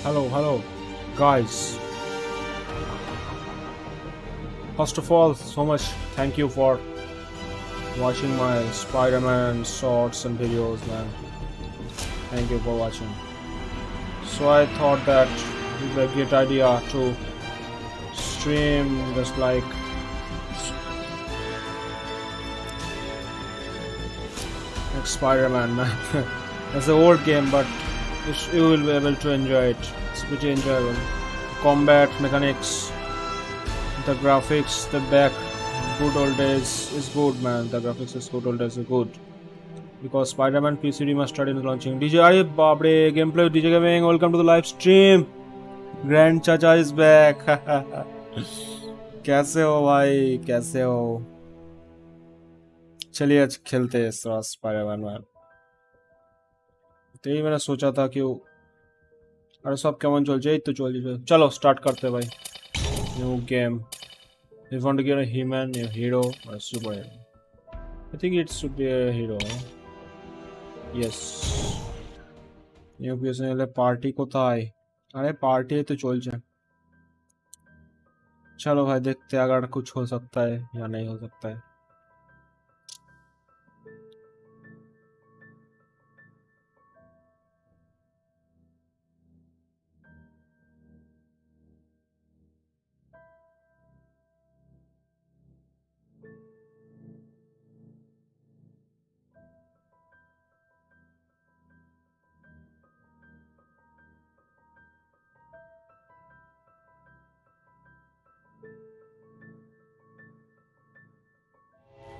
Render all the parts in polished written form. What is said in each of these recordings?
Hello, guys. First of all, so much thank you for watching my Spider-Man shorts and videos, man. Thank you for watching. So I thought that it would be a great idea to stream just like Spider-Man, man. It's an old game, but you will be able to enjoy it. It's pretty enjoyable. Combat mechanics, the graphics, the back, good old days is good, man. The graphics is good old days is good. Because Spider-Man PC Remastered is launching. DJ, are babre, gameplay with DJ Gaming. Welcome to the live stream. Grand Chacha is back. कैसे हो भाई, कैसे हो? चलिए आज खेलते हैं इस तरह स्पाइडरमैन मैन। तो यही मैंने सोचा था कि अरे सब केमन चल जाए तो चलो स्टार्ट करते हैं भाई। New game. You want to get a He-Man, a hero, or a superhero? I think it should be a hero. Yes. New PSN party कोথায়? अरे पार्टी है तो चल जाए। चलो भाई देखते हैं अगर कुछ हो सकता है या नहीं हो सकता है।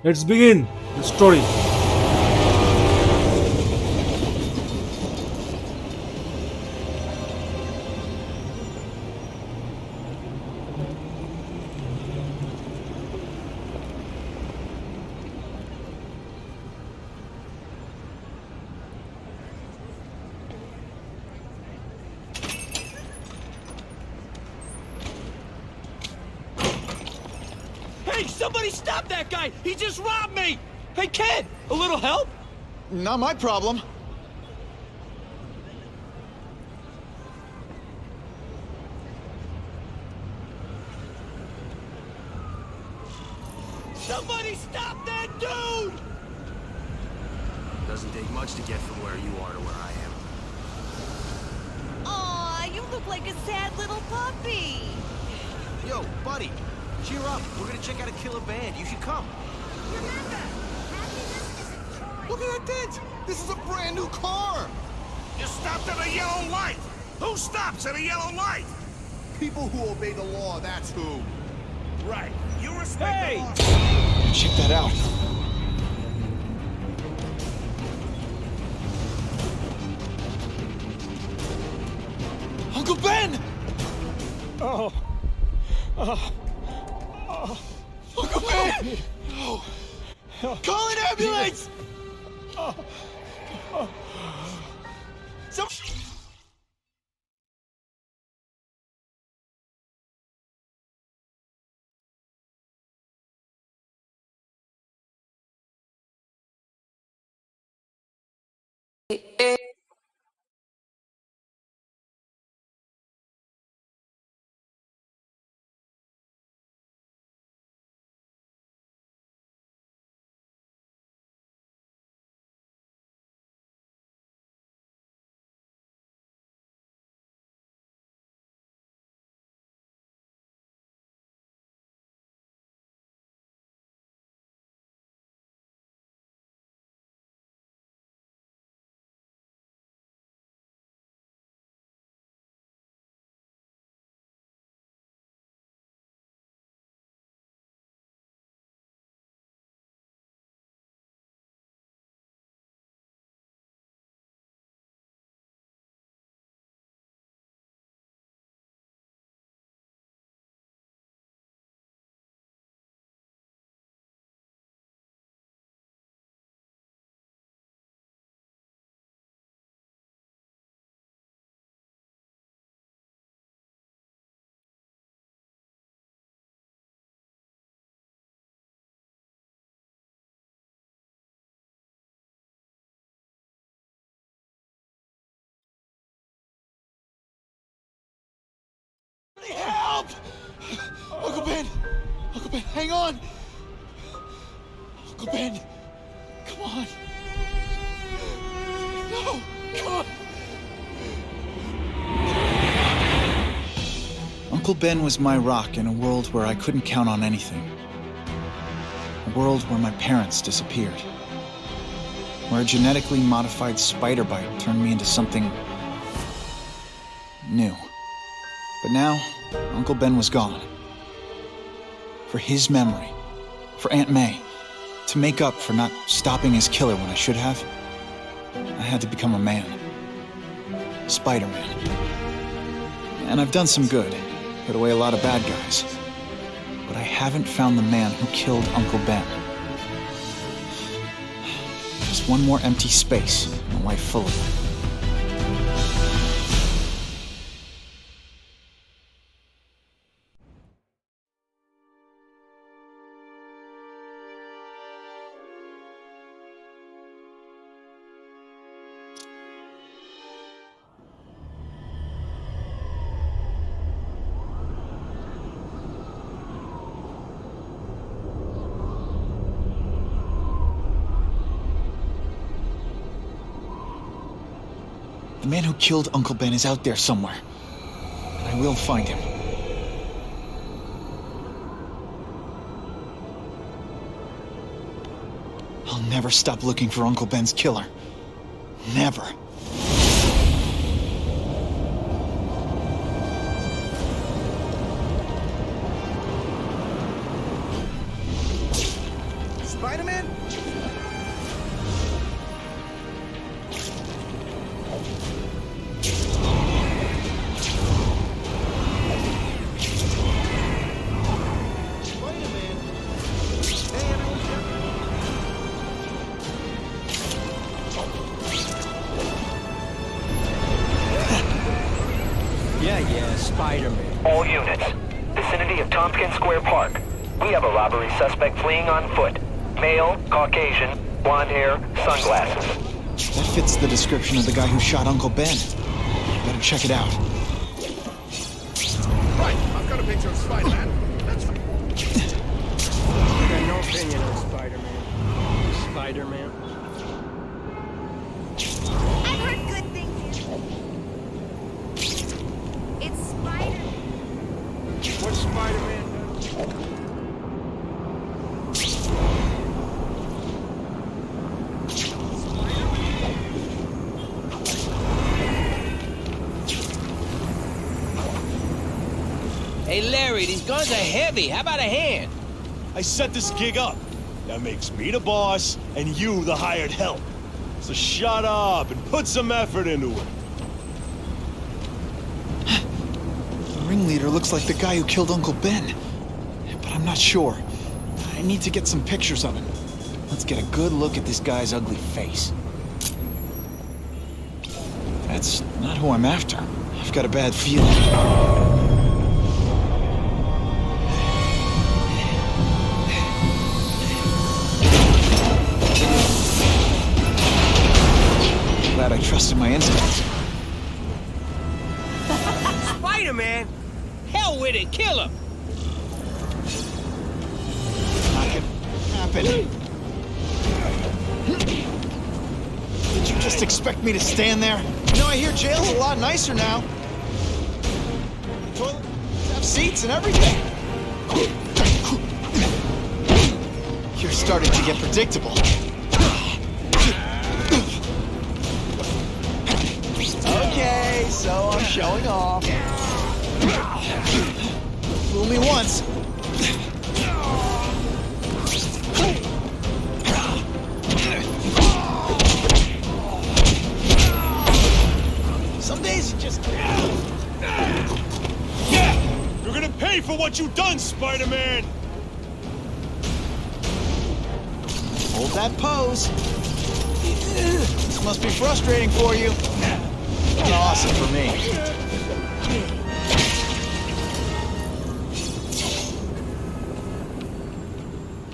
Let's begin the story. Hey, somebody stop that guy! He just robbed me! Hey, kid! A little help? Not my problem. Somebody stop that dude! Doesn't take much to get from where you are to where I am. Aw, you look like a sad little puppy. Yo, buddy, cheer up. We're gonna check out a killer band. You should come. Remember, happiness is a choice. Look at that dent! This is a brand new car! You stopped at a yellow light! Who stops at a yellow light? People who obey the law, that's who. Right. You respect Hey! the law. Check that out. Uncle Ben! Oh. Uncle Ben! Oh. Call an ambulance! Some... Help! Uncle Ben! Uncle Ben, hang on! Uncle Ben! Come on! No! Come on! Uncle Ben was my rock in a world where I couldn't count on anything. A world where my parents disappeared. Where a genetically modified spider bite turned me into something new. But now, Uncle Ben was gone. For his memory, for Aunt May, to make up for not stopping his killer when I should have, I had to become a man. Spider-Man. And I've done some good, put away a lot of bad guys. But I haven't found the man who killed Uncle Ben. Just one more empty space in a life full of them. The man who killed Uncle Ben is out there somewhere. And I will find him. I'll never stop looking for Uncle Ben's killer. Never. Spider-Man? Spider-Man. All units. Vicinity of Tompkins Square Park. We have a robbery suspect fleeing on foot. Male, Caucasian, blonde hair, sunglasses. That fits the description of the guy who shot Uncle Ben. Better check it out. Right, I've got a picture of Spider-Man. That's fine. I got no opinion on Spider-Man. Spider-Man. I've heard good things here. It's Spider-Man. What's Spider-Man done? Hey, Larry, these guns are heavy. How about a hand? I set this gig up. That makes me the boss and you the hired help. So shut up and put some effort into it. The ringleader looks like the guy who killed Uncle Ben. But I'm not sure. I need to get some pictures of him. Let's get a good look at this guy's ugly face. That's not who I'm after. I've got a bad feeling. Glad I trusted my instincts. Spider-Man? Hell with it, kill him! Not gonna happen. Did you just expect me to stand there? You know, I hear jail's a lot nicer now. Toilets have seats and everything. You're starting to get predictable. Okay, so I'm showing off. Fool me once. Some days you just... Yeah! You're gonna pay for what you've done, Spider-Man! Hold that pose. This must be frustrating for you. Not awesome for me.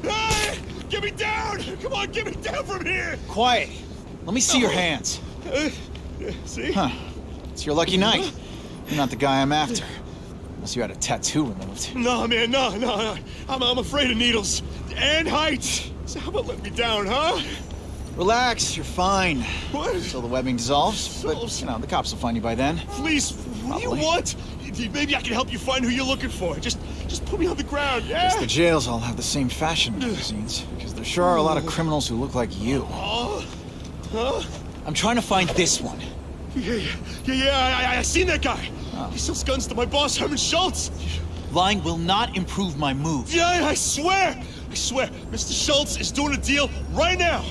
Hey! Get me down! Come on, get me down from here! Quiet. Let me see your hands. See? Huh. It's your lucky night. You're not the guy I'm after. Unless you had a tattoo removed. No, man, no. I'm afraid of needles. And heights. So how about let me down, huh? Relax, you're fine. What? Until the webbing dissolves. But, you know, the cops will find you by then. Please, what do you Probably. want? Maybe I can help you find who you're looking for. Just put me on the ground, yeah? Guess the jails all have the same fashion magazines. Because there sure are a lot of criminals who look like you. Huh? I'm trying to find this one. Yeah, I seen that guy. He sells guns to my boss, Herman Schultz. Lying will not improve my moves. Yeah, I swear. Mr. Schultz is doing a deal right now.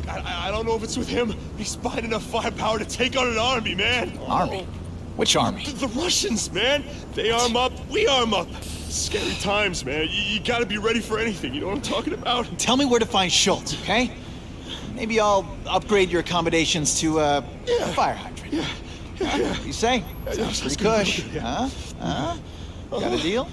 I don't know if it's with him, but he's buying enough firepower to take on an army, man. Army? Which army? The Russians, man. They arm up, we arm up. Scary times, man. You gotta be ready for anything, you know what I'm talking about? Tell me where to find Schultz, okay? Maybe I'll upgrade your accommodations to a fire hydrant. Yeah. What do you say? Sounds pretty cush. Yeah. Huh? Got a deal?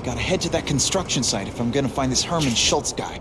Gotta head to that construction site if I'm gonna find this Herman Schultz guy.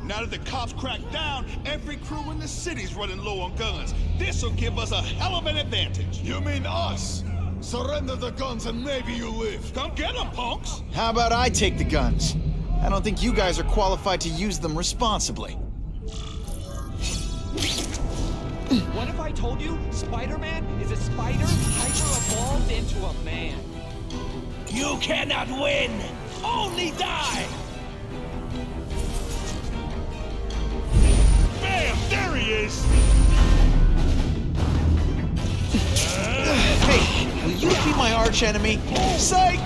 Now that the cops cracked down, every crew in the city's running low on guns. This'll give us a hell of an advantage. You mean us? Surrender the guns and maybe you live. Come get them, punks! How about I take the guns? I don't think you guys are qualified to use them responsibly. What if I told you Spider-Man is a spider hyper-evolved into a man? You cannot win! Only die! Bam! There he is! Hey, will you be my arch enemy? Psych!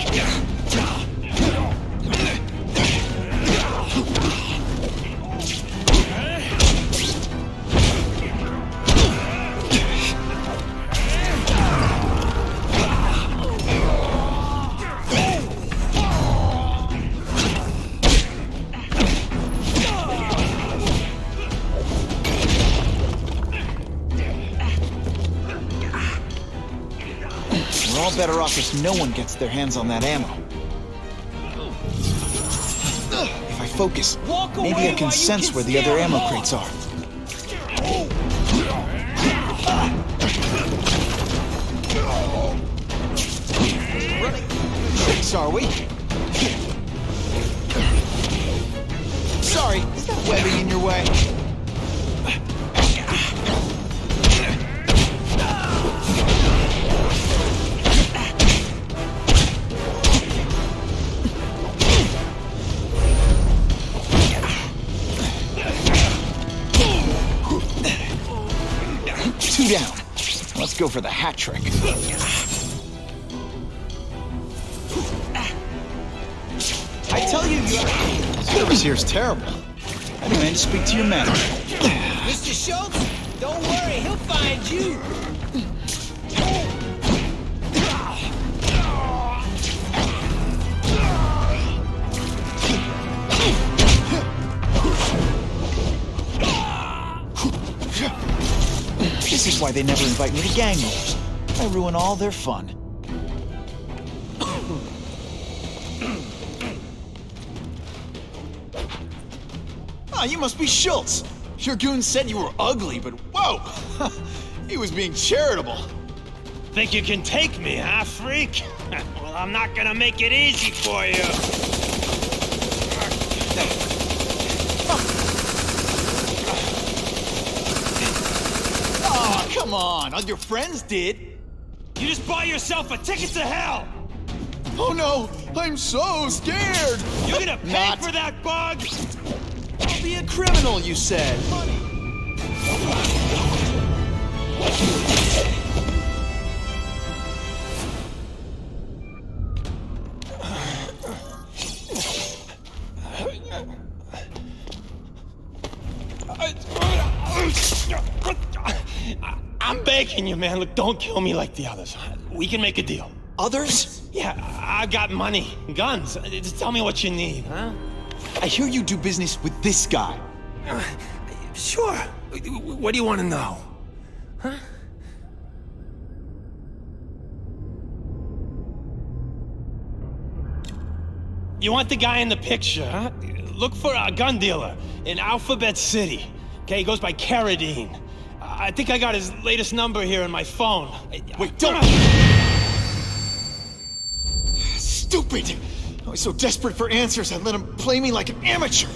We're all better off if no one gets their hands on that ammo. If I focus, maybe I can sense where the other ammo crates are. Tricks, are we? Sorry, is that webbing in your way? Two down. Let's go for the hat trick. I tell you, service here's terrible. I demand to speak to your manager. Mr. Schultz, don't worry, he'll find you. This is why they never invite me to gang wars. I ruin all their fun. Ah, you must be Schultz. Your goon said you were ugly, but whoa! He was being charitable. Think you can take me, huh, freak? Well, I'm not gonna make it easy for you. Oh, come on. All your friends did. You just bought yourself a ticket to hell! Oh no, I'm so scared. You're gonna pay Not. for that bug! I'll be a criminal, you said. I'm begging you, man. Look, don't kill me like the others. We can make a deal. Others? Yeah, I've got money, guns. Just tell me what you need, huh? I hear you do business with this guy. Sure. What do you want to know? Huh? You want the guy in the picture, huh? Look for a gun dealer in Alphabet City. Okay, he goes by KaDine. I think I got his latest number here in my phone. Wait, don't! Stupid! I was so desperate for answers, I let him play me like an amateur.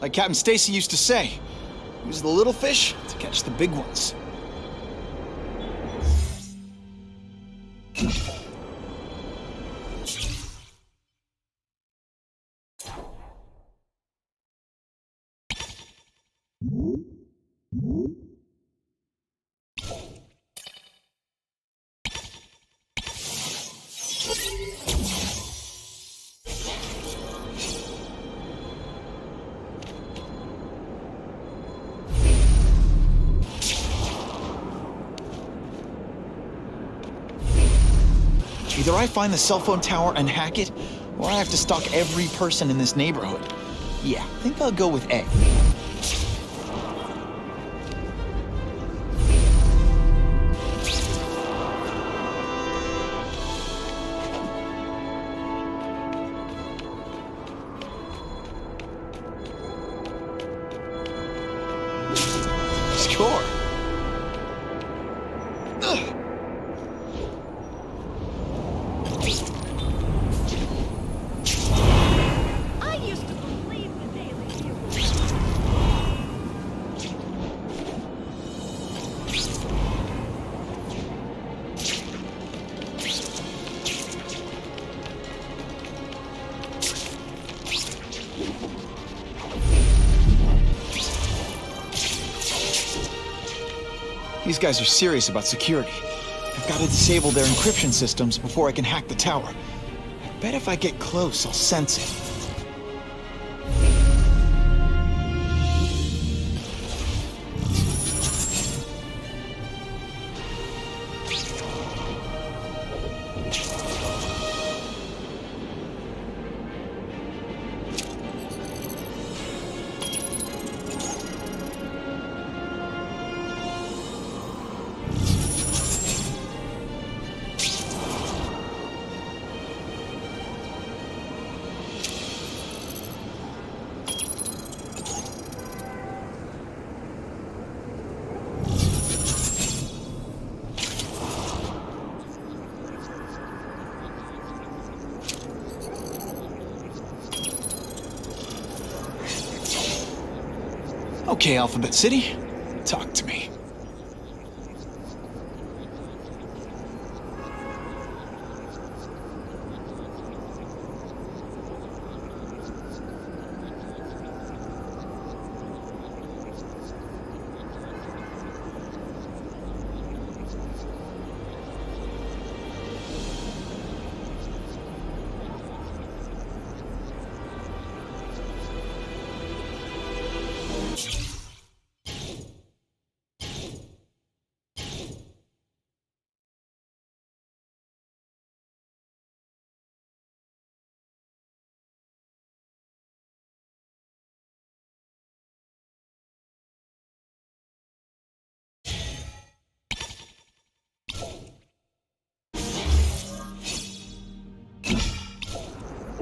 Like Captain Stacy used to say, use the little fish to catch the big ones. Either I find the cell phone tower and hack it, or I have to stalk every person in this neighborhood. Yeah, I think I'll go with A. Score. Ugh. I used to believe the Daily Hero. These guys are serious about security. I've got to disable their encryption systems before I can hack the tower. I bet if I get close, I'll sense it. Okay, Alphabet City, talk to me.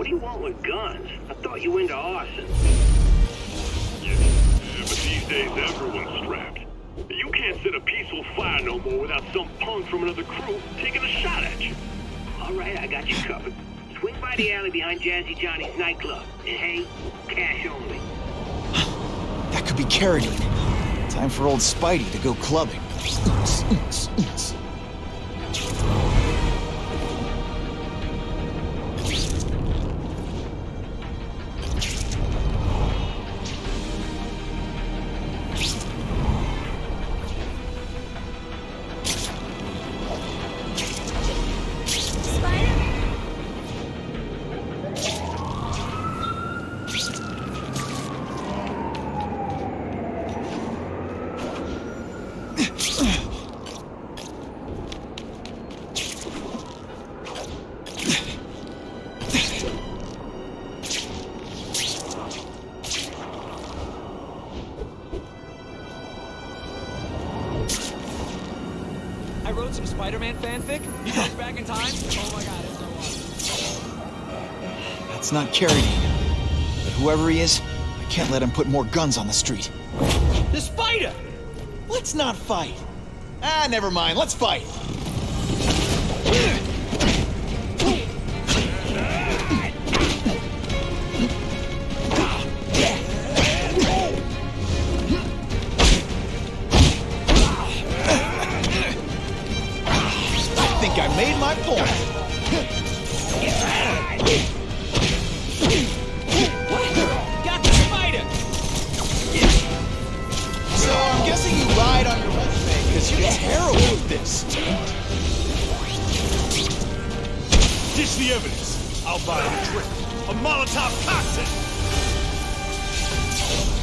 do you want with guns? I thought you were into arson. Yeah, but these days everyone's strapped. You can't set a peaceful fire no more without some punk from another crew taking a shot at you. All right, I got you covered. Swing by the alley behind Jazzy Johnny's nightclub. And hey, cash only. That could be KaDine. Time for old Spidey to go clubbing. I wrote some Spider-Man fanfic. He goes back in time. Oh my god, it's so awesome. That's not KaDine. But whoever he is, I can't let him put more guns on the street. The spider! Let's not fight. Ah, never mind. Let's fight. I think I made my point. Got the spider! So I'm guessing you lied on your resume because you're terrible at this. Ditch the evidence. I'll buy you a drink. A Molotov cocktail.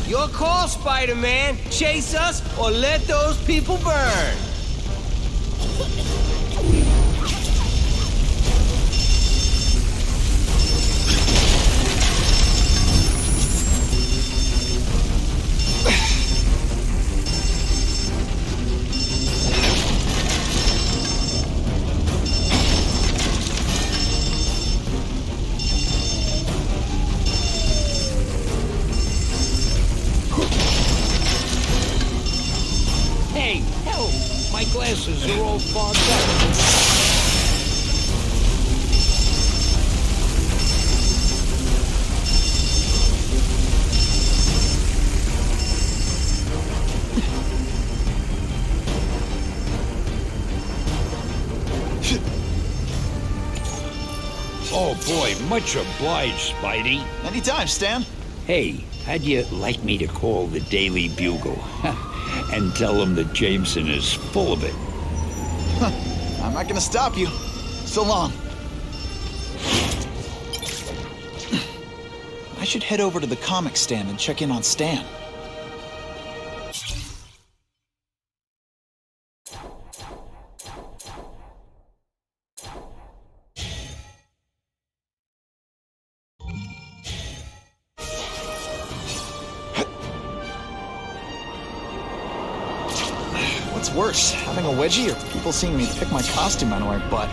Your call, Spider-Man. Chase us or let those people burn. Hey, help! My glasses are all fogged up. Oh boy, much obliged, Spidey. Anytime, Stan. Hey, how'd you like me to call the Daily Bugle and tell them that Jameson is full of it? I'm not gonna stop you. So long. I should head over to the comic stand and check in on Stan. What's worse, having a wedgie or people seeing me pick my costume out of my butt?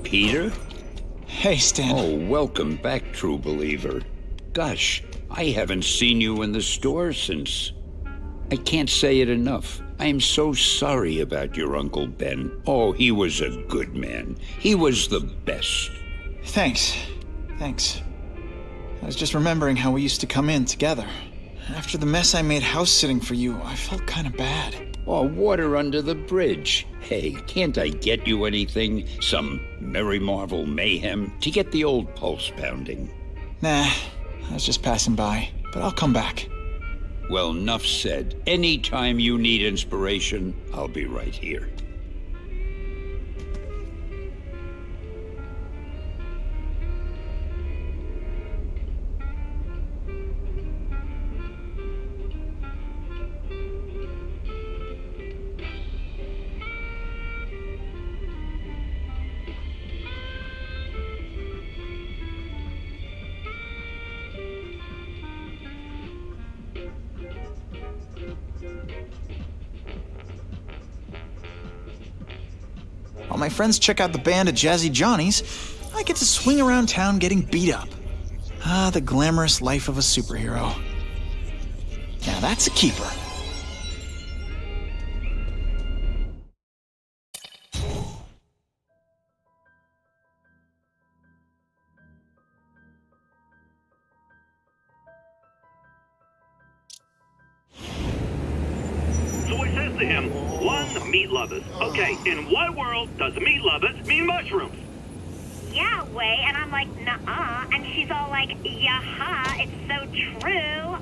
Peter? Hey, Stan. Oh, welcome back, true believer. Gosh, I haven't seen you in the store since... I can't say it enough. I am so sorry about your Uncle Ben. Oh, he was a good man. He was the best. Thanks. I was just remembering how we used to come in together. After the mess I made house-sitting for you, I felt kind of bad. Oh, water under the bridge. Hey, can't I get you anything? Some Merry Marvel mayhem to get the old pulse pounding? Nah, I was just passing by, but I'll come back. Well, enough said. Anytime you need inspiration, I'll be right here. While my friends check out the band at Jazzy Johnny's, I get to swing around town getting beat up. Ah, the glamorous life of a superhero. Now that's a keeper. So he says to him, one, meat lovers. Okay, in what world does meat lovers mean mushrooms? Yeah, way, and I'm like, nuh-uh, and she's all like, yaha, it's so true.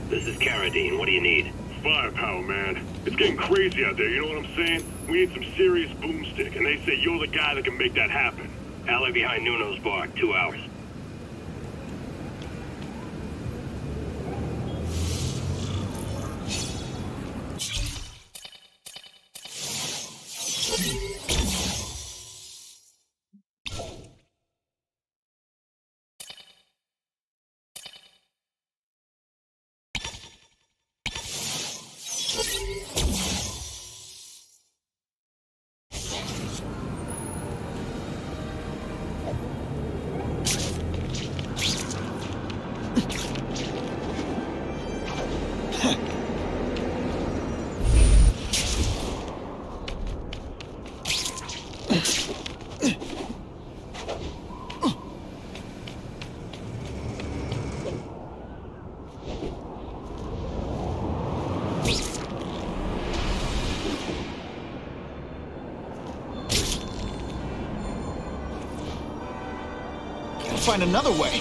This is KaDine. What do you need? Firepower, man. It's getting crazy out there, you know what I'm saying? We need some serious boomstick, and they say you're the guy that can make that happen. Alley behind Nuno's bar, 2 hours. Find another way.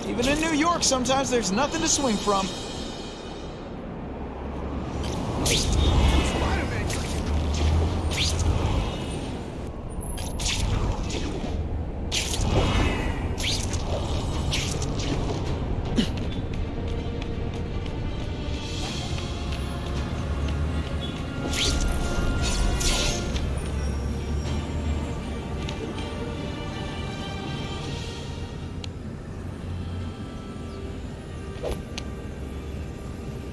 Even in New York, sometimes there's nothing to swing from.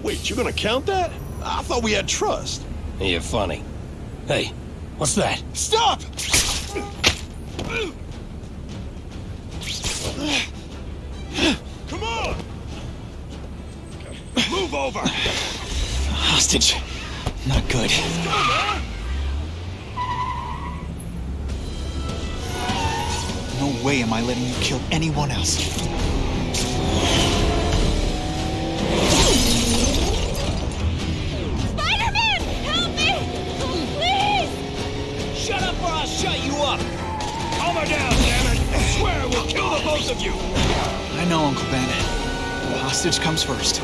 Wait, you're gonna count that? I thought we had trust. You're funny. Hey, what's that? Stop! Come on! Move over! Hostage. Not good. No way am I letting you kill anyone else. Spider-Man! Help me! Please! Shut up or I'll shut you up! Calm her down, damn it! I swear we'll kill the both of you! I know, Uncle Ben. The hostage comes first.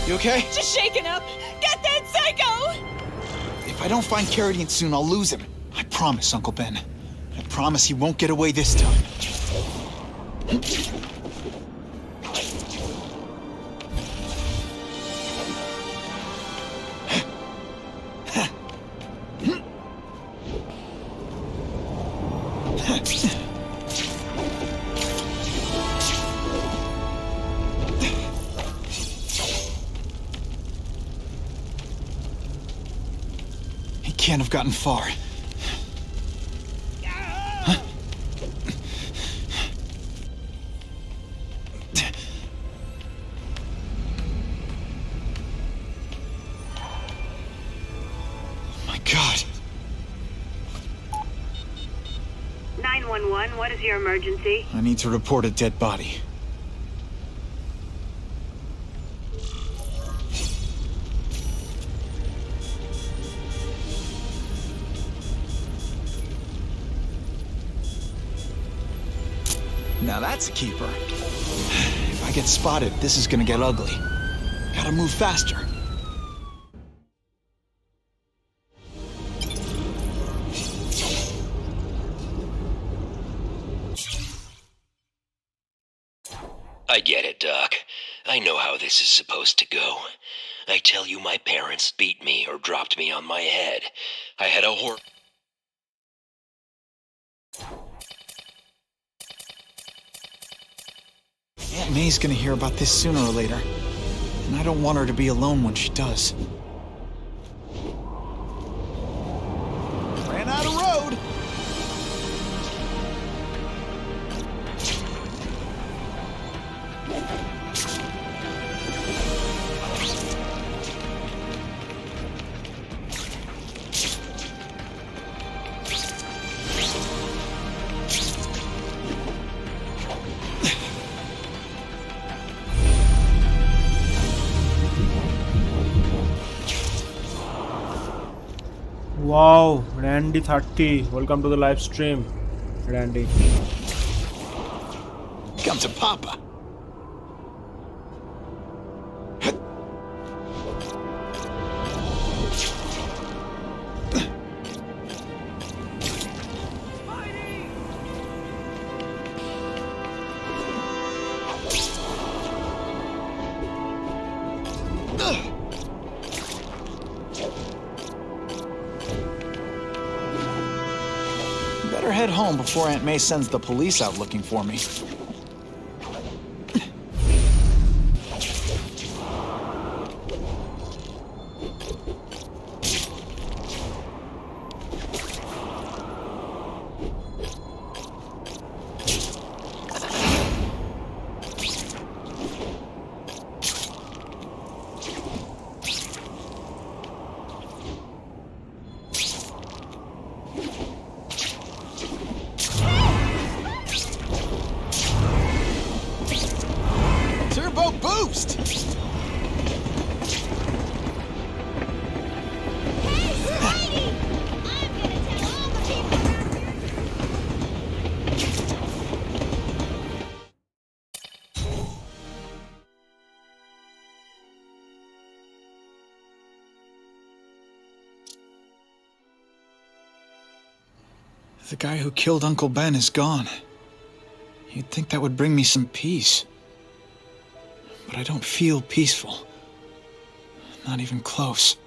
You okay? Just shaken up! Get that psycho! If I don't find KaDine soon, I'll lose him. I promise, Uncle Ben. I promise he won't get away this time. can't have gotten far. Huh? My God. 911, what is your emergency? I need to report a dead body. Now that's a keeper. If I get spotted, this is gonna get ugly. Gotta move faster. I get it, Doc. I know how this is supposed to go. I tell you, my parents beat me or dropped me on my head. I had a Aunt May's gonna hear about this sooner or later. And I don't want her to be alone when she does. Ran out of road. Wow, Randy 30. Welcome to the live stream, Randy. Come to Papa. Better head home before Aunt May sends the police out looking for me. Boost! The guy who killed Uncle Ben is gone. You'd think that would bring me some peace. But I don't feel peaceful. Not even close.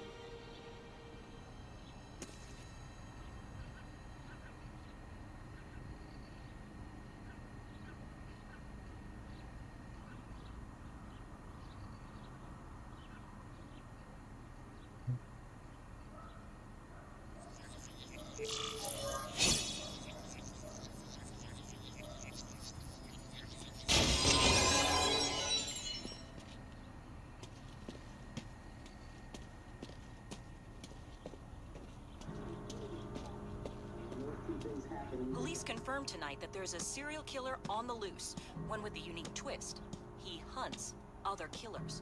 Police confirmed tonight that there's a serial killer on the loose, one with a unique twist. He hunts other killers.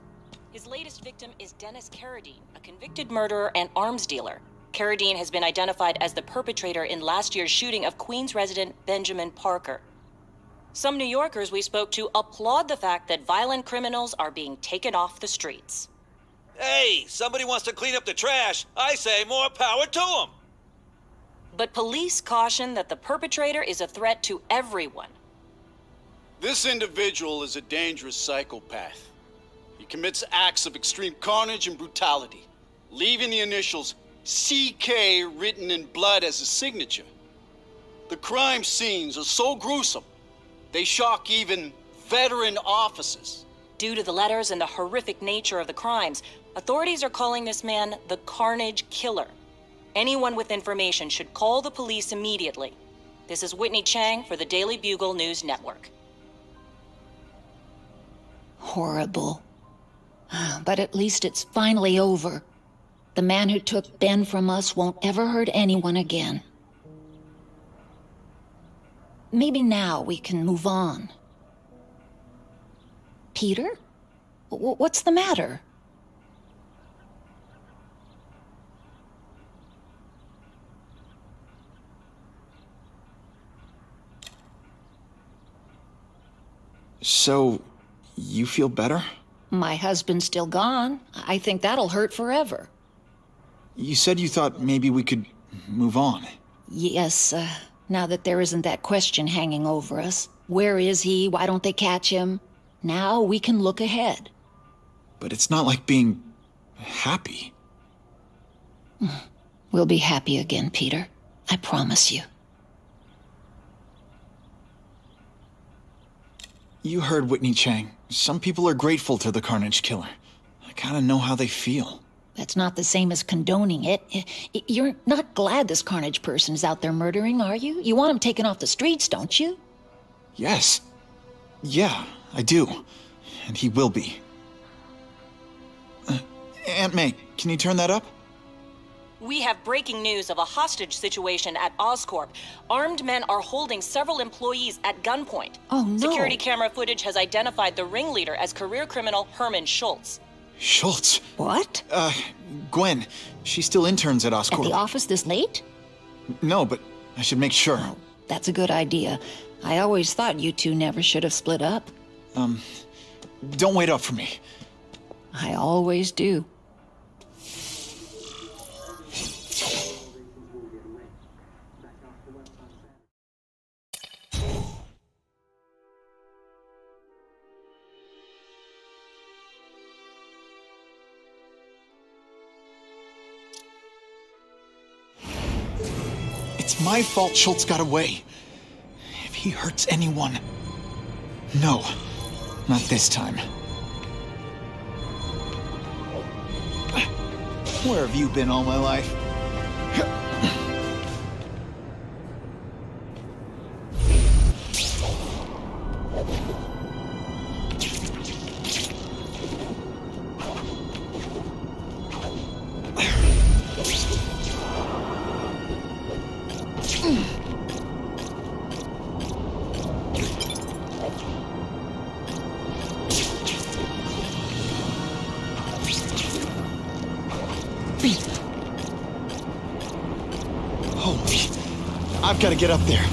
His latest victim is Dennis KaDine, a convicted murderer and arms dealer. KaDine has been identified as the perpetrator in last year's shooting of Queens resident Benjamin Parker. Some New Yorkers we spoke to applaud the fact that violent criminals are being taken off the streets. Hey, somebody wants to clean up the trash. I say more power to them. But police caution that the perpetrator is a threat to everyone. This individual is a dangerous psychopath. He commits acts of extreme carnage and brutality, leaving the initials CK written in blood as his signature. The crime scenes are so gruesome, they shock even veteran officers. Due to the letters and the horrific nature of the crimes, authorities are calling this man the Carnage Killer. Anyone with information should call the police immediately. This is Whitney Chang for the Daily Bugle News Network. Horrible. But at least it's finally over. The man who took Ben from us won't ever hurt anyone again. Maybe now we can move on. Peter? What's the matter? So, you feel better? My husband's still gone. I think that'll hurt forever. You said you thought maybe we could move on. Yes, now that there isn't that question hanging over us. Where is he? Why don't they catch him? Now we can look ahead. But it's not like being happy. We'll be happy again, Peter. I promise you. You heard Whitney Chang. Some people are grateful to the Carnage Killer. I kinda know how they feel. That's not the same as condoning it. You're not glad this Carnage person is out there murdering, are you? You want him taken off the streets, don't you? Yes. Yeah, I do. And he will be. Aunt May, can you turn that up? We have breaking news of a hostage situation at Oscorp. Armed men are holding several employees at gunpoint. Oh, no. Security camera footage has identified the ringleader as career criminal Herman Schultz. Schultz? What? Gwen. She still interns at Oscorp. At the office this late? No, but I should make sure. Oh, that's a good idea. I always thought you two never should have split up. Don't wait up for me. I always do. It's my fault Schultz got away. If he hurts anyone... No, not this time. Where have you been all my life? I've got to get up there.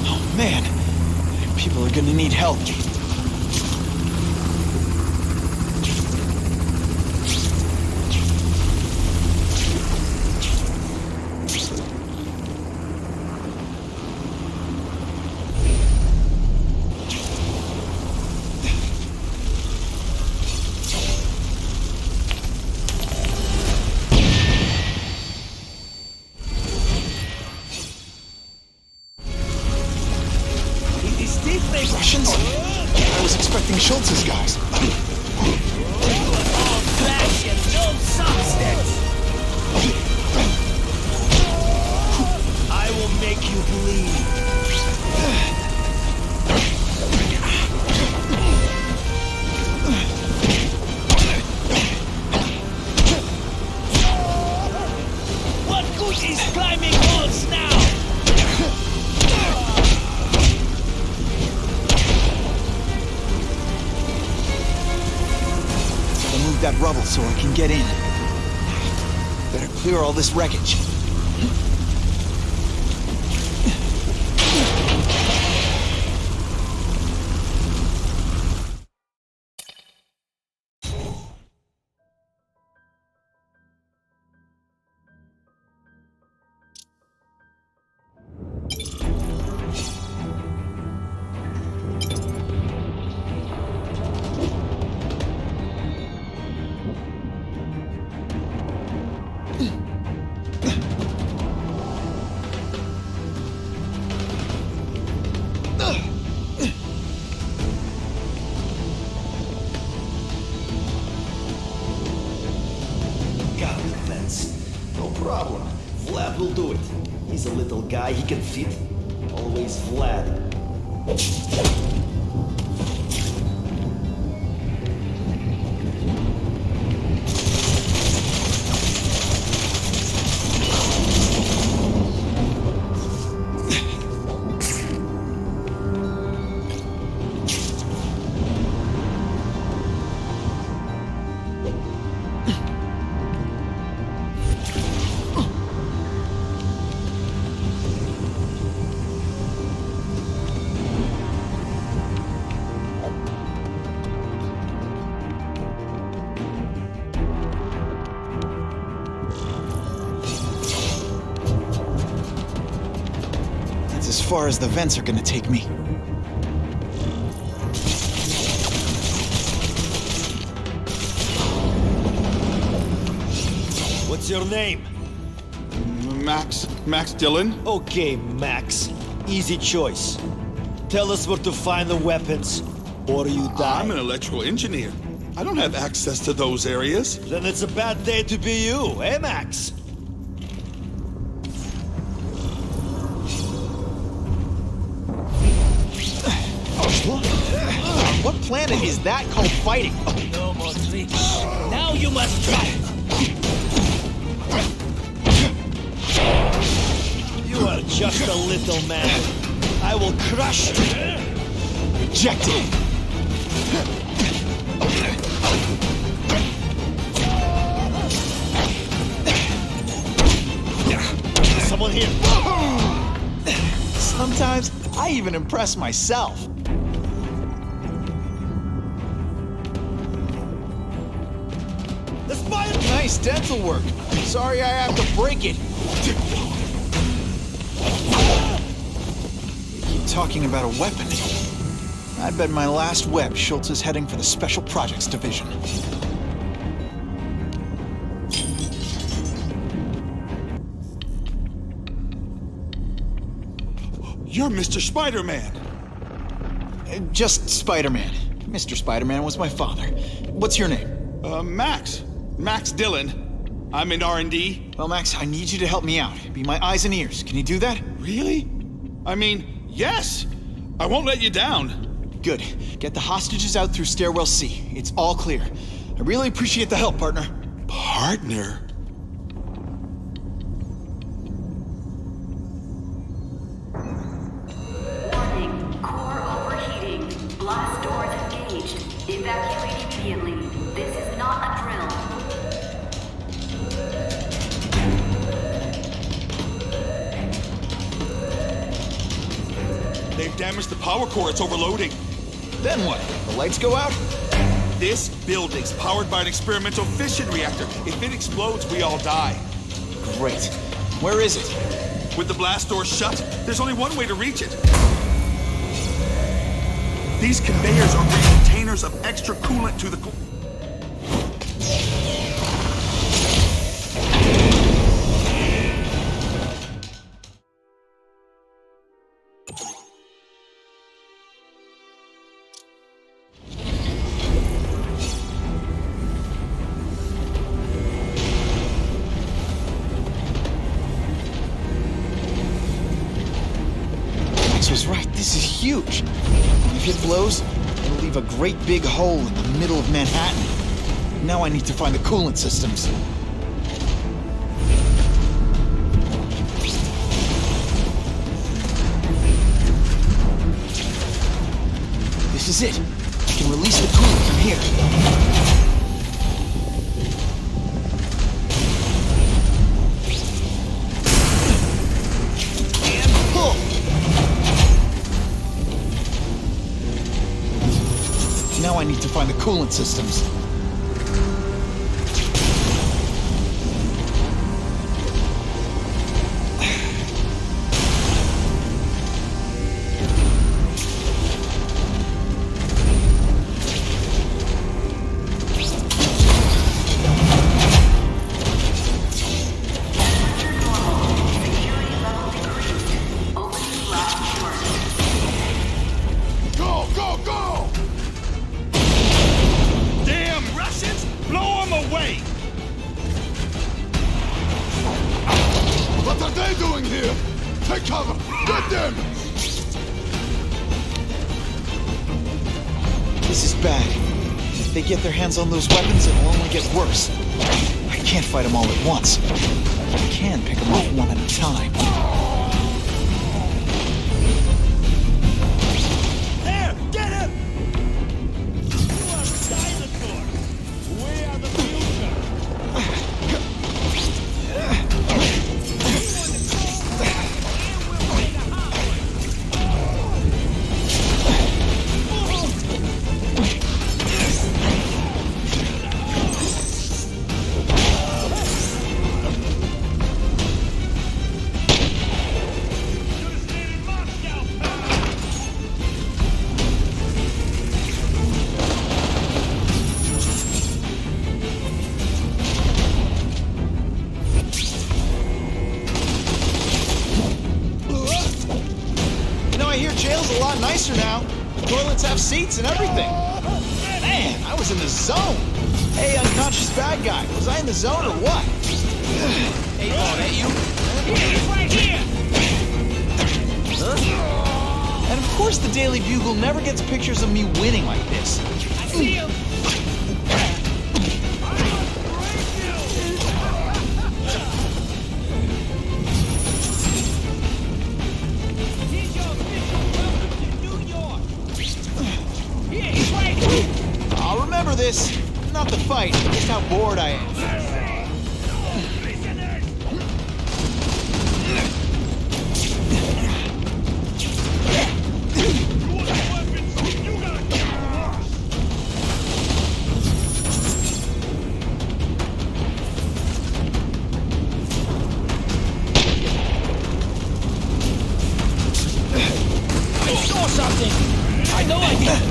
Oh, man. People are gonna need help. Russians? I was expecting Schultz's guys. All flesh and no substance. I will make you bleed. What good is climbing walls now? That rubble so I can get in. Better clear all this wreckage. Vlad will do it. He's a little guy, he can fit. Always Vlad. As far as the vents are gonna take me. What's your name? Max Dillon. Okay, Max. Easy choice. Tell us where to find the weapons, or you die. I'm an electrical engineer. I don't have access to those areas. Then it's a bad day to be you, eh, Max? What planet is that called fighting? No more tricks. Now you must try it. You are just a little man. I will crush you. Rejected. Someone here. Sometimes I even impress myself. The spider! Nice dental work. Sorry I have to break it. Keep talking about a weapon. I bet my last web Schultz is heading for the Special Projects Division. You're Mr. Spider-Man. Just Spider-Man. Mr. Spider-Man was my father. What's your name? Max Dillon. I'm in R&D. Well, Max, I need you to help me out. Be my eyes and ears. Can you do that? Really? I mean, yes. I won't let you down. Good. Get the hostages out through stairwell C. It's all clear. I really appreciate the help, partner. Partner? Warning, core overheating. Blast doors engaged. Evacuate immediately. This is not a drill. They've damaged the power core. It's overloading. Then what? The lights go out? This building's powered by an experimental fission reactor. If it explodes, we all die. Great. Where is it? With the blast door shut, there's only one way to reach it. These conveyors are bringing containers of extra coolant to the was right. This is huge. If it blows, it'll leave a great big hole in the middle of Manhattan. Now I need to find the coolant systems. This is it. I can release the coolant from here. Now I need to find the coolant systems. Go! Damn! they doing here? Take cover! Get them! This is bad. If they get their hands on those weapons, it'll only get worse. I can't fight them all at once. But I can pick them off one at a time. There! Get him! You are dinosaurs! We are the future! Nicer now. Toilets have seats and everything. Man, I was in the zone. Hey, unconscious bad guy. Was I in the zone or what? Hey, ain't you? He's right here! Huh? And of course the Daily Bugle never gets pictures of me winning like this. I see him! I'll remember this. Not the fight, just how bored I am. I saw something! I know I did!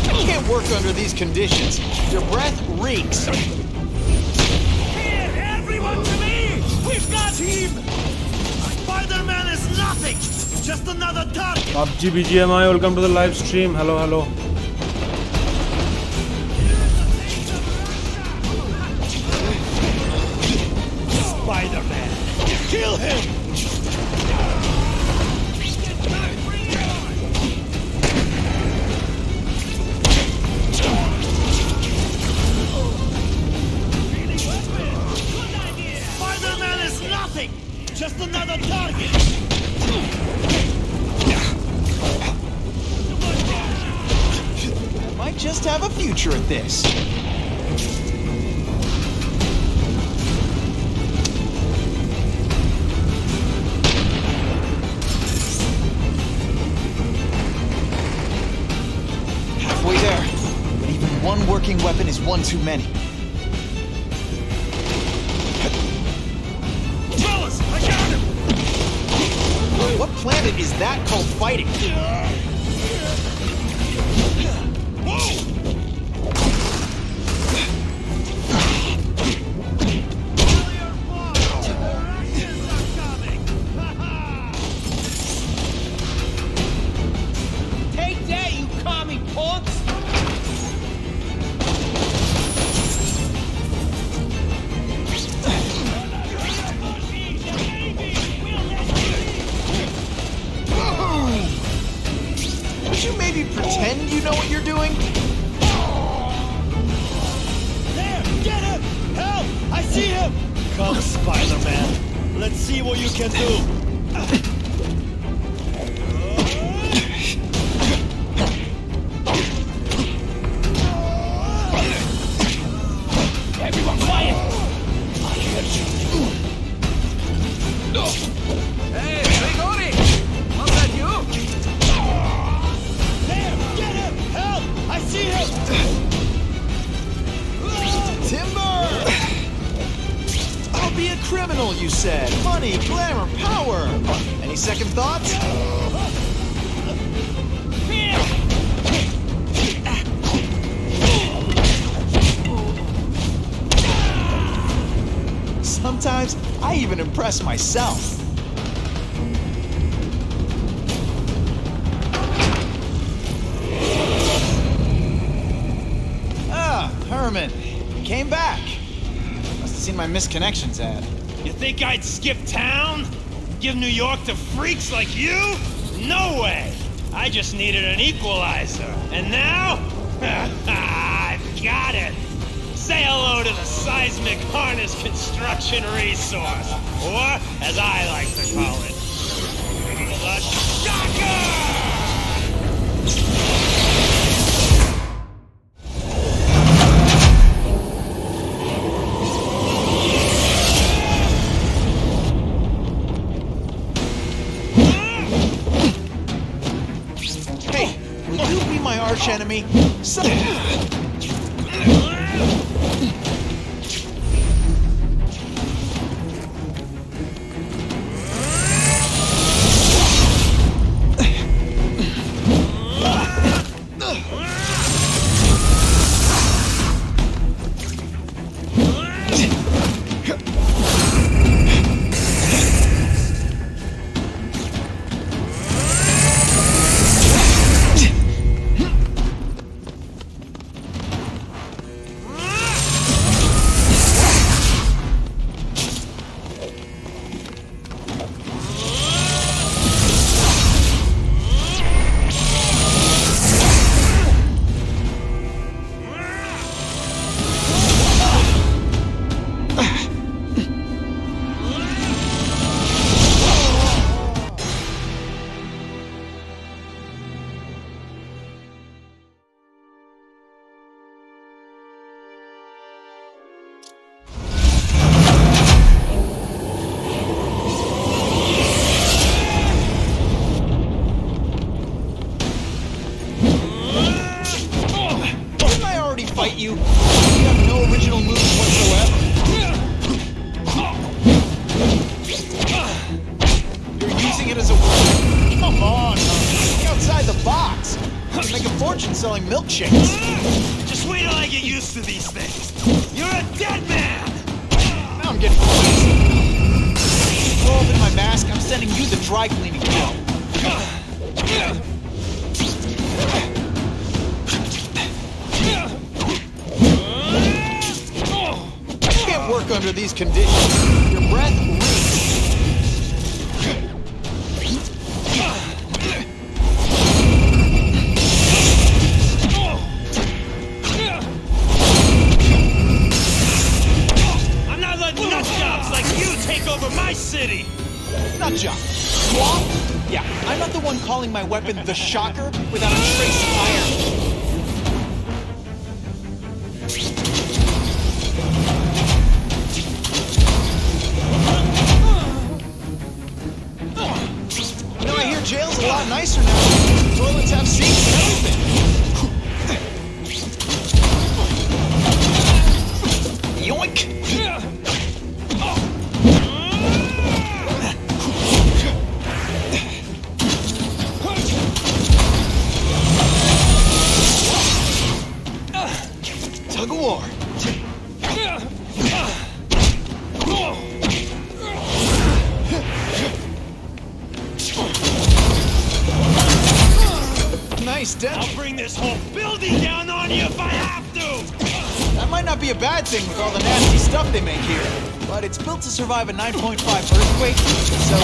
I can't work under these conditions. Your breath reeks. Here, everyone to me! We've got him! Spider-Man is nothing! Just another target! PUBG BGMI, welcome to the live stream. Hello, hello. Spider-Man! Kill him! Just another target! I might just have a future at this. Halfway there. But even one working weapon is one too many. What planet is that called fighting? Take that, you commie punks! You maybe pretend you know what you're doing? There! Get him! Help! I see him! Come, Spider-Man. Let's see what you can do. Everyone quiet! I heard you. Hey, Grigori! Was that you? I see him! Timber! I'll be a criminal, you said. Money, glamour, power. Any second thoughts? Sometimes I even impress myself. Herman, came back. seen my missed connections ad. You think I'd skip town? Give New York to freaks like you? No way! I just needed an equalizer. And now? I've got it! Say hello to the seismic harness construction resource. Or, as I like to call it, the Shocker! Hey, will you be my arch enemy? You have no original moves whatsoever. You're using it as a weapon? Come on, think outside the box. You can make a fortune selling milkshakes. Just wait till I get used to these things. You're a dead man! Now I'm getting crazy. Throw open my mask, I'm sending you the dry cleaning bill. Work under these conditions. Your breath reeks. I'm not letting nut jobs like you take over my city! Nut job? Swamp? Yeah, I'm not the one calling my weapon the Shocker without a trace of iron. Jail's a lot nicer now. Toilets have seats and everything. Yoink! Tug of war. Nice dent. I'll bring this whole building down on you if I have to! That might not be a bad thing with all the nasty stuff they make here, but it's built to survive a 9.5 earthquake, so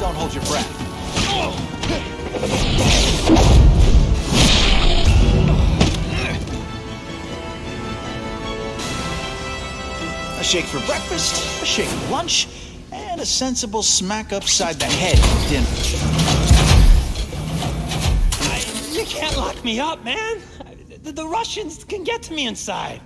don't hold your breath. A shake for breakfast, a shake for lunch, and a sensible smack upside the head for dinner. You can't lock me up, man! The Russians can get to me inside.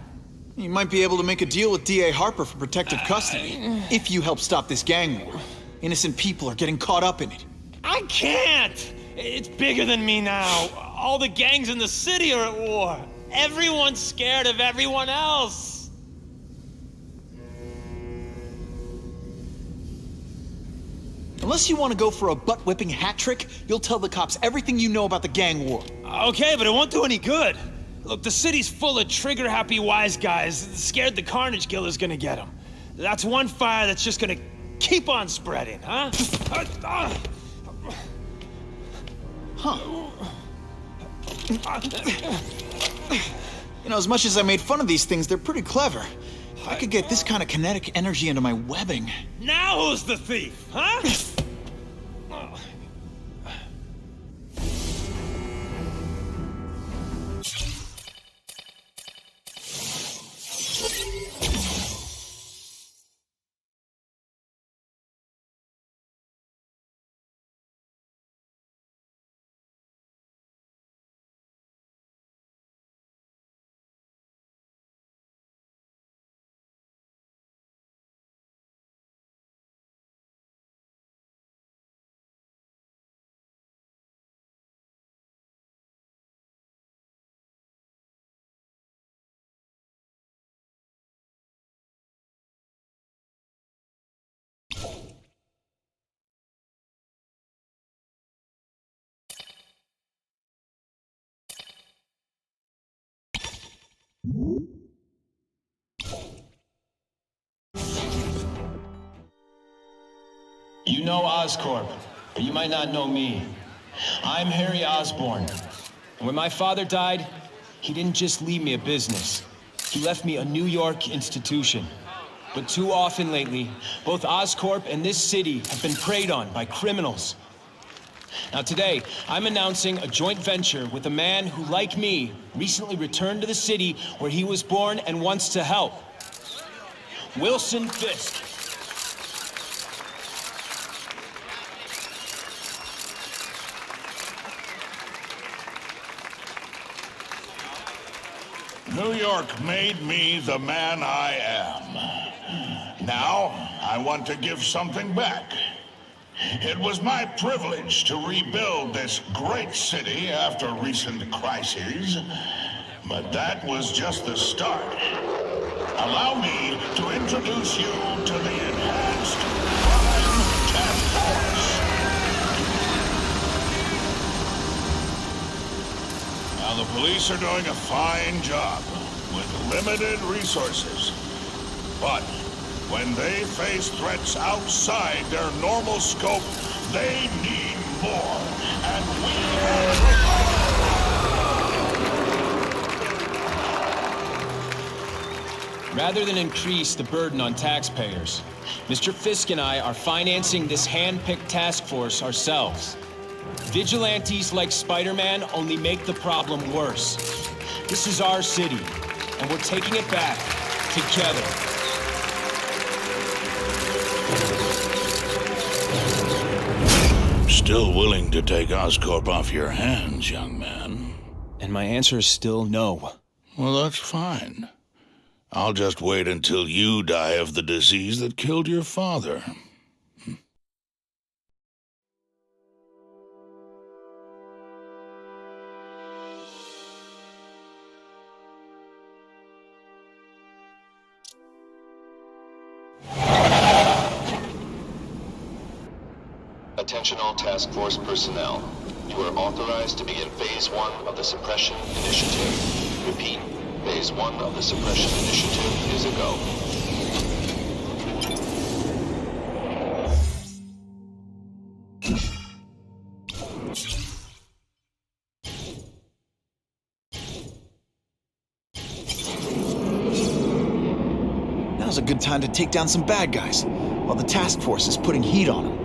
You might be able to make a deal with D.A. Harper for protective custody, if you help stop this gang war. Innocent people are getting caught up in it. I can't! It's bigger than me now. All the gangs in the city are at war. Everyone's scared of everyone else. Unless you want to go for a butt-whipping hat trick, you'll tell the cops everything you know about the gang war. Okay, but it won't do any good. Look, the city's full of trigger-happy wise guys, scared the Carnage Killer's gonna get them. That's one fire that's just gonna keep on spreading, huh? You know, as much as I made fun of these things, they're pretty clever. I could get this kind of kinetic energy into my webbing. Now who's the thief, huh? You know Oscorp, but you might not know me. I'm Harry Osborne. And when my father died, he didn't just leave me a business. He left me a New York institution. But too often lately, both Oscorp and this city have been preyed on by criminals. Now today, I'm announcing a joint venture with a man who, like me, recently returned to the city where he was born and wants to help. Wilson Fisk. New York made me the man I am. Now, I want to give something back. It was my privilege to rebuild this great city after recent crises, but that was just the start. Allow me to introduce you to the Enhanced Crime Task Force. Now, the police are doing a fine job with limited resources, but when they face threats outside their normal scope, they need more, and we Rather than increase the burden on taxpayers, Mr. Fisk and I are financing this hand-picked task force ourselves. Vigilantes like Spider-Man only make the problem worse. This is our city, and we're taking it back together. Still willing to take Oscorp off your hands, young man? And my answer is still no. Well, that's fine. I'll just wait until you die of the disease that killed your father. Attention all task force personnel. You are authorized to begin Phase 1 of the Suppression Initiative. Repeat, Phase 1 of the Suppression Initiative is a go. Now's a good time to take down some bad guys, while the task force is putting heat on them.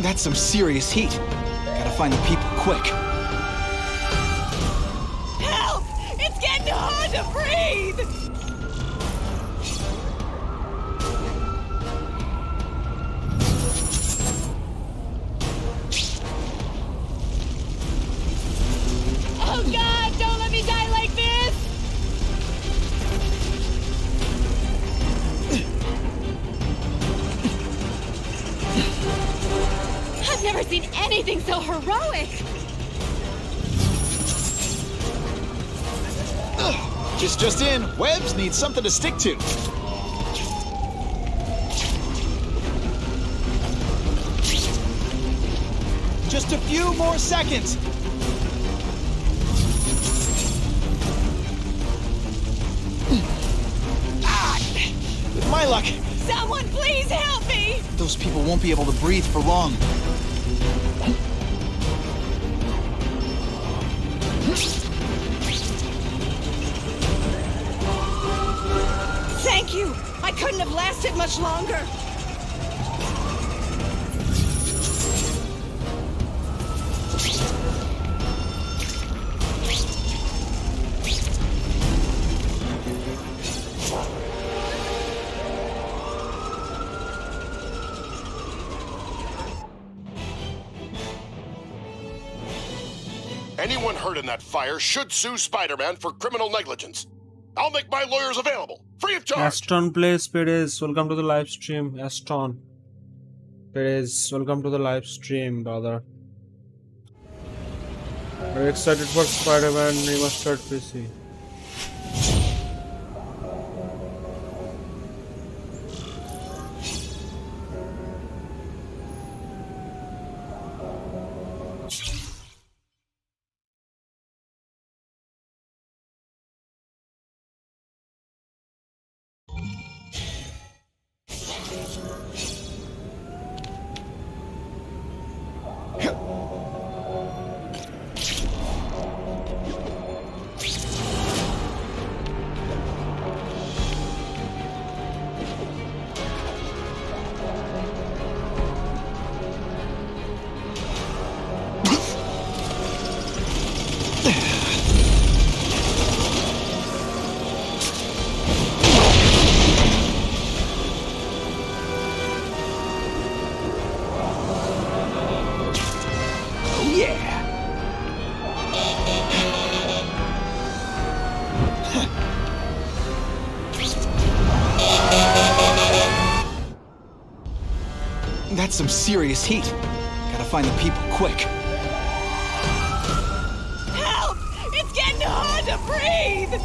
That's some serious heat. Gotta find the people quick. Help! It's getting hard to breathe! Oh God, don't let me die like this! I've never seen anything so heroic! Just in. Webs need something to stick to. Just a few more seconds. With my luck, Someone please help me! those people won't be able to breathe for long. Thank you! I couldn't have lasted much longer! Anyone hurt in that fire should sue Spider-Man for criminal negligence. I'll make my lawyers available, free of charge. Aston plays Perez. Welcome to the live stream, Aston. Perez, welcome to the live stream, brother. Are you excited for Spider-Man Remastered PC? That's some serious heat. Gotta find the people quick. Help! It's getting hard to breathe!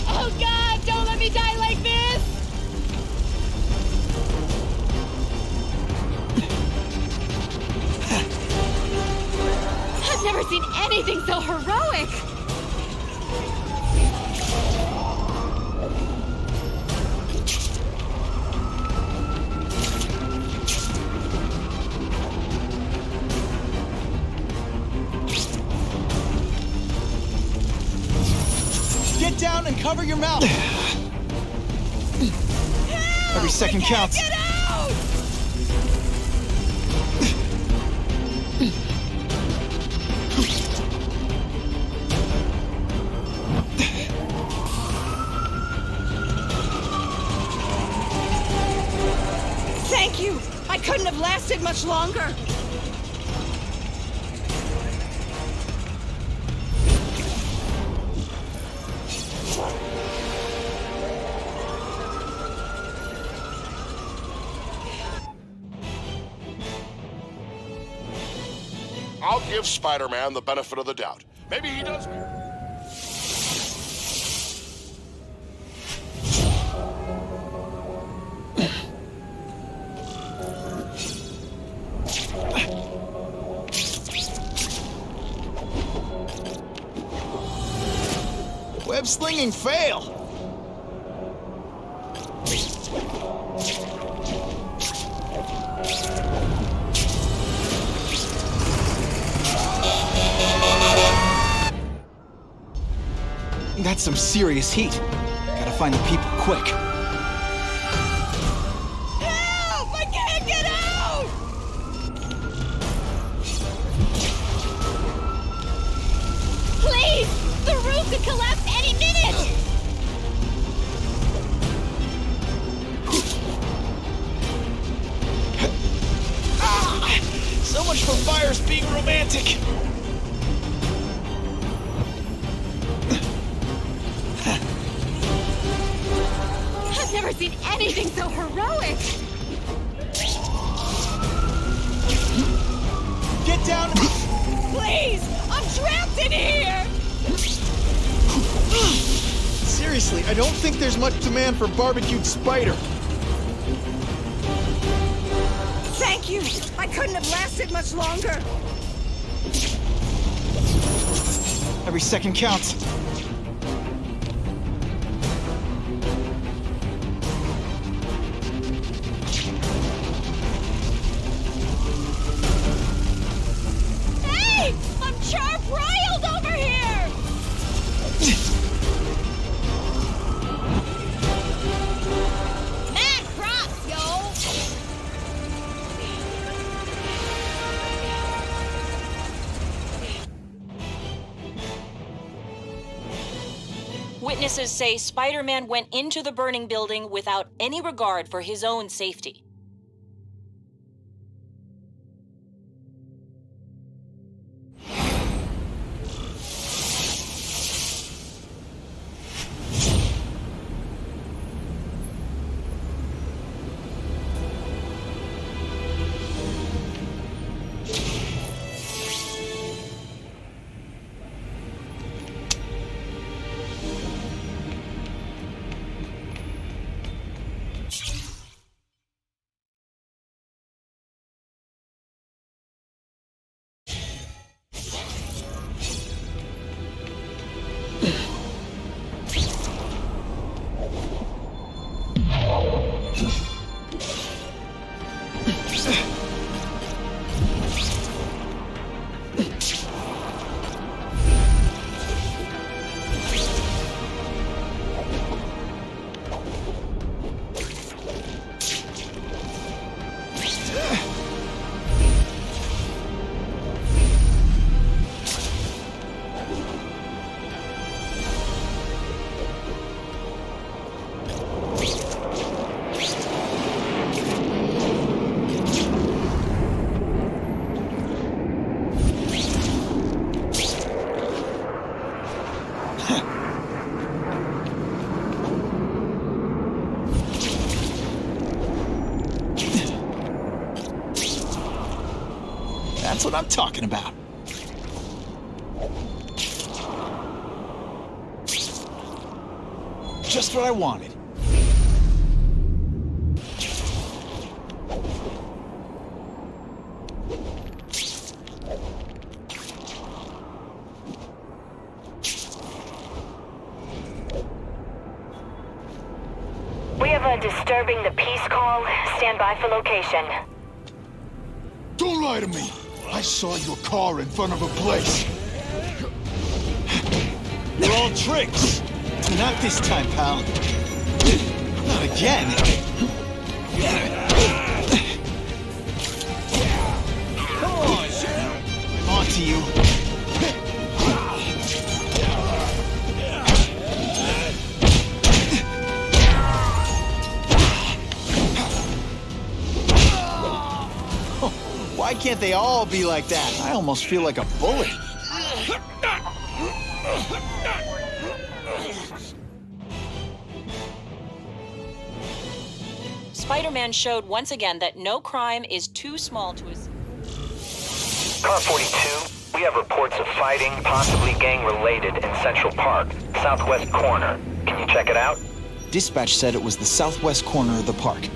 Oh God, don't let me die like this! I've never seen anything so heroic! Get down and cover your mouth. Every second counts. Get out! Thank you! I couldn't have lasted much longer! I'll give Spider-Man the benefit of the doubt. Maybe he does. Web slinging fail. That's some serious heat. Gotta find the people quick. Help! I can't get out! Please! The roof could collapse any minute! So much for fires being romantic. I've never seen anything so heroic! Get down! Please! I'm trapped in here! Seriously, I don't think there's much demand for barbecued spider. Thank you! I couldn't have lasted much longer! Every second counts. Hey! I'm char-broiled over here! Mad props, yo! Witnesses say Spider-Man went into the burning building without any regard for his own safety. That's what I'm talking about. Just what I wanted. We have a disturbing the peace call. Stand by for location. Don't lie to me! I saw your car in front of a place. They're all tricks. Not this time, pal. Not again. Come on. I'm on to you. Why can't they all be like that? I almost feel like a bully. Spider-Man showed once again that no crime is too small to his... Car 42, we have reports of fighting, possibly gang-related, in Central Park, southwest corner. Can you check it out? Dispatch said it was the southwest corner of the park.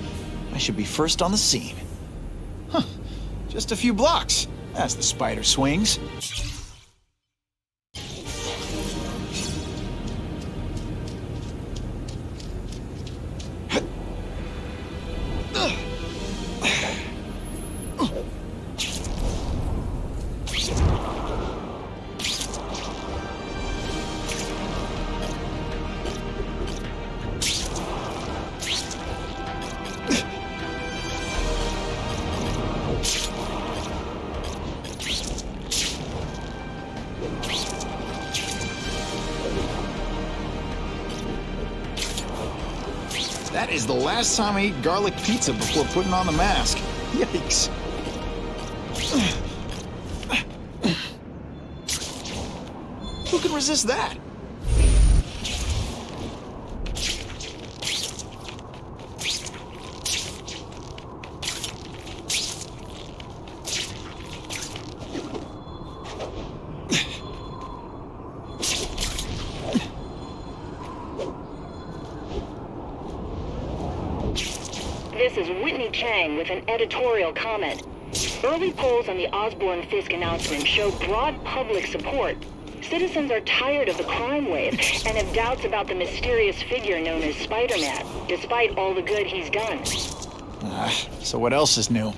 I should be first on the scene. Huh. Just a few blocks, as the spider swings. is the last time I ate garlic pizza before putting on the mask. Yikes. Who can resist that? This is Whitney Chang with an editorial comment. Early polls on the Osborne Fisk announcement show broad public support. Citizens are tired of the crime wave and have doubts about the mysterious figure known as Spider-Man, despite all the good he's done. So what else is new?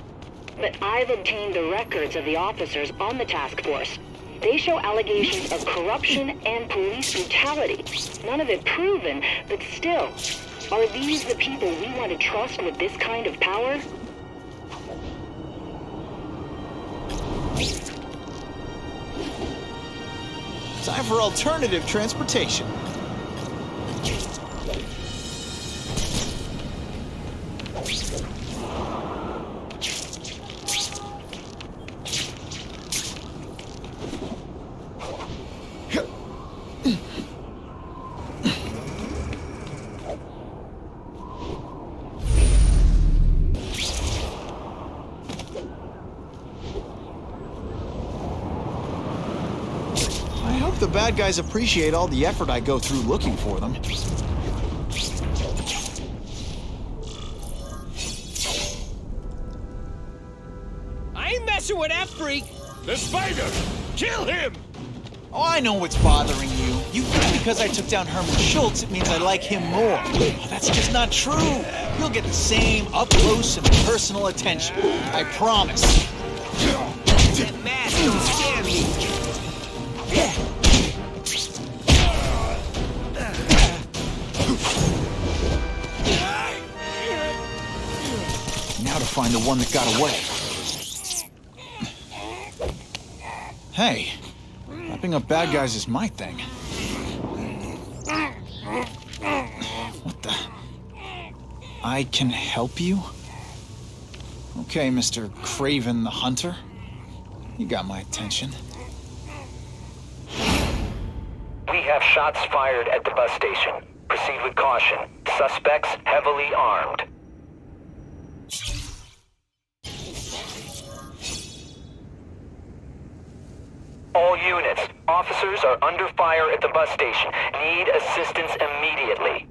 But I've obtained the records of the officers on the task force. They show allegations of corruption and police brutality. None of it proven, but still. Are these the people we want to trust with this kind of power? Time for alternative transportation. The bad guys appreciate all the effort I go through looking for them. I ain't messing with that freak! The spider! Kill him! Oh, I know what's bothering you. You think because I took down Herman Schultz, it means I like him more. Oh, that's just not true. You'll get the same up-close and personal attention. I promise. That mask don't scare me. Now to find the one that got away. Hey, wrapping up bad guys is my thing. What the? I can help you? Okay, Mr. Kraven the Hunter. You got my attention. We have shots fired at the bus station. Proceed with caution. Suspects heavily armed. All units, officers are under fire at the bus station. Need assistance immediately.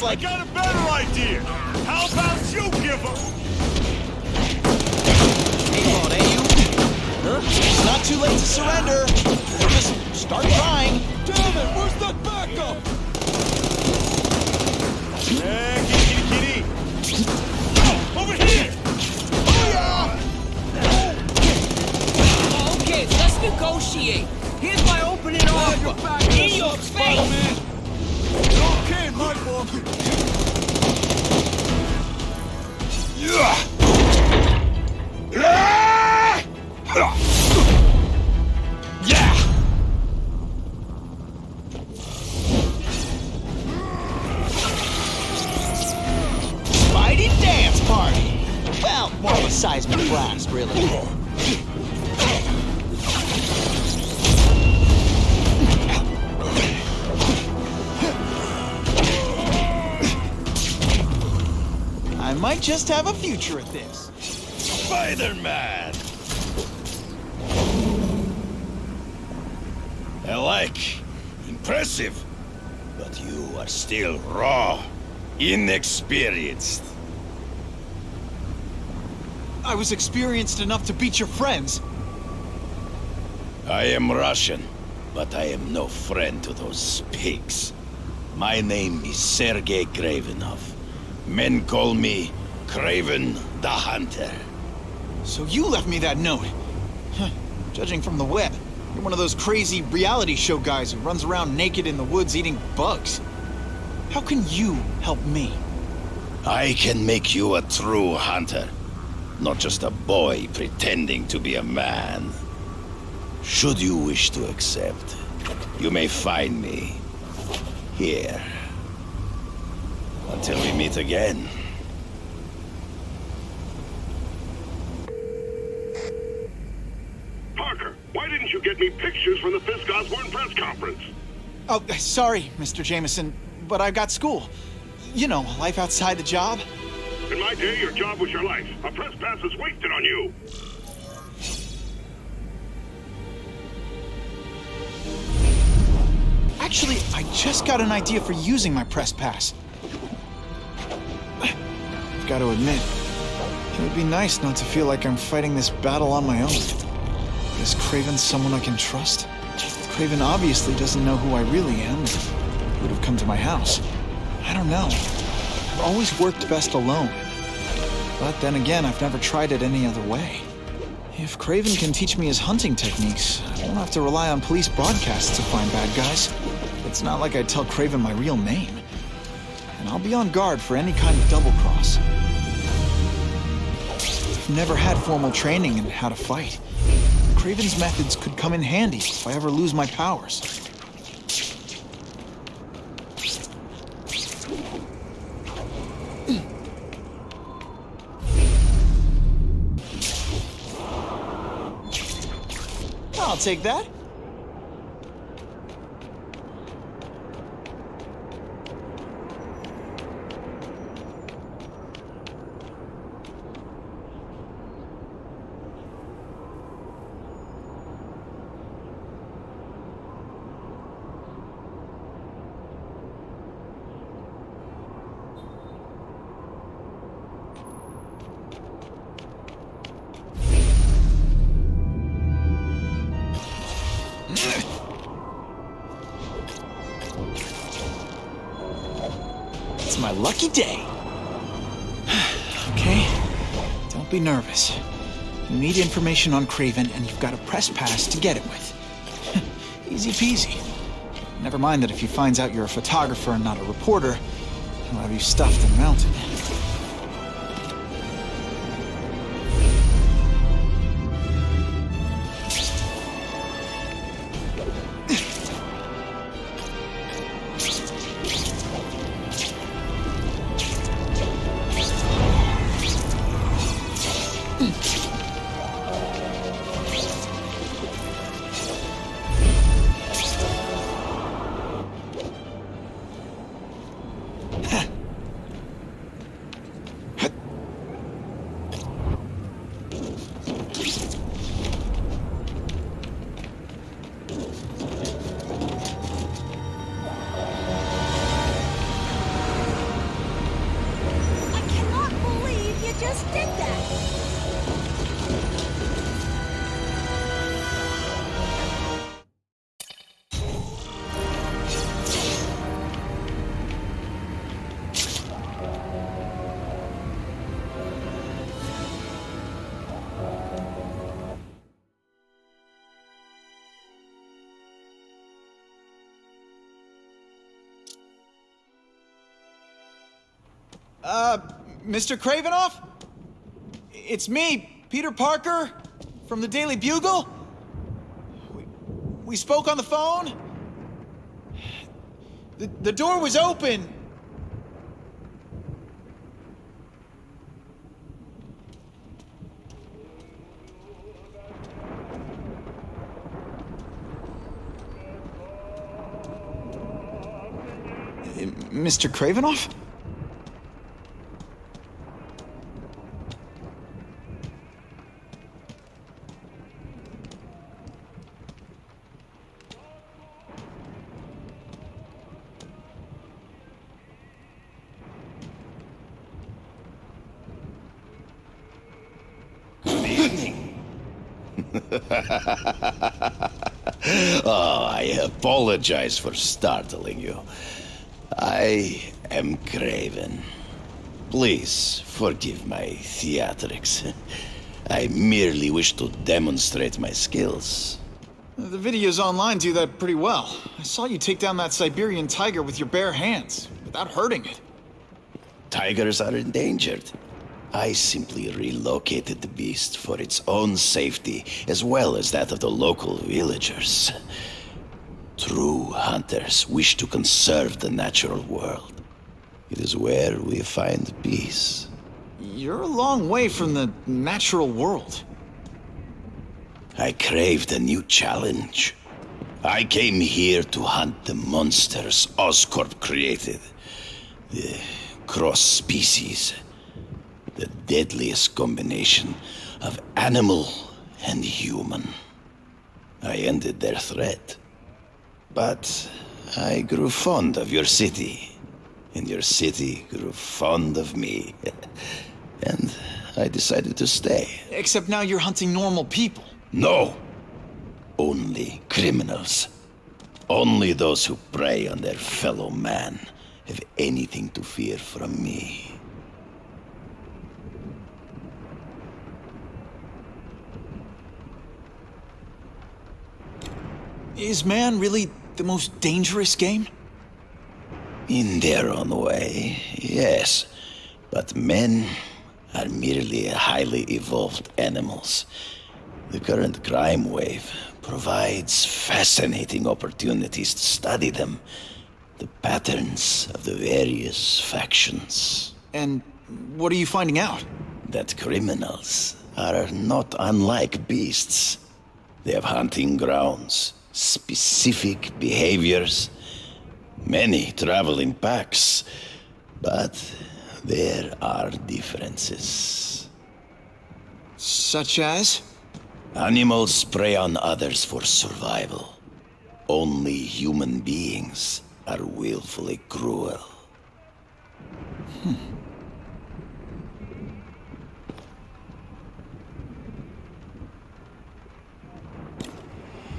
I got a better idea. How about you give up? Hang on, eh, you? Huh? It's not too late to surrender. Just start trying. Damn it, where's that backup? Yeah, kitty. Oh, over here! Oh, okay, let's negotiate. Here's my opening offer. In your face! Okay, my boy. Yeah. Spidey dance party. Well, more of a seismic blast, really. might just have a future at this. Spider-Man! I like. Impressive. But you are still raw. Inexperienced. I was experienced enough to beat your friends. I am Russian, but I am no friend to those pigs. My name is Sergei Kravenov. Men call me Kraven the Hunter. So you left me that note. Huh. Judging from the web, you're one of those crazy reality show guys who runs around naked in the woods eating bugs. How can you help me? I can make you a true hunter, not just a boy pretending to be a man. Should you wish to accept, you may find me here. Until we meet again. Parker, why didn't you get me pictures from the Fisk Osborne press conference? Oh, sorry, Mr. Jameson, but I've got school. You know, life outside the job. In my day, your job was your life. A press pass is wasted on you. Actually, I just got an idea for using my press pass. I've got to admit, it would be nice not to feel like I'm fighting this battle on my own. Is Kraven someone I can trust? Kraven obviously doesn't know who I really am. He would have come to my house. I don't know. I've always worked best alone. But then again, I've never tried it any other way. If Kraven can teach me his hunting techniques, I won't have to rely on police broadcasts to find bad guys. It's not like I'd tell Kraven my real name. And I'll be on guard for any kind of double-cross. I've never had formal training in how to fight. Kraven's methods could come in handy if I ever lose my powers. I'll take that. It's my lucky day. Okay, don't be nervous. You need information on Kraven, and you've got a press pass to get it with. Easy peasy. Never mind that if he finds out you're a photographer and not a reporter, he'll have you stuffed and mounted. Mr. Kravenov? It's me, Peter Parker, from the Daily Bugle. We spoke on the phone. The door was open. Mr. Kravenov? Oh, I apologize for startling you. I am Kraven. Please forgive my theatrics. I merely wish to demonstrate my skills. The videos online do that pretty well. I saw you take down that Siberian tiger with your bare hands, without hurting it. Tigers are endangered. I simply relocated the beast for its own safety, as well as that of the local villagers. True hunters wish to conserve the natural world. It is where we find peace. You're a long way from the natural world. I craved a new challenge. I came here to hunt the monsters Oscorp created. The cross-species. The deadliest combination of animal and human. I ended their threat. But I grew fond of your city. And your city grew fond of me. And I decided to stay. Except now you're hunting normal people. No! Only criminals. Only those who prey on their fellow man have anything to fear from me. Is man really the most dangerous game? In their own way, yes. But men are merely highly evolved animals. The current crime wave provides fascinating opportunities to study them. The patterns of the various factions. And what are you finding out? That criminals are not unlike beasts. They have hunting grounds, specific behaviors. Many travel in packs, but there are differences. Such as? Animals prey on others for survival. Only human beings are willfully cruel.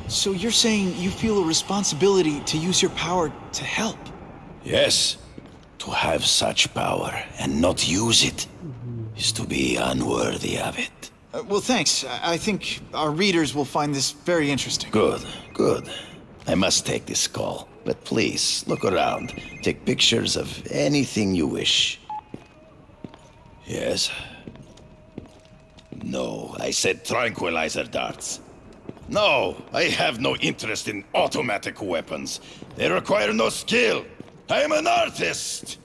So you're saying you feel a responsibility to use your power to help? Yes. To have such power and not use it is to be unworthy of it. Well, thanks. I think our readers will find this very interesting. Good, good. I must take this call, but please, look around. Take pictures of anything you wish. Yes? No, I said tranquilizer darts. No, I have no interest in automatic weapons. They require no skill. I am an artist!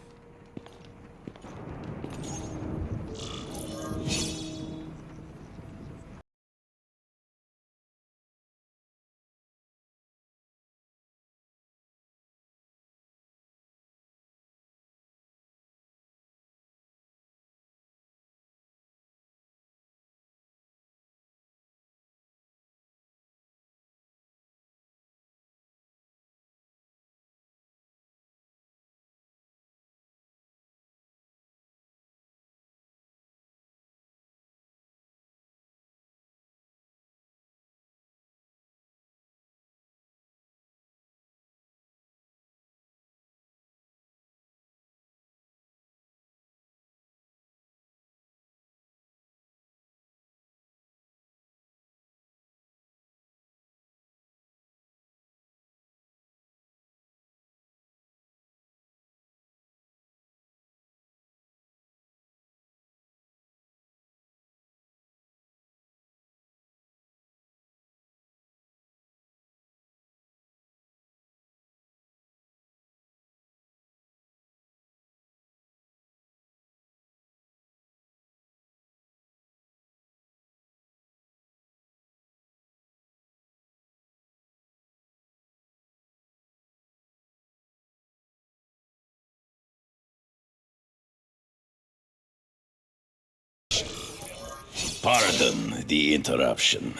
Pardon the interruption.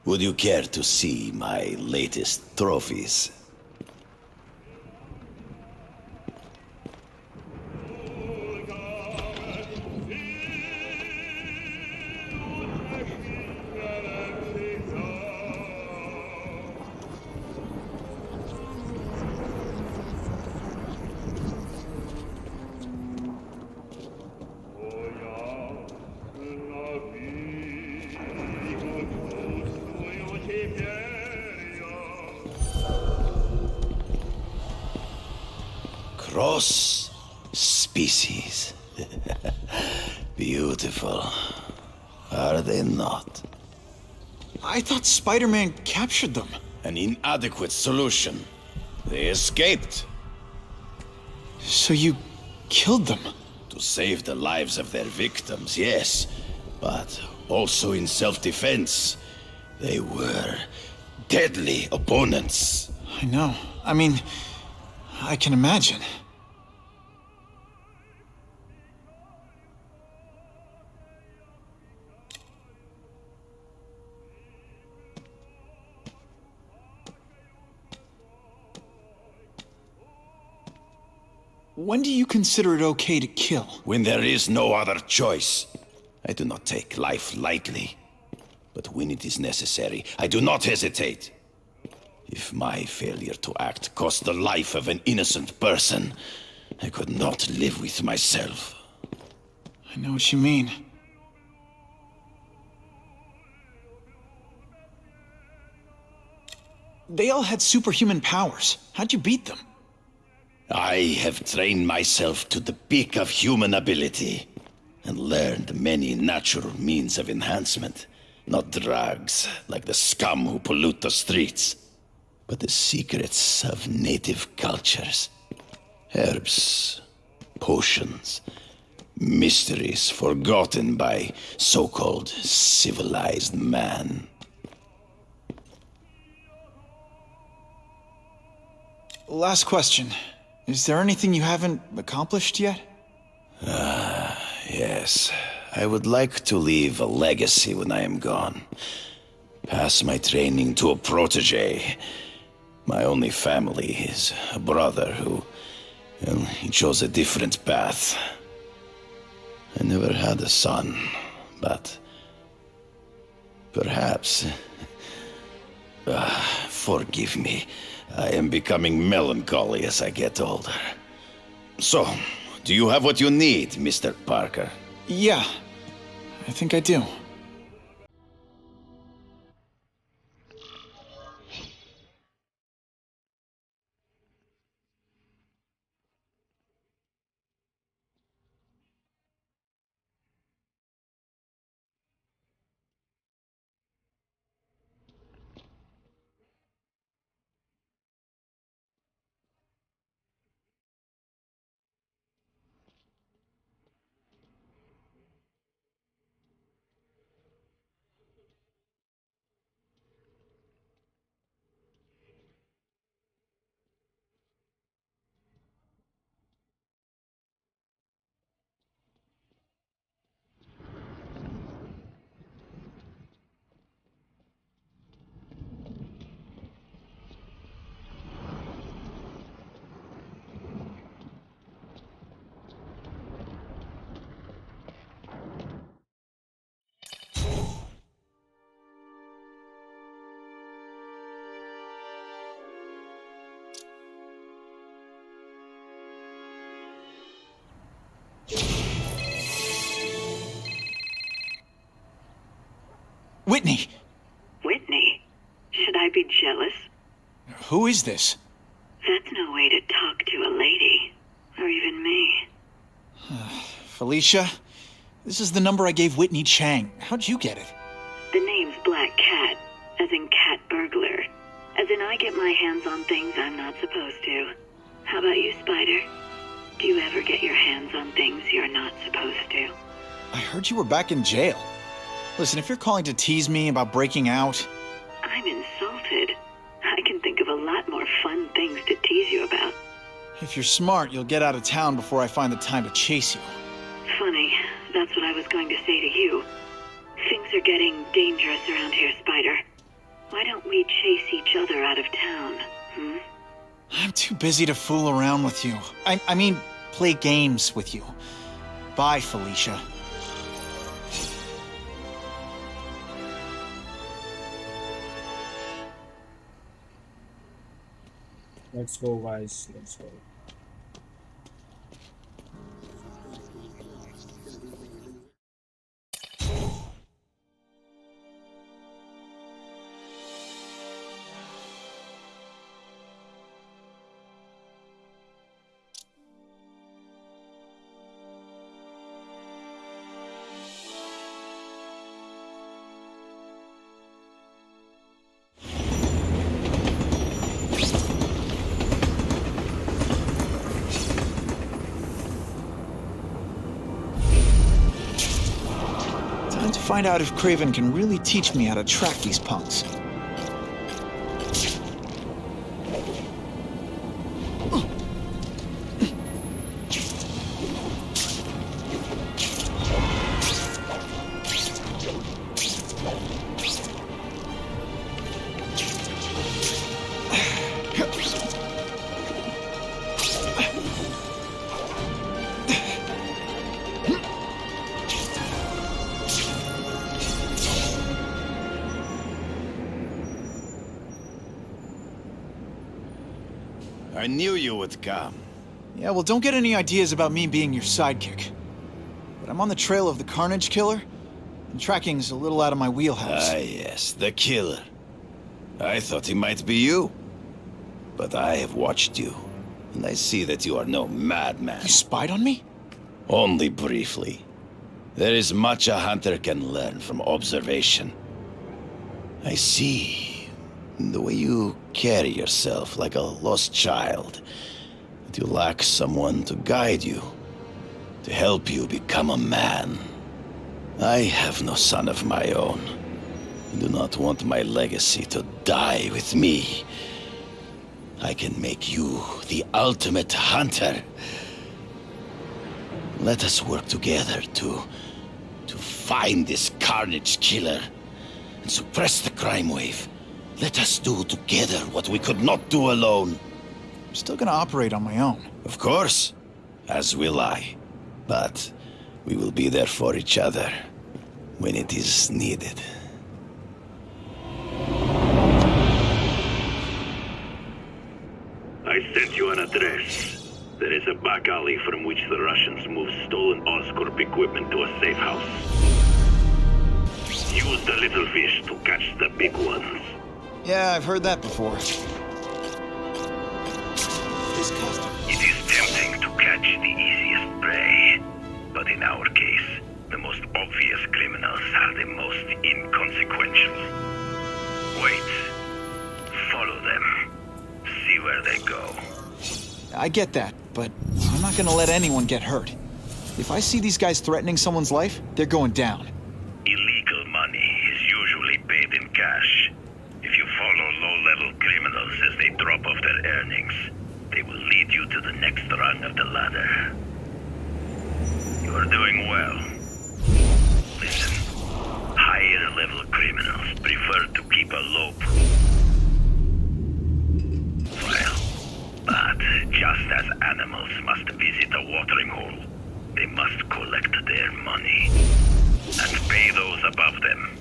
Would you care to see my latest trophies? Cross species. Beautiful. Are they not? I thought Spider-Man captured them. An inadequate solution. They escaped. So you killed them? To save the lives of their victims, yes. But also in self-defense. They were deadly opponents. I know. I mean, I can imagine. When do you consider it okay to kill? When there is no other choice. I do not take life lightly. But when it is necessary, I do not hesitate. If my failure to act cost the life of an innocent person, I could not live with myself. I know what you mean. They all had superhuman powers. How'd you beat them? I have trained myself to the peak of human ability, and learned many natural means of enhancement. Not drugs, like the scum who pollute the streets, but the secrets of native cultures. Herbs, potions, mysteries forgotten by so-called civilized man. Last question. Is there anything you haven't accomplished yet? Yes. I would like to leave a legacy when I am gone. Pass my training to a protege. My only family is a brother who... well, he chose a different path. I never had a son, but... perhaps... forgive me. I am becoming melancholy as I get older. So, do you have what you need, Mr. Parker? Yeah, I think I do. Whitney! Whitney? Should I be jealous? Who is this? That's no way to talk to a lady. Or even me. Felicia? This is the number I gave Whitney Chang. How'd you get it? The name's Black Cat, as in cat burglar. As in I get my hands on things I'm not supposed to. How about you, Spider? Do you ever get your hands on things you're not supposed to? I heard you were back in jail. Listen, if you're calling to tease me about breaking out... I'm insulted. I can think of a lot more fun things to tease you about. If you're smart, you'll get out of town before I find the time to chase you. Funny, that's what I was going to say to you. Things are getting dangerous around here, Spider. Why don't we chase each other out of town, hmm? I'm too busy to fool around with you. I mean, play games with you. Bye, Felicia. Let's go, guys. Let's go. to find out if Kraven can really teach me how to track these punks. I knew you would come. Yeah, well, don't get any ideas about me being your sidekick. But I'm on the trail of the Carnage Killer, and tracking's a little out of my wheelhouse. Ah, yes, the killer. I thought he might be you. But I have watched you, and I see that you are no madman. You spied on me? Only briefly. There is much a hunter can learn from observation. I see the way you carry yourself like a lost child, that you lack someone to guide you, to help you become a man. I have no son of my own. I do not want my legacy to die with me. I can make you the ultimate hunter. Let us work together to find this Carnage Killer and suppress the crime wave. Let us do together what we could not do alone. I'm still gonna operate on my own. Of course, as will I. But we will be there for each other when it is needed. I sent you an address. There is a back alley from which the Russians move stolen Oscorp equipment to a safe house. Use the little fish to catch the big ones. Yeah, I've heard that before. It is tempting to catch the easiest prey, but in our case, the most obvious criminals are the most inconsequential. Wait. Follow them. See where they go. I get that, but I'm not gonna let anyone get hurt. If I see these guys threatening someone's life, they're going down. Illegal money is usually paid in cash. If you follow low-level criminals as they drop off their earnings, they will lead you to the next rung of the ladder. You are doing well. Listen, higher-level criminals prefer to keep a low profile. But just as animals must visit a watering hole, they must collect their money and pay those above them.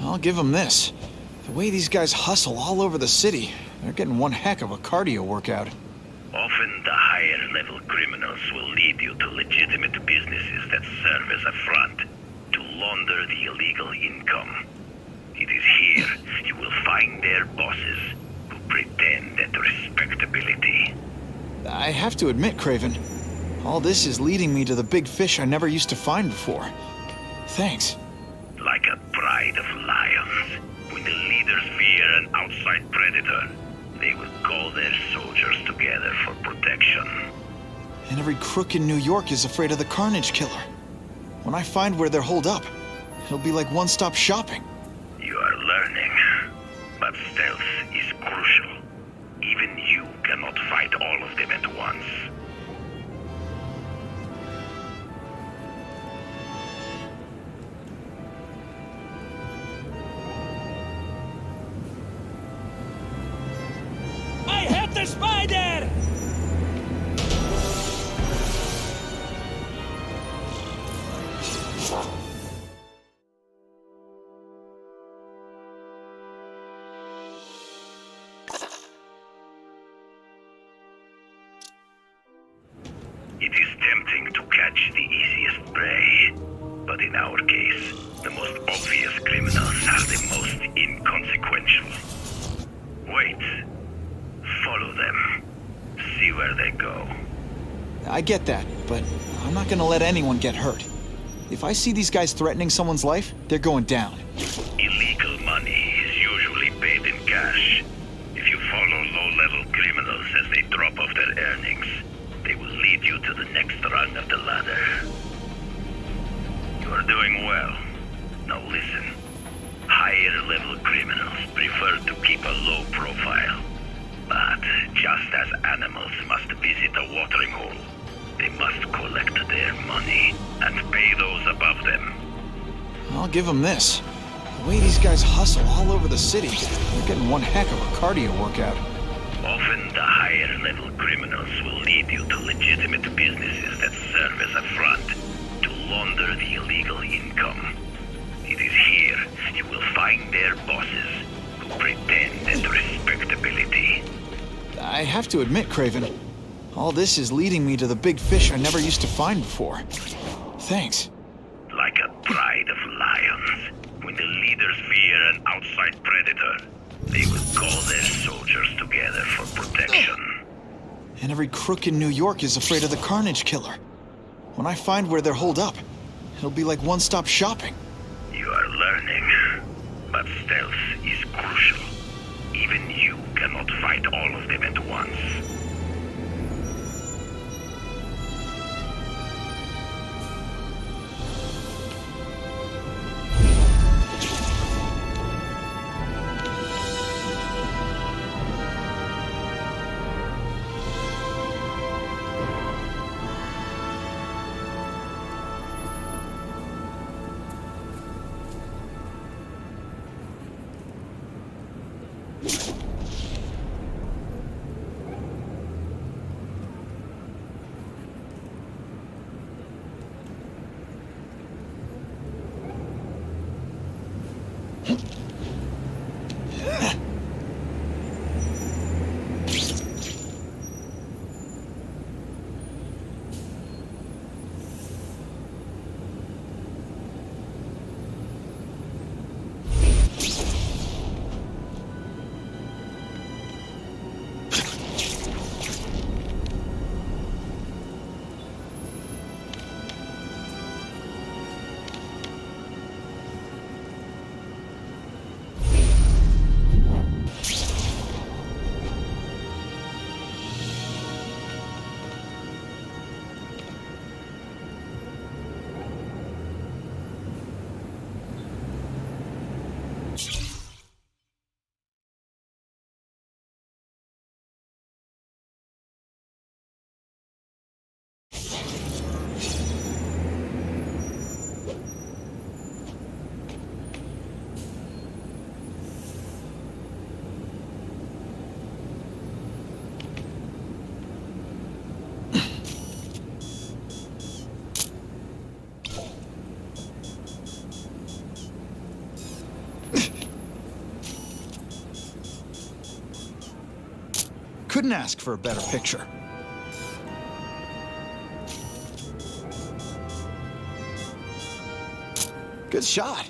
I'll give them this. The way these guys hustle all over the city, they're getting one heck of a cardio workout. Often the higher-level criminals will lead you to legitimate businesses that serve as a front to launder the illegal income. It is here you will find their bosses who pretend at respectability. I have to admit, Kraven, all this is leading me to the big fish I never used to find before. Thanks. Like a pride of lions, when the leaders fear an outside predator, they will call their soldiers together for protection. And every crook in New York is afraid of the Carnage Killer. When I find where they're holed up, it'll be like one-stop shopping. You are learning, but stealth is crucial. Even you cannot fight all of them at once. I hit the spider! It is tempting to catch the easiest prey, but in our case, the most obvious criminals are the most inconsequential. Wait. Follow them. See where they go. I get that, but I'm not gonna let anyone get hurt. If I see these guys threatening someone's life, they're going down. Illegal money is usually paid in cash. If you follow low-level criminals as they drop off their earnings, they will lead you to the next rung of the ladder. You are doing well. Now listen. Higher-level criminals prefer to keep a low profile. But just as animals must visit a watering hole, they must collect their money and pay those above them. I'll give them this. The way these guys hustle all over the city, they're getting one heck of a cardio workout. Often the higher-level criminals will lead you to legitimate businesses that serve as a front to launder the illegal income. It is here you will find their bosses who pretend at respectability. I have to admit, Kraven, all this is leading me to the big fish I never used to find before. Thanks. Like a pride of lions, when the leaders fear an outside predator, they will call their soldiers together for protection. And every crook in New York is afraid of the Carnage Killer. When I find where they're holed up, it'll be like one-stop shopping. You are learning, but stealth is crucial. Even you cannot fight all of them at once. Couldn't ask for a better picture. Good shot.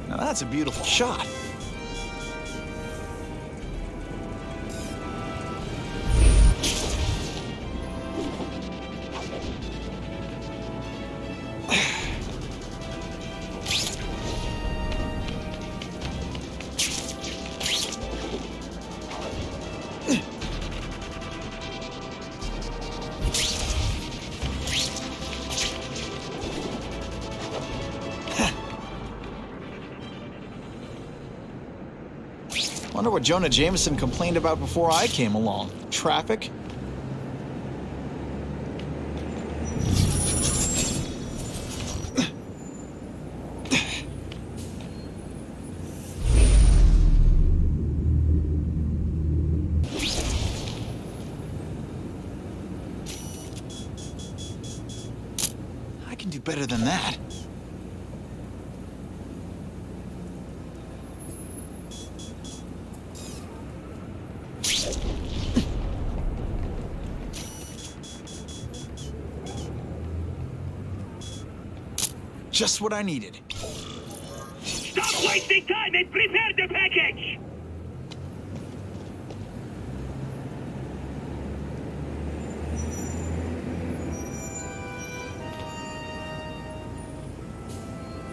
Now that's a beautiful shot. Wonder what Jonah Jameson complained about before I came along. Traffic? I can do better than that. Just what I needed. Stop wasting time and prepare the package!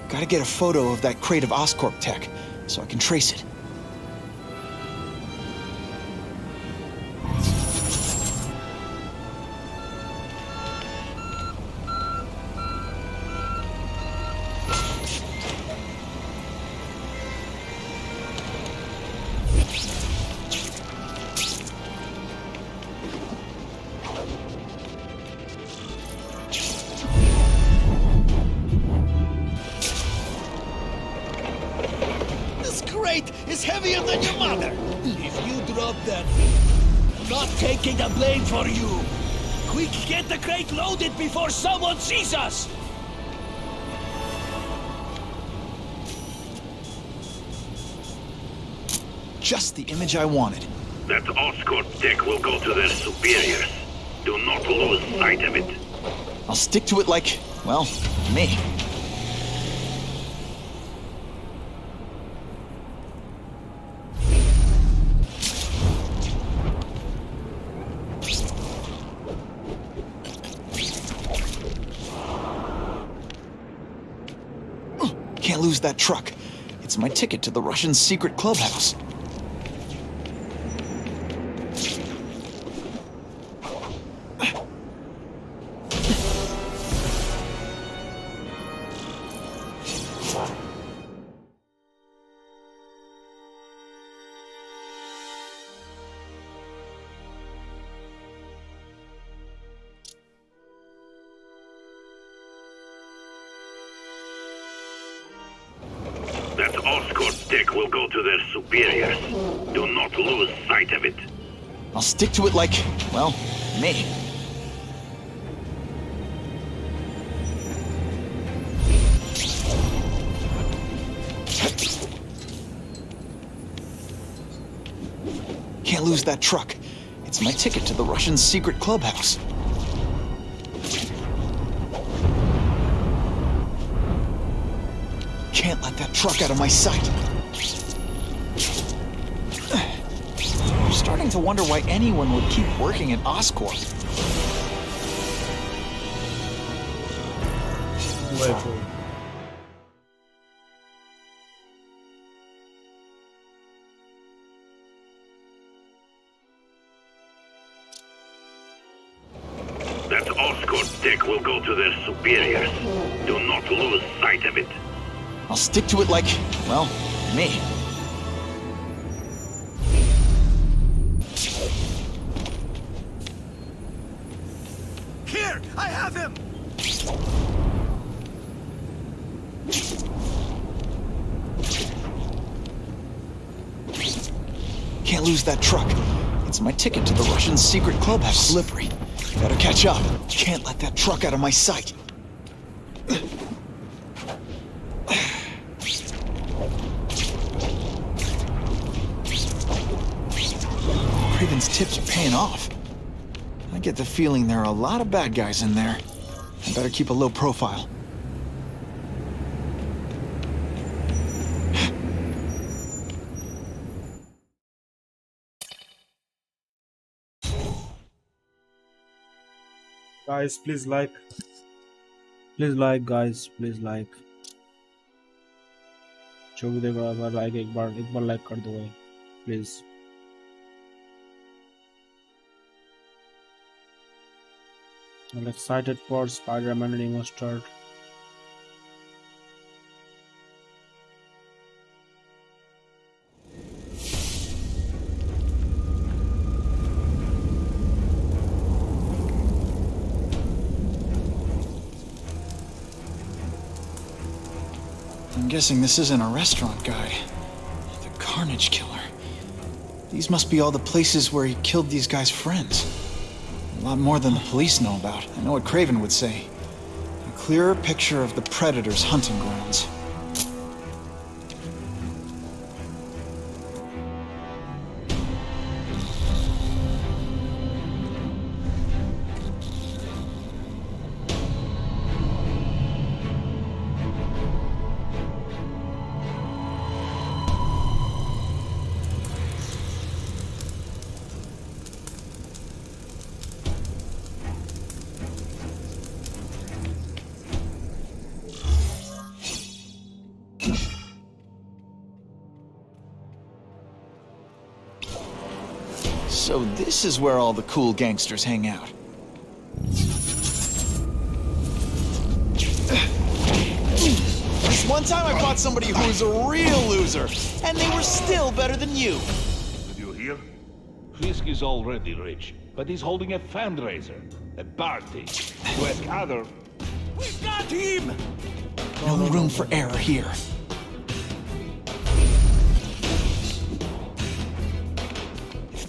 Gotta get a photo of that crate of Oscorp tech, so I can trace it. crate is heavier than your mother. If you drop that, I'm not taking the blame for you. Quick, get the crate loaded before someone sees us! Just the image I wanted. That Oscorp tech will go to their superiors. Do not lose sight of it. I'll stick to it like, well, me. Can't lose that truck. It's my ticket to the Russian secret clubhouse. That Oscorp tech will go to their superiors. Do not lose sight of it. I'll stick to it like, well, me. Can't lose that truck. It's my ticket to the Russian secret clubhouse. Can't let that truck out of my sight. I'm starting to wonder why anyone would keep working at Oscorp. That Oscorp tech will go to their superiors. Do not lose sight of it. I'll stick to it like, well, me. Here! I have him! Can't lose that truck. It's my ticket to the Russian secret clubhouse. Slippery. Gotta catch up. Can't let that truck out of my sight. Kraven's tips are paying off. I get the feeling there are a lot of bad guys in there. I better keep a low profile. Guys, please like. Please like, guys. Please like. जो भी देख रहा है like एक बार like कर दो भाई, please. I'm excited for Spiderman Remastered. I'm guessing this isn't a restaurant guide. The Carnage Killer. These must be all the places where he killed these guys' friends. A lot more than the police know about. I know what Kraven would say. A clearer picture of the Predator's hunting grounds. So this is where all the cool gangsters hang out. This one time I fought somebody who was a real loser, and they were still better than you. Did you hear? Fisk is already rich, but he's holding a fundraiser, a party, to ask other... We've got him! No room for error here.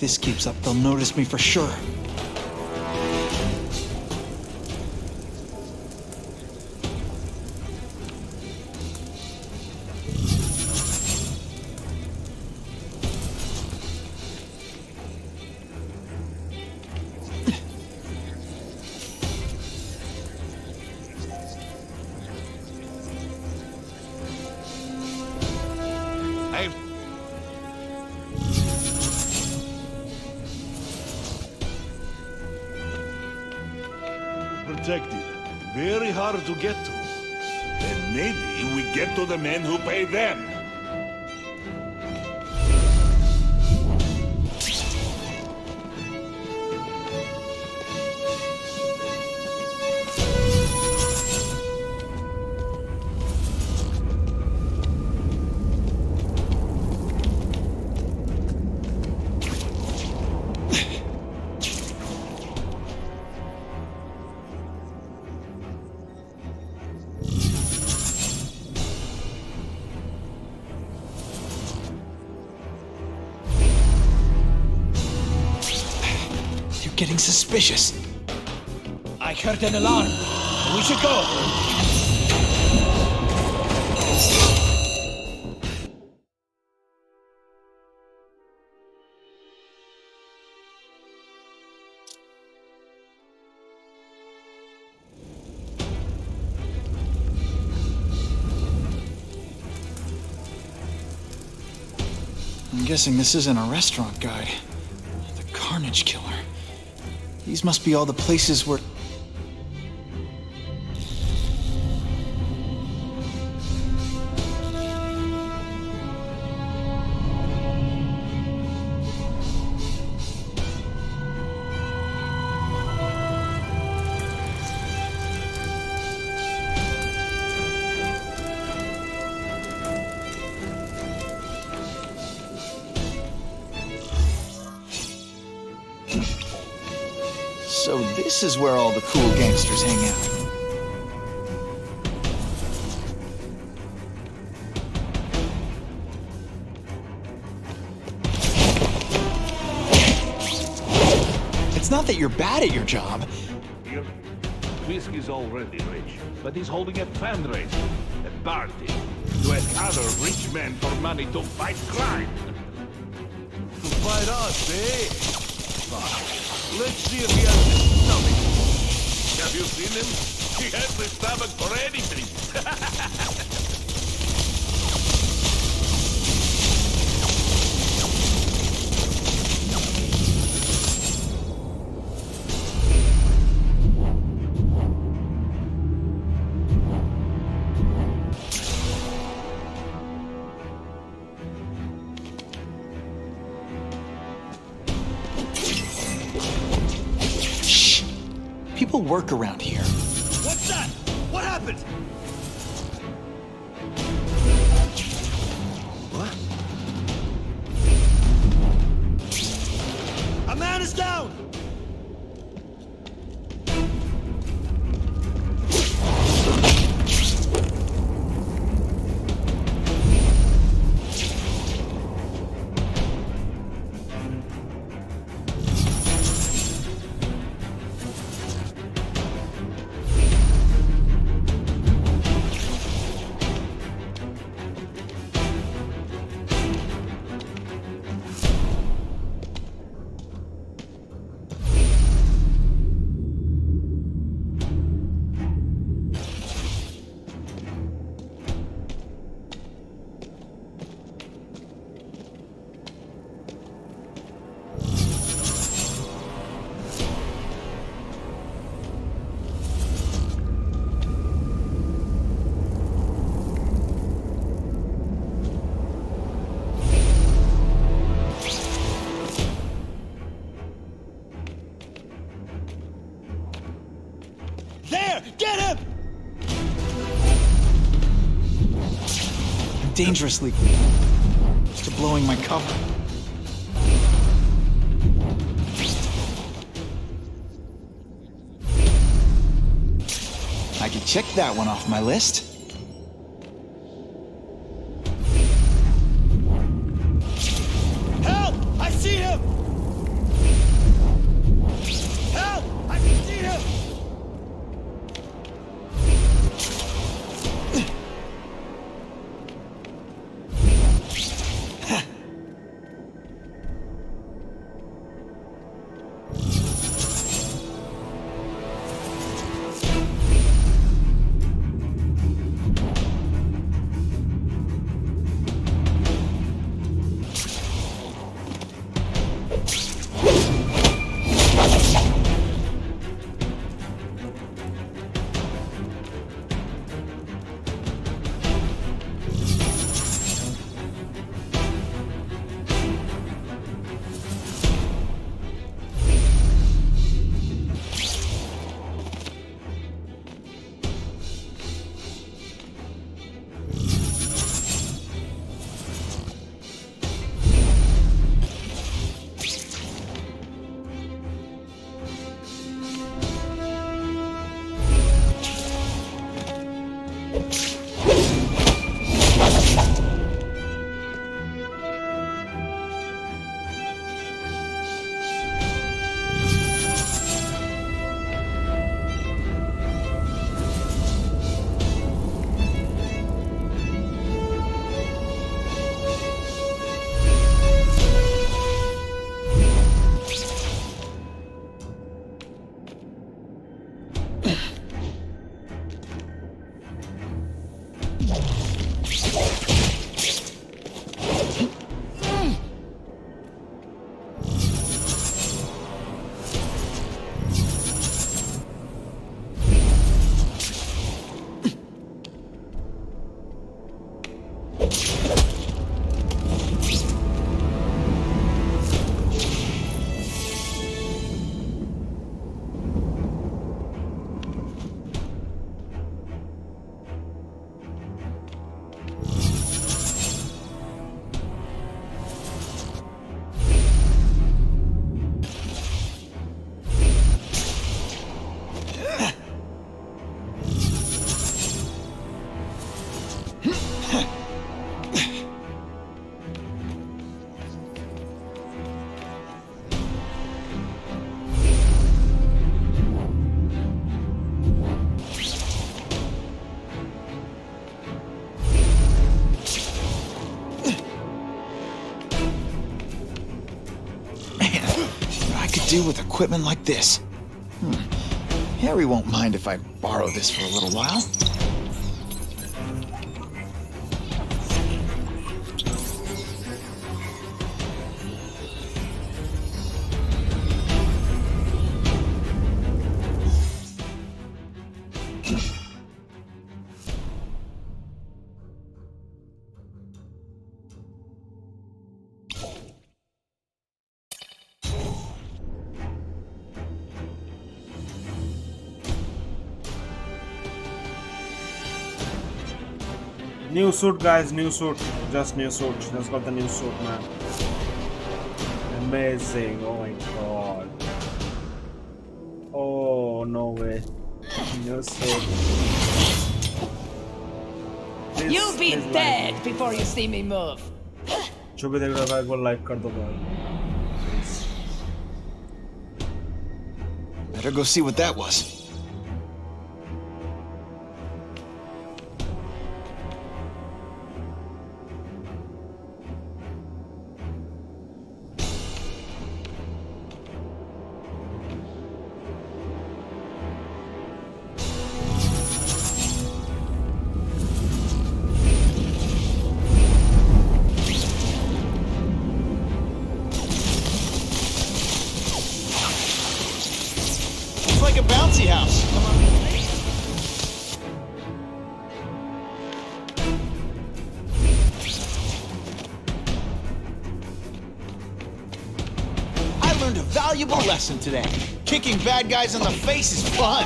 this keeps up, they'll notice me for sure. Protected. Very hard to get to. And maybe we get to the men who pay them. Getting suspicious. I heard an alarm. We should go. I'm guessing this isn't a restaurant guide. The Carnage Killer. These must be all the places where... So this is where all the cool gangsters hang out. It's not that you're bad at your job. Here, Fisk is already rich, but he's holding a fundraiser, a party, to ask other rich men for money to fight crime. To fight us, eh? Let's see if he has the stomach. Have you seen him? He has the stomach for anything. People work around here. What's that? What happened? What? A man is down! Get him! I'm dangerously to blowing my cover. I can check that one off my list. Help! I see him! do with equipment like this? Harry won't mind if I borrow this for a little while. New suit, guys, new suit. Just new suit. Just got the new suit, man. Amazing. Oh my god. Oh, no way. New suit. You'll be dead before you see me move. जो भी देख रहा था एक बार like कर दो भाई. Better go see what that was. Lesson today. Kicking bad guys in the face is fun.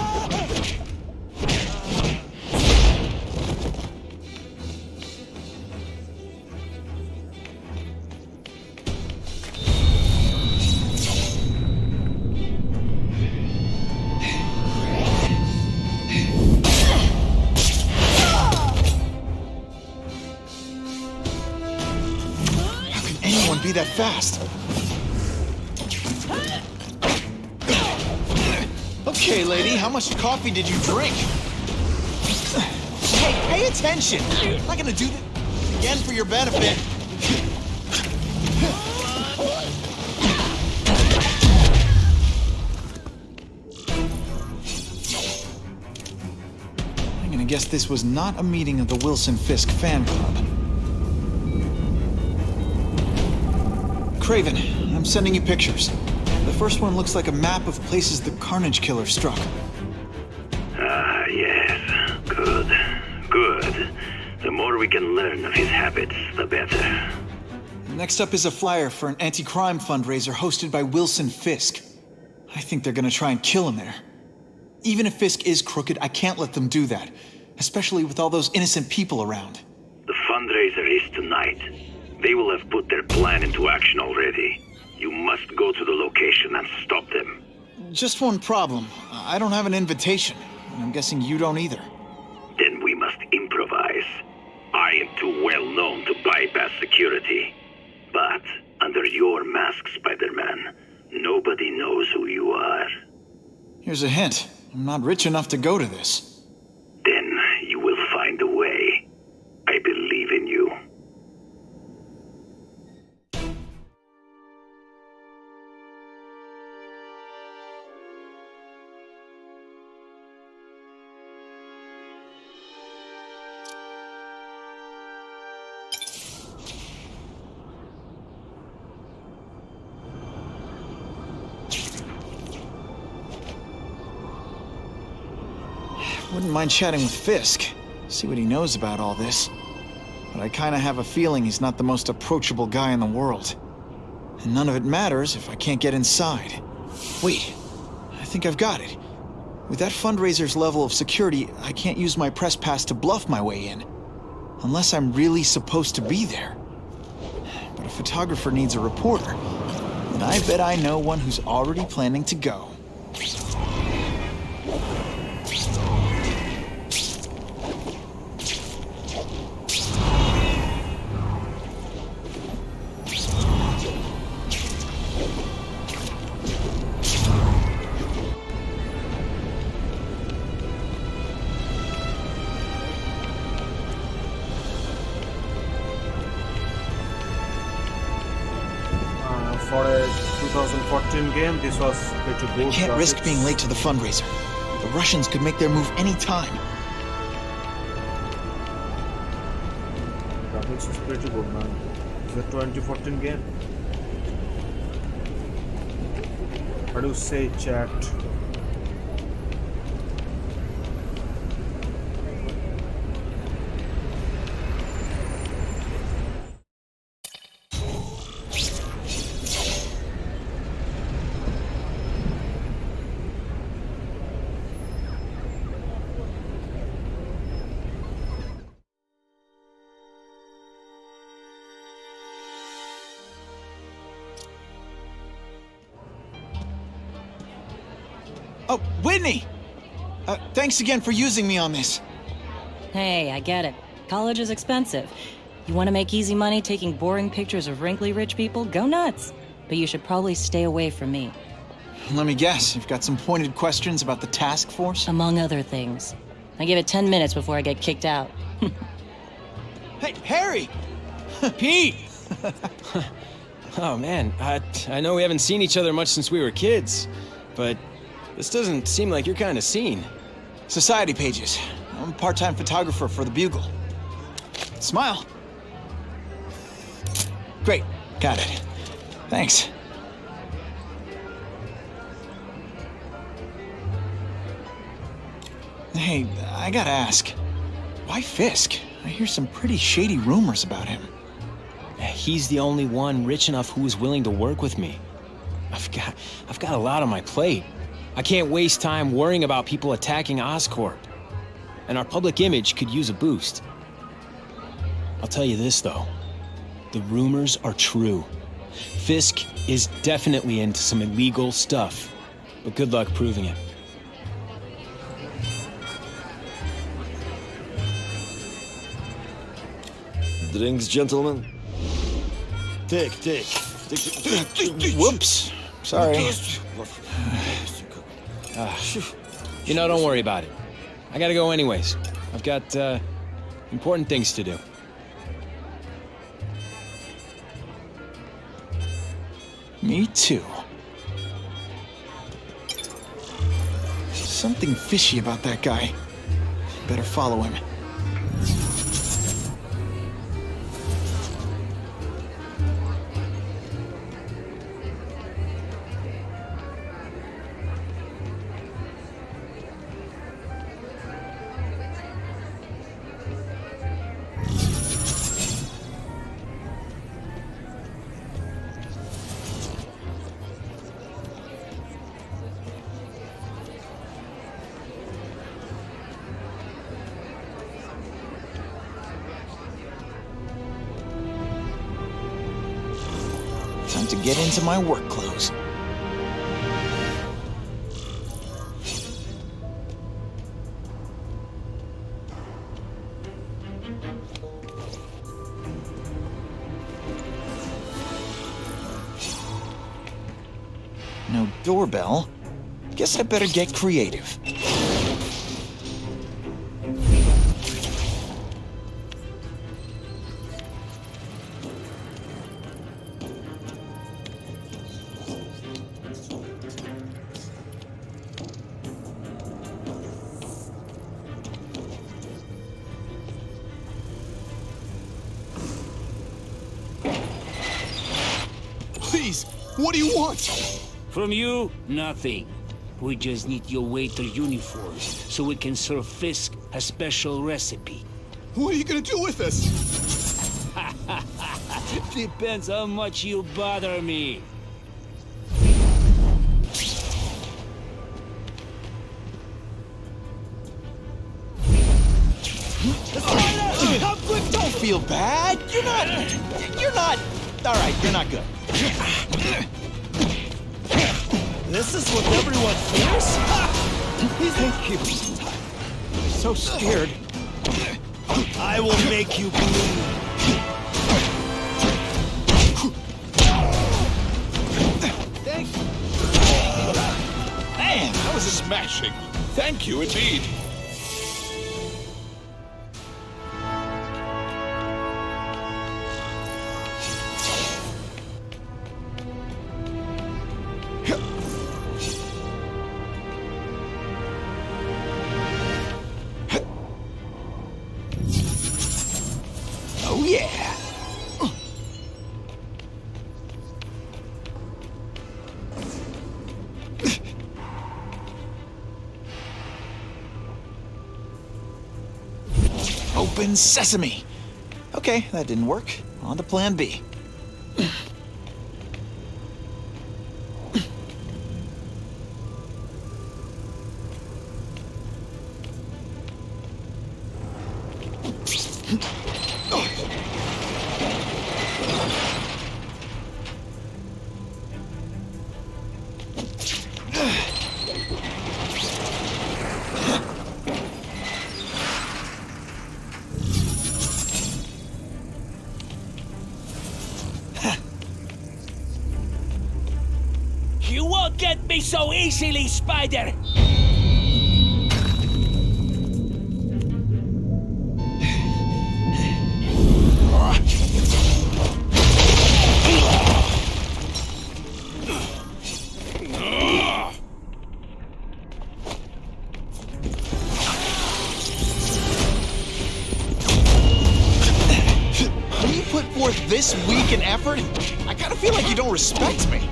How can anyone be that fast? Okay, lady, how much coffee did you drink? Hey, pay attention! I'm not gonna do that again for your benefit. I'm gonna guess this was not a meeting of the Wilson Fisk fan club. Kraven, I'm sending you pictures. The first one looks like a map of places the Carnage Killer struck. Ah, yes. Good. Good. The more we can learn of his habits, the better. Next up is a flyer for an anti-crime fundraiser hosted by Wilson Fisk. I think they're gonna try and kill him there. Even if Fisk is crooked, I can't let them do that. Especially with all those innocent people around. The fundraiser is tonight. They will have put their plan into action already. You must go to the location and stop them. Just one problem. I don't have an invitation, and I'm guessing you don't either. Then we must improvise. I am too well known to bypass security. But under your mask, Spider-Man, nobody knows who you are. Here's a hint. I'm not rich enough to go to this. Then you will find a way. I believe in you. Wouldn't mind chatting with Fisk, see what he knows about all this. But I kinda have a feeling he's not the most approachable guy in the world. And none of it matters if I can't get inside. Wait, I think I've got it. With that fundraiser's level of security, I can't use my press pass to bluff my way in. Unless I'm really supposed to be there. But a photographer needs a reporter, and I bet I know one who's already planning to go. For a 2014 game, this was pretty good. I can't risk being late to the fundraiser. The Russians could make their move any time. Graphics is pretty good, man. It's a 2014 game. How do you say, chat? Oh, Whitney! Thanks again for using me on this. Hey, I get it. College is expensive. You want to make easy money taking boring pictures of wrinkly rich people? Go nuts! But you should probably stay away from me. Let me guess, you've got some pointed questions about the task force? Among other things. I give it 10 minutes before I get kicked out. Hey, Harry! Pete! Oh man, I know we haven't seen each other much since we were kids, but this doesn't seem like your kind of scene. Society pages. I'm a part-time photographer for the Bugle. Smile. Great, got it. Thanks. Hey, I gotta ask, why Fisk? I hear some pretty shady rumors about him. He's the only one rich enough who is willing to work with me. I've got a lot on my plate. I can't waste time worrying about people attacking Oscorp. And our public image could use a boost. I'll tell you this, though. The rumors are true. Fisk is definitely into some illegal stuff. But good luck proving it. Drinks, gentlemen? Take. Whoops. Sorry. You know, don't worry about it. I gotta go anyways. I've got, important things to do. Me too. Something fishy about that guy. Better follow him. Time to get into my work clothes. No doorbell. Guess I better get creative. Please, what do you want? From you, nothing. We just need your waiter uniforms so we can serve Fisk a special recipe. What are you gonna do with us? Depends how much you bother me. Don't feel bad. You're not. All right, you're not good. This is what everyone fears? Thank you. I'm so scared. I will make you bleed. Thank you. Man, that was smashing. Thank you indeed. Open sesame! Okay, that didn't work. On to plan B. You won't get me so easily, Spider! When you put forth this weak an effort, I kinda feel like you don't respect me.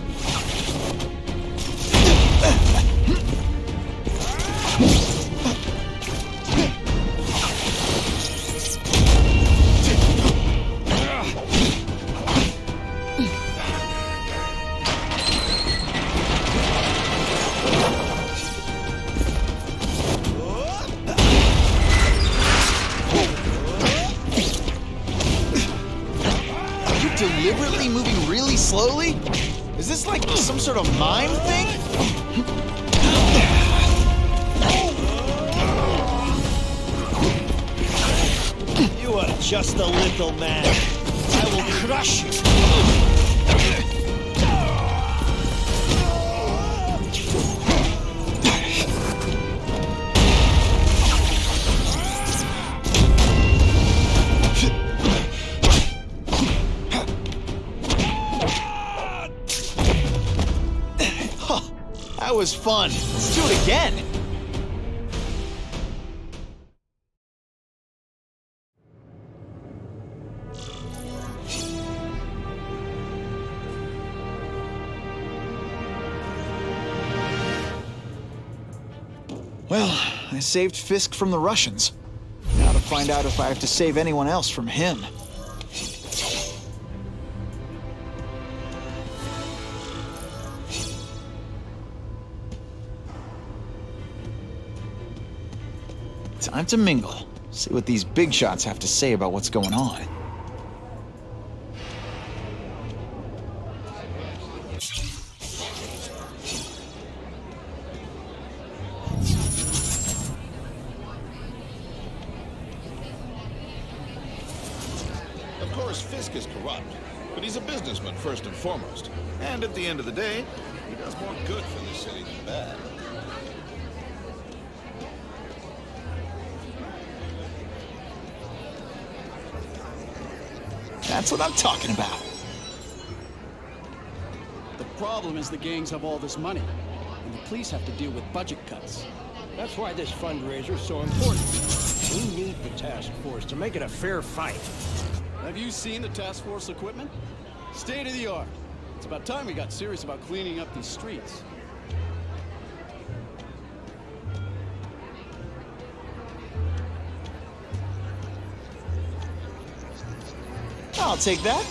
Deliberately moving really slowly? Is this like some sort of mime thing? You are just a little man. I will crush you. That was fun. Let's do it again. Well, I saved Fisk from the Russians. Now to find out if I have to save anyone else from him. Time to mingle. See what these big shots have to say about what's going on. Of course, Fisk is corrupt, but he's a businessman first and foremost. And at the end of the day, he does more good for this city than bad. That's what I'm talking about. The problem is the gangs have all this money, and the police have to deal with budget cuts. That's why this fundraiser is so important. We need the task force to make it a fair fight. Have you seen the task force equipment? State of the art. It's about time we got serious about cleaning up these streets. I'll take that.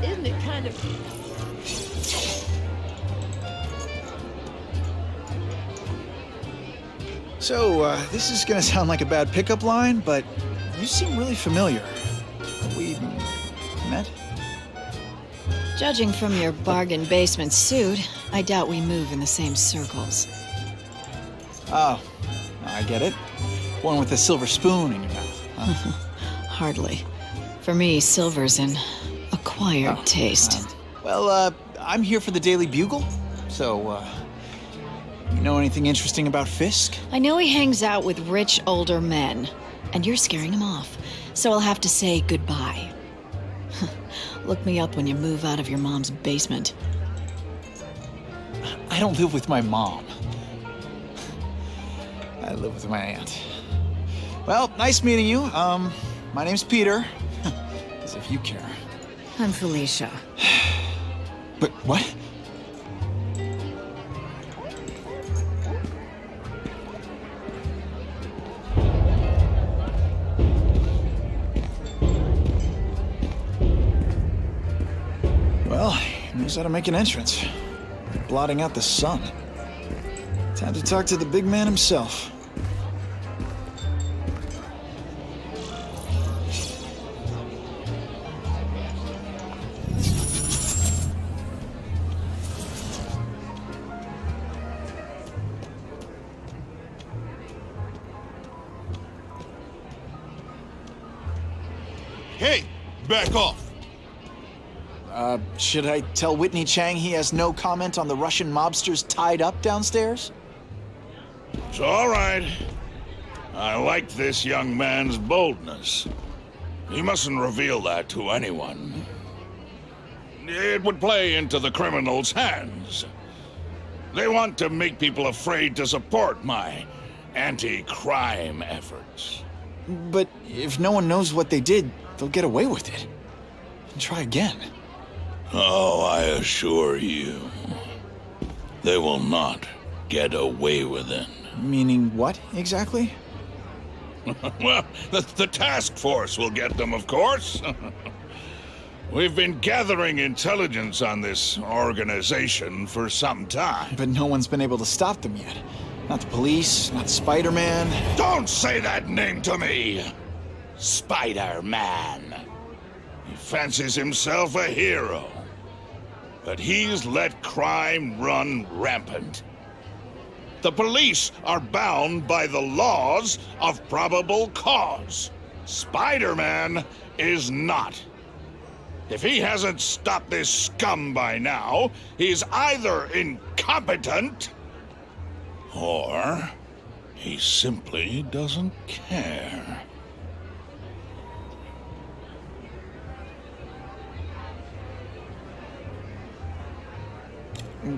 Isn't it kind of... So, this is gonna sound like a bad pickup line, but you seem really familiar. Have we met? Judging from your bargain basement suit, I doubt we move in the same circles. Oh, I get it. One with a silver spoon in your mouth. Huh? Hardly. For me, silver's an acquired taste. Well, I'm here for the Daily Bugle, so, you know anything interesting about Fisk? I know he hangs out with rich older men, and you're scaring him off, so I'll have to say goodbye. Look me up when you move out of your mom's basement. I I don't live with my mom. I live with my aunt. Well, nice meeting you. My name's Peter. As if you care. I'm Felicia. But what? Well, he knows how to make an entrance. Blotting out the sun. Time to talk to the big man himself. Hey, back off. Should I tell Whitney Chang he has no comment on the Russian mobsters tied up downstairs? It's all right. I like this young man's boldness. He mustn't reveal that to anyone. It would play into the criminals' hands. They want to make people afraid to support my anti-crime efforts. But if no one knows what they did, they'll get away with it. And try again. Oh, I assure you, they will not get away with it. Meaning what, exactly? Well, the task force will get them, of course. We've been gathering intelligence on this organization for some time. But no one's been able to stop them yet. Not the police, not Spider-Man. Don't say that name to me! Spider-Man. He fancies himself a hero. But he's let crime run rampant. The police are bound by the laws of probable cause. Spider-Man is not. If he hasn't stopped this scum by now, he's either incompetent or he simply doesn't care.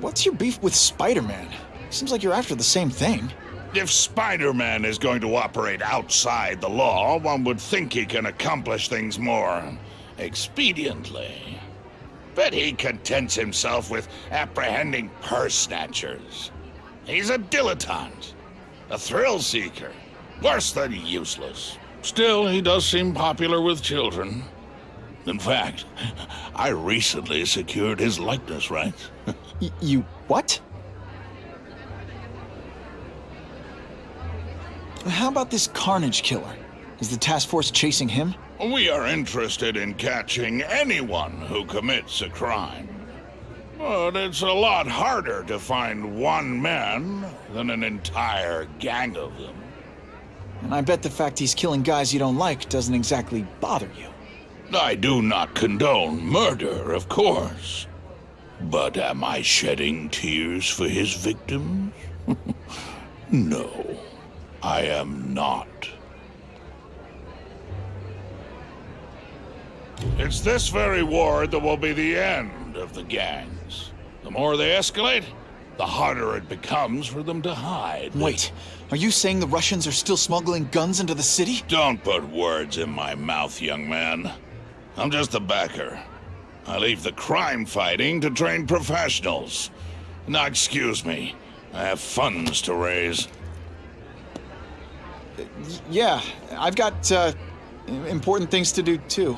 What's your beef with Spider-Man? Seems like you're after the same thing. If Spider-Man is going to operate outside the law, one would think he can accomplish things more expediently. But he contents himself with apprehending purse snatchers. He's a dilettante, a thrill seeker, worse than useless. Still, he does seem popular with children. In fact, I recently secured his likeness rights. You what? How about this Carnage Killer? Is the task force chasing him? We are interested in catching anyone who commits a crime. But it's a lot harder to find one man than an entire gang of them. And I bet the fact he's killing guys you don't like doesn't exactly bother you. I do not condone murder, of course. But am I shedding tears for his victims? No, I am not. It's this very ward that will be the end of the gangs. The more they escalate, the harder it becomes for them to hide. Wait, are you saying the Russians are still smuggling guns into the city? Don't put words in my mouth, young man. I'm just a backer. I leave the crime fighting to trained professionals. Now, excuse me. I have funds to raise. Yeah, I've got, important things to do, too.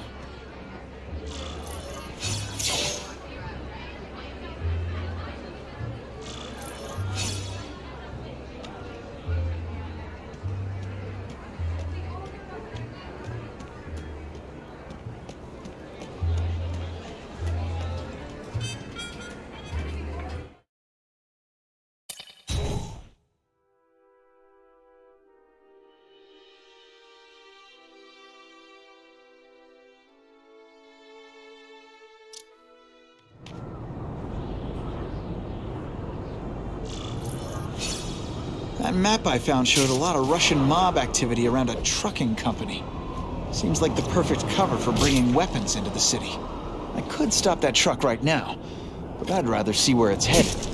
That map I found showed a lot of Russian mob activity around a trucking company. Seems like the perfect cover for bringing weapons into the city. I could stop that truck right now, but I'd rather see where it's headed.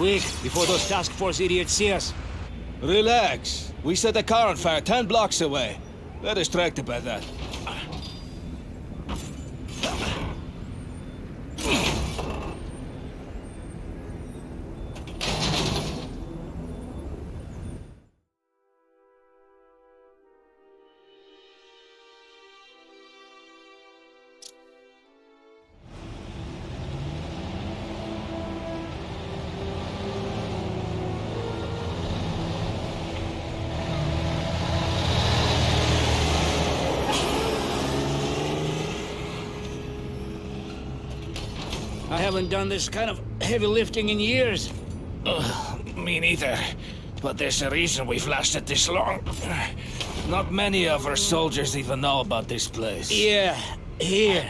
Quick, before those task force idiots see us. Relax. We set a car on fire 10 blocks away. They're distracted by that. I haven't done this kind of heavy lifting in years. Me neither. But there's a reason we've lasted this long. Not many of our soldiers even know about this place. Yeah, here.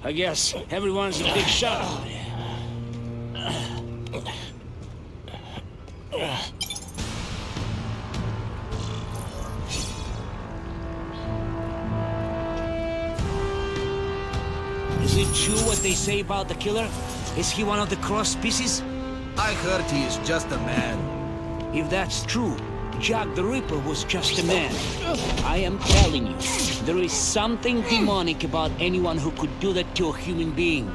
I guess everyone's a big shot. Is it true what they say about the killer? Is he one of the cross species? I heard he is just a man. If that's true, Jack the Ripper was just a man. I am telling you, there is something demonic about anyone who could do that to a human being.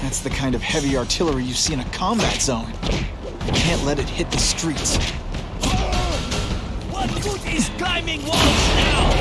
That's the kind of heavy artillery you see in a combat zone. You can't let it hit the streets. What good is climbing walls now?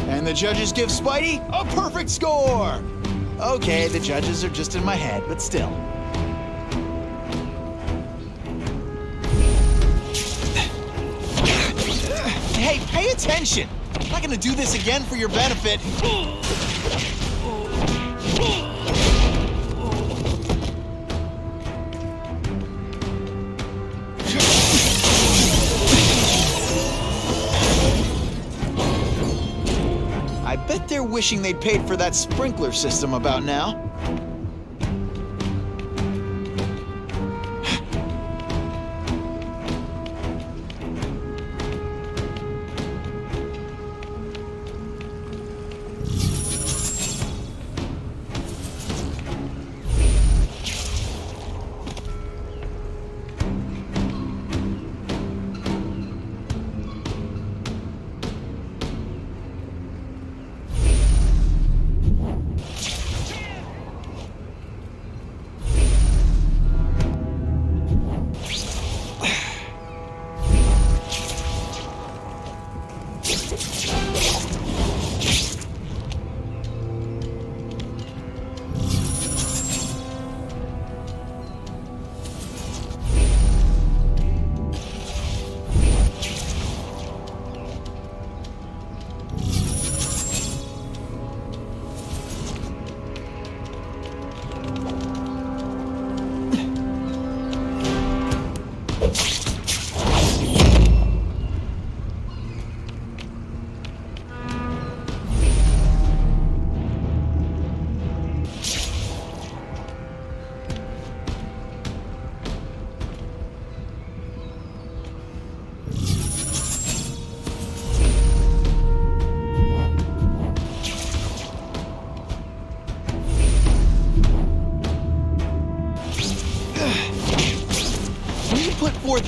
And the judges give Spidey a perfect score! Okay, the judges are just in my head, but still. Hey, pay attention! I'm not gonna do this again for your benefit. I bet they're wishing they'd paid for that sprinkler system about now.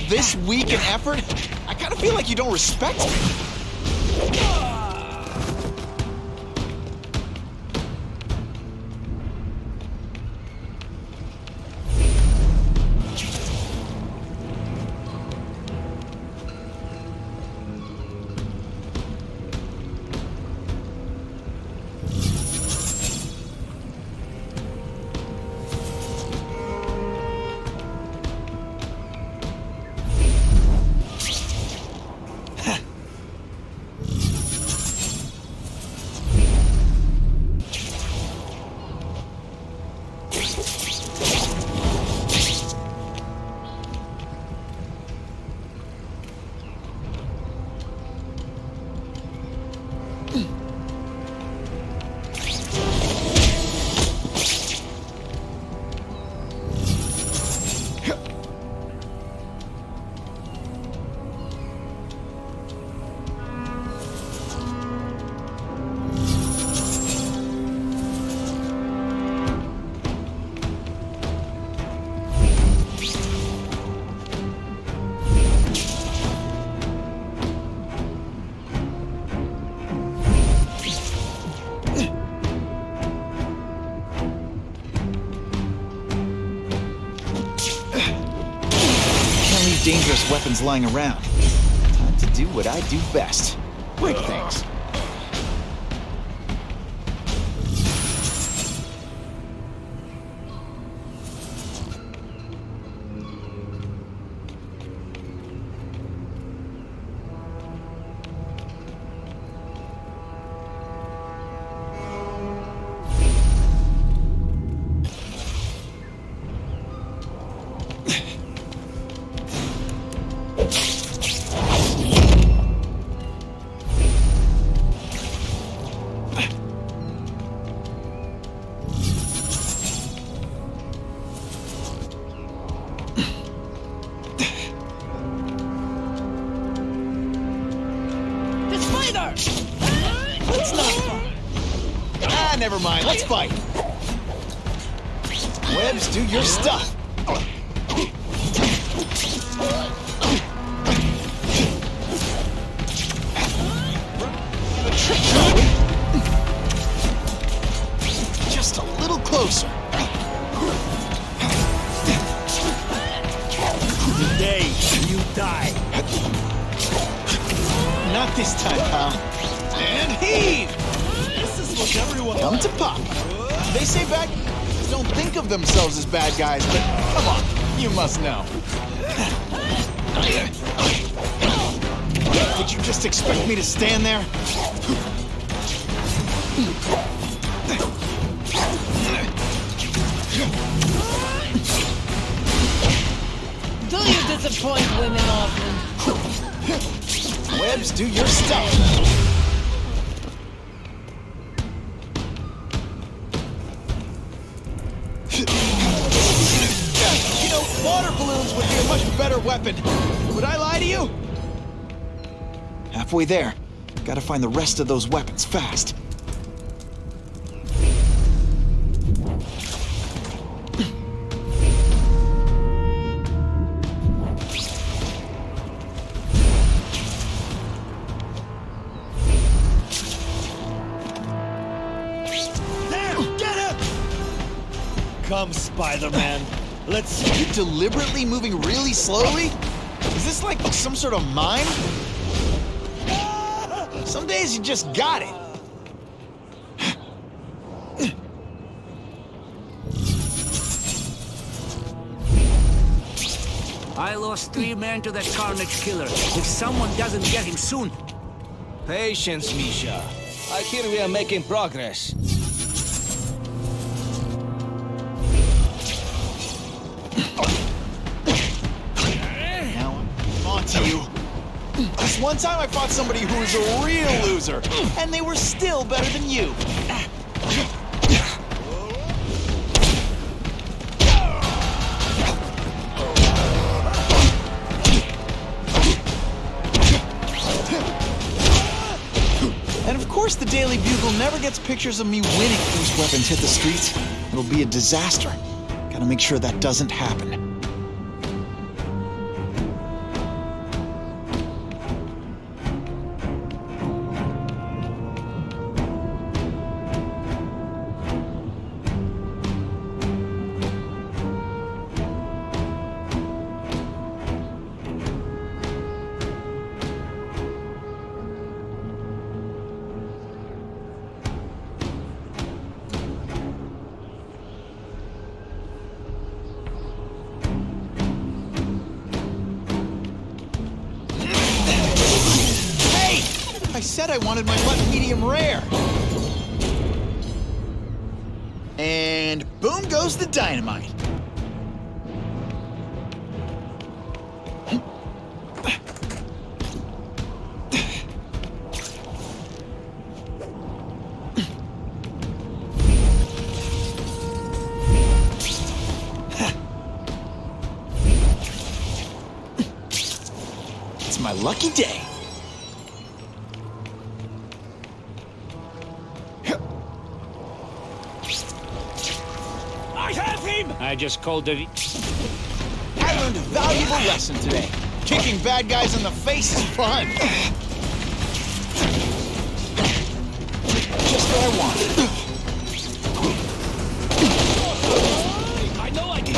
This week in effort? I kind of feel like you don't respect me. dangerous weapons lying around. Time to do what I do best. Break things. Never mind, let's fight. Webs, do your stuff. Just a little closer. Today, you die. Not this time, pal. And heave! Everyone come to pop. They say bad guys don't think of themselves as bad guys, but come on, you must know. Did you just expect me to stand there? Do you disappoint women often? Webs, do your stuff. Water balloons would be a much better weapon. Would I lie to you? Halfway there. Gotta find the rest of those weapons fast. There! Get him! Come, Spider-Man. Let's... Are you deliberately moving really slowly? Is this like some sort of mime? Some days you just got it. I lost 3 men to that Carnage Killer. If someone doesn't get him soon... Patience, Misha. I hear we are making progress. To you. This one time I fought somebody who was a real loser, and they were still better than you. And of course the Daily Bugle never gets pictures of me winning if those weapons hit the streets. It'll be a disaster. Gotta make sure that doesn't happen. I said I wanted my left medium rare. And boom goes the dynamite. It's my lucky day. I just called the... I learned a valuable lesson today. Kicking bad guys in the face is fun. Just what I wanted. I know I did.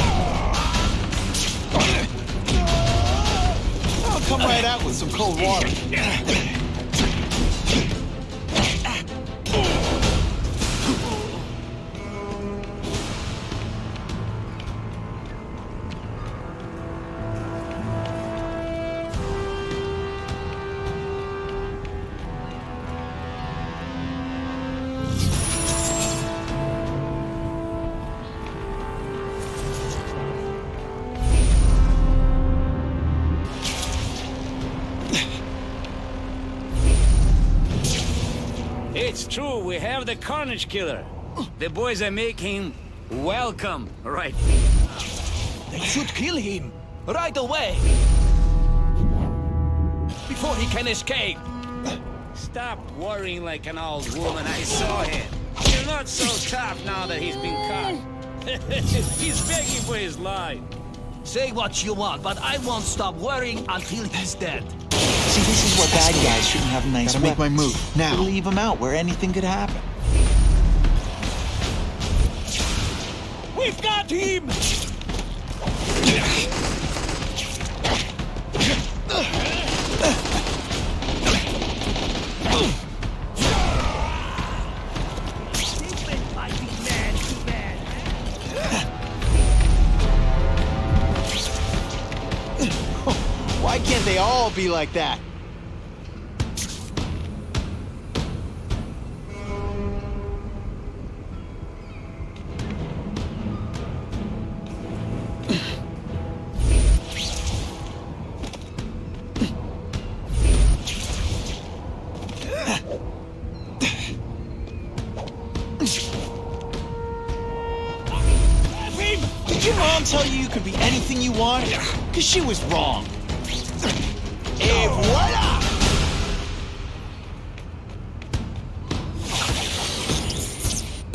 some cold water. It's true, we have the Carnage Killer. The boys are making welcome, right? They should kill him right away before he can escape. Stop worrying like an old woman. I saw him. You're not so tough now that he's been caught. He's begging for his life. Say what you want, but I won't stop worrying until he's dead. See, this is where bad guys shouldn't have nice weapons. Gotta make my move now. Leave them out where anything could happen. We've got him! Why can't they all be like that? Did your mom tell you could be anything you want? Because she was wrong. Et voila!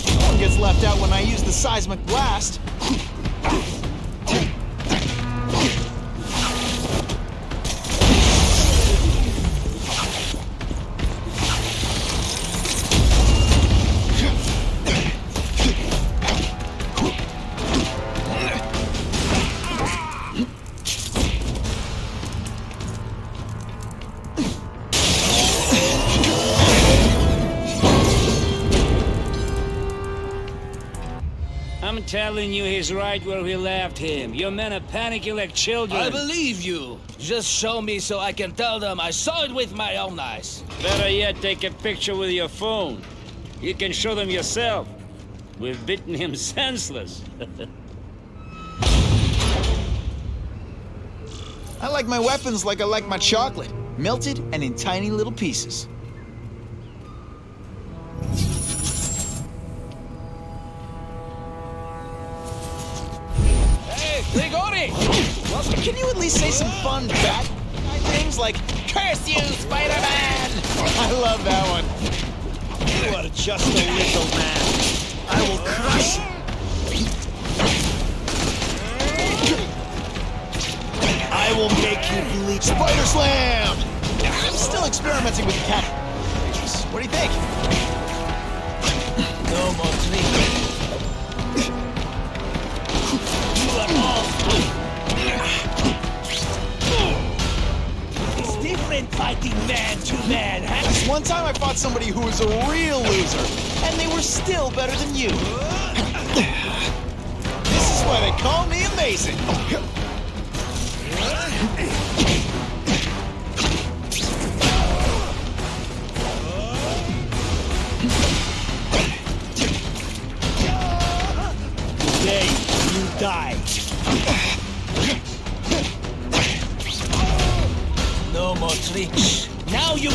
No one gets left out when I use the seismic blast. I'm telling you, he's right where we left him. Your men are panicking like children. I believe you. Just show me so I can tell them I saw it with my own eyes. Better yet, take a picture with your phone. You can show them yourself. We've beaten him senseless. I like my weapons like I like my chocolate. Melted and in tiny little pieces. Grigori! Can you at least say some fun bad things like, "Curse you, Spider-Man"? I love that one. You are just a little man. I will crush you. I will make you bleed. Spider Slam! I'm still experimenting with the cat. What do you think? No more tricks. It's different fighting man to man, huh? This one time I fought somebody who was a real loser, and they were still better than you. This is why they call me Amazing. Today, you die. No more tricks. Now you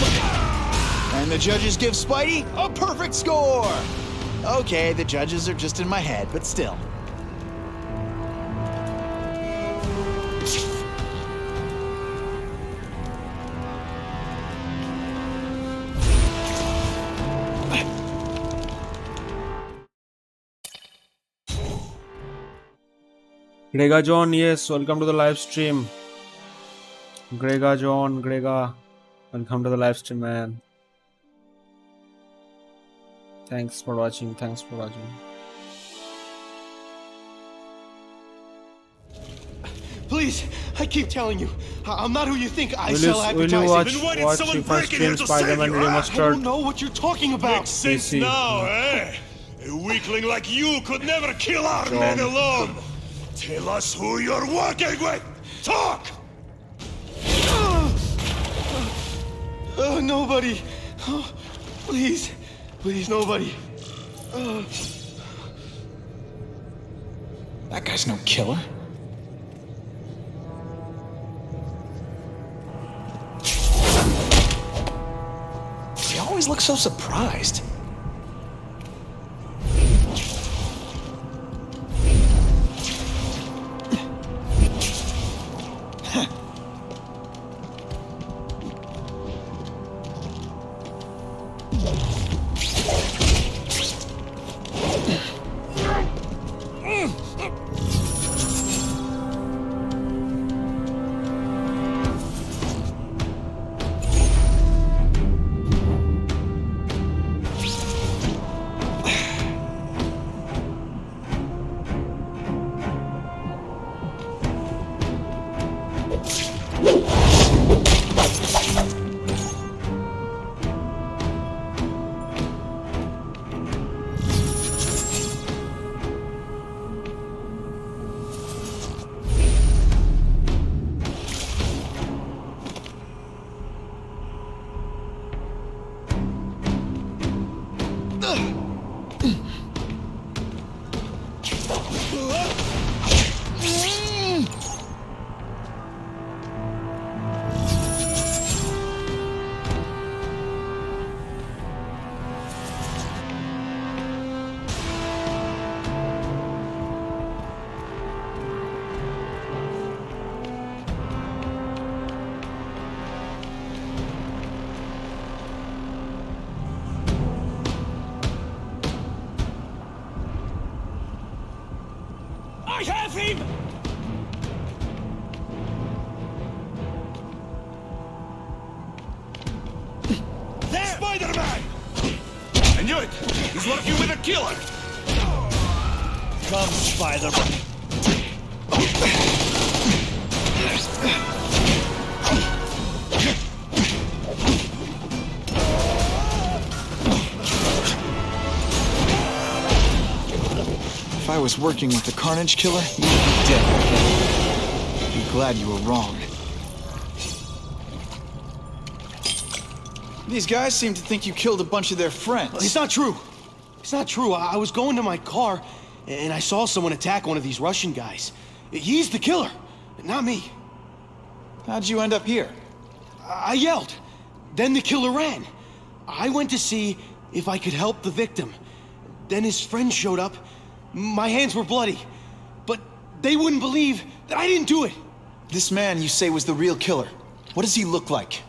And the judges give Spidey a perfect score! Okay, the judges are just in my head, but still. Grega John, yes, welcome to the live stream. Grega John, Grega, welcome to the live stream, man. Thanks for watching, thanks for watching. Please, I keep telling you, I'm not who you think. I Will sell you advertising. watch FIFA stream Spiderman I Remastered? don't know what you're talking about. Makes sense now, eh? A weakling like you could never kill our men alone. Tell us who you're working with. Talk! Nobody. Oh, please. Please, nobody. That guy's no killer. He always looks so surprised. I have him! There! Spider-Man! I knew it! He's working with a killer! Come, Spider-Man. If I was working with the Carnage Killer, you'd be dead. Be glad you were wrong. These guys seem to think you killed a bunch of their friends. It's not true. It's not true. I was going to my car, and I saw someone attack one of these Russian guys. He's the killer, not me. How'd you end up here? I yelled. Then the killer ran. I went to see if I could help the victim. Then his friend showed up. My hands were bloody, but they wouldn't believe that I didn't do it. This man you say was the real killer. What does he look like?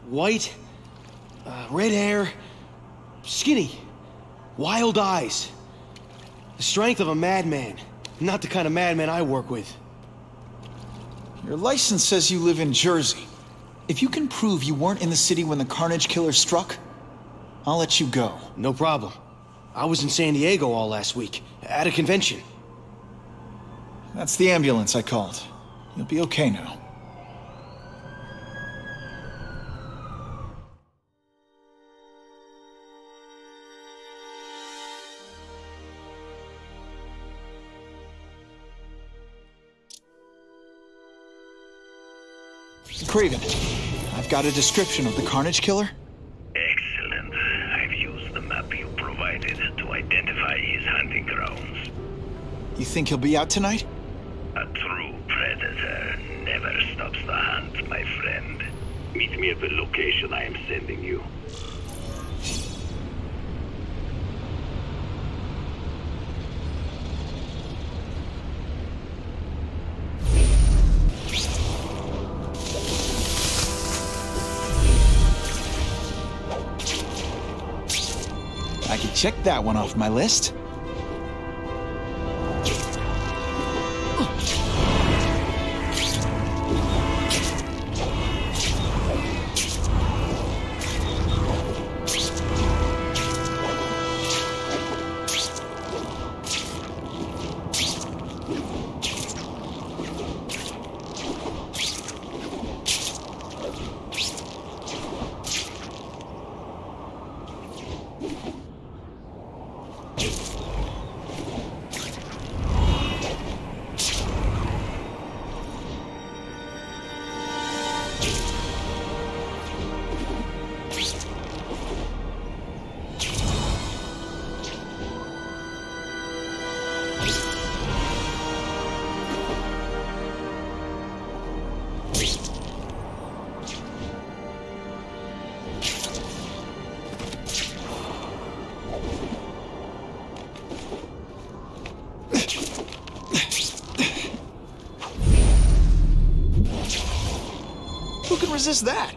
White, red hair, skinny, wild eyes. The strength of a madman, not the kind of madman I work with. Your license says you live in Jersey. If you can prove you weren't in the city when the Carnage Killer struck, I'll let you go. No problem. I was in San Diego all last week, at a convention. That's the ambulance I called. You'll be okay now. Kraven, I've got a description of the Carnage Killer. Excellent. I've used the map you provided to identify his hunting grounds. You think he'll be out tonight? A true predator never stops the hunt, my friend. Meet me at the location I am sending you. I can check that one off my list. Who can resist that?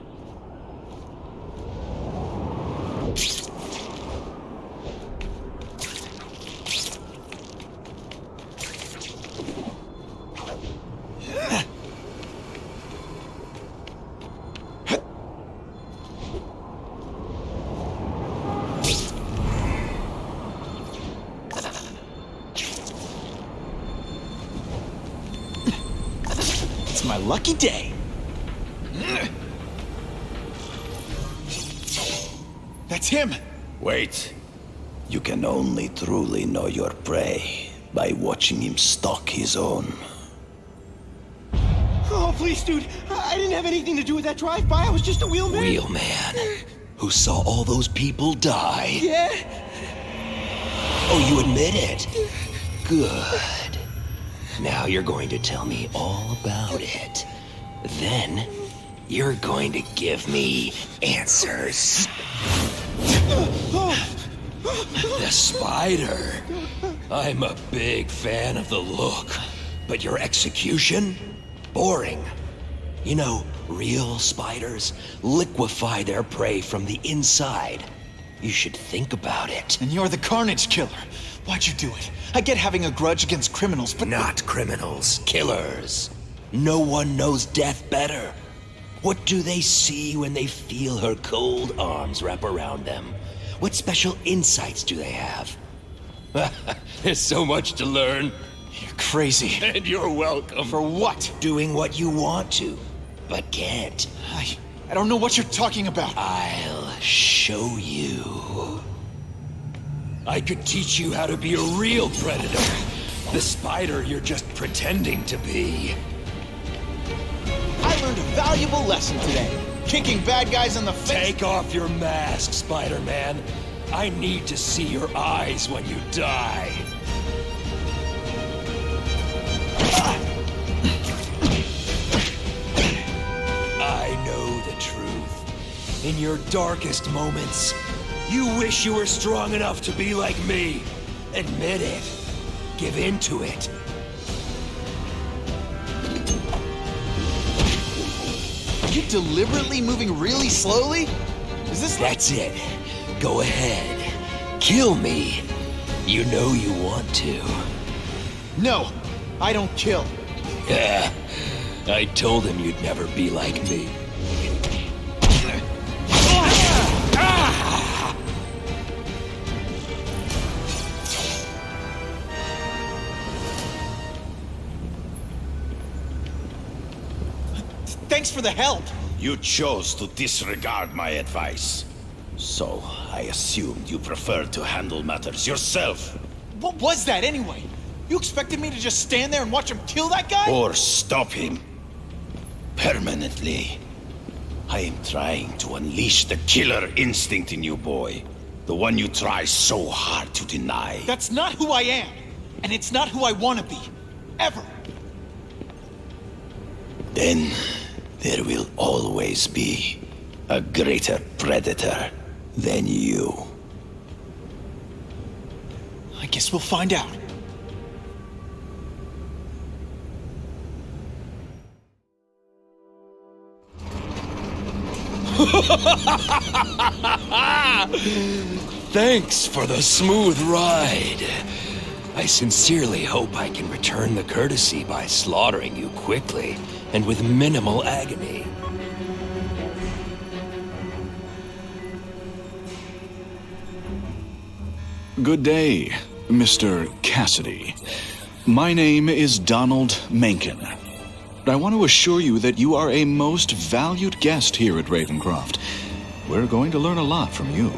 It's my lucky day. That's him! Wait. You can only truly know your prey by watching him stalk his own. Oh, please, dude. I didn't have anything to do with that drive-by. I was just a wheelman. Wheelman? Who saw all those people die? Yeah? Oh, you admit it? Good. Now you're going to tell me all about it. Then, you're going to give me answers. The spider. I'm a big fan of the look, but your execution? Boring. You know, real spiders liquefy their prey from the inside. You should think about it. And you're the Carnage Killer. Why'd you do it? I get having a grudge against criminals, but... Not criminals, killers. No one knows death better. What do they see when they feel her cold arms wrap around them? What special insights do they have? There's so much to learn. You're crazy. And you're welcome. For what? Doing what you want to, but can't. I don't know what you're talking about. I'll show you. I could teach you how to be a real predator. The spider you're just pretending to be. I learned a valuable lesson today. Kicking bad guys in the face. Take off your mask, Spider-Man. I need to see your eyes when you die. I know the truth. In your darkest moments, you wish you were strong enough to be like me. Admit it. Give in to it. Are you deliberately moving really slowly? Is this like... That's it. Go ahead. Kill me. You know you want to. No, I don't kill. Yeah, I told him you'd never be like me. Thanks for the help. You chose to disregard my advice. So, I assumed you preferred to handle matters yourself. What was that anyway? You expected me to just stand there and watch him kill that guy? Or stop him. Permanently. I am trying to unleash the killer instinct in you, boy. The one you try so hard to deny. That's not who I am. And it's not who I want to be. Ever. Then, there will always be a greater predator than you. I guess we'll find out. Thanks for the smooth ride. I sincerely hope I can return the courtesy by slaughtering you quickly and with minimal agony. Good day, Mr. Cassidy. My name is Donald Mencken. I want to assure you that you are a most valued guest here at Ravencroft. We're going to learn a lot from you.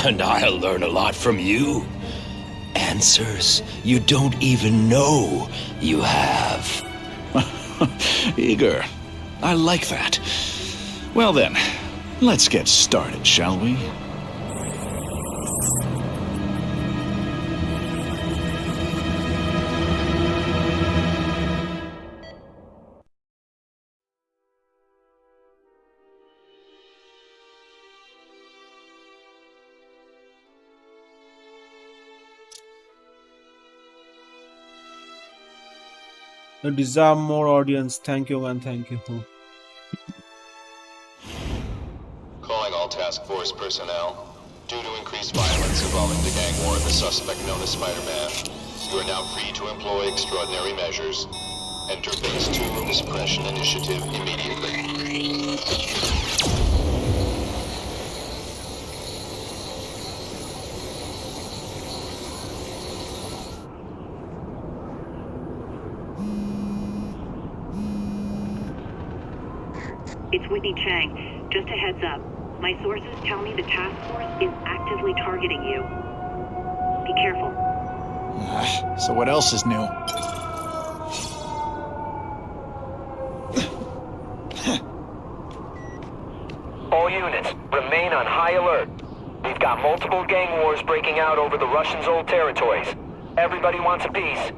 And I'll learn a lot from you. Answers you don't even know you have. Eager. I like that. Well then, let's get started, shall we? You deserve more audience. Thank you and thank you. task force personnel. Due to increased violence involving the gang war and the suspect known as Spider-Man, you are now free to employ extraordinary measures. Enter Phase 2 of the Suppression Initiative immediately. It's Whitney Chang. Just a heads up. My sources tell me the task force is actively targeting you. Be careful. So what else is new? All units, remain on high alert. We've got multiple gang wars breaking out over the Russians' old territories. Everybody wants a piece.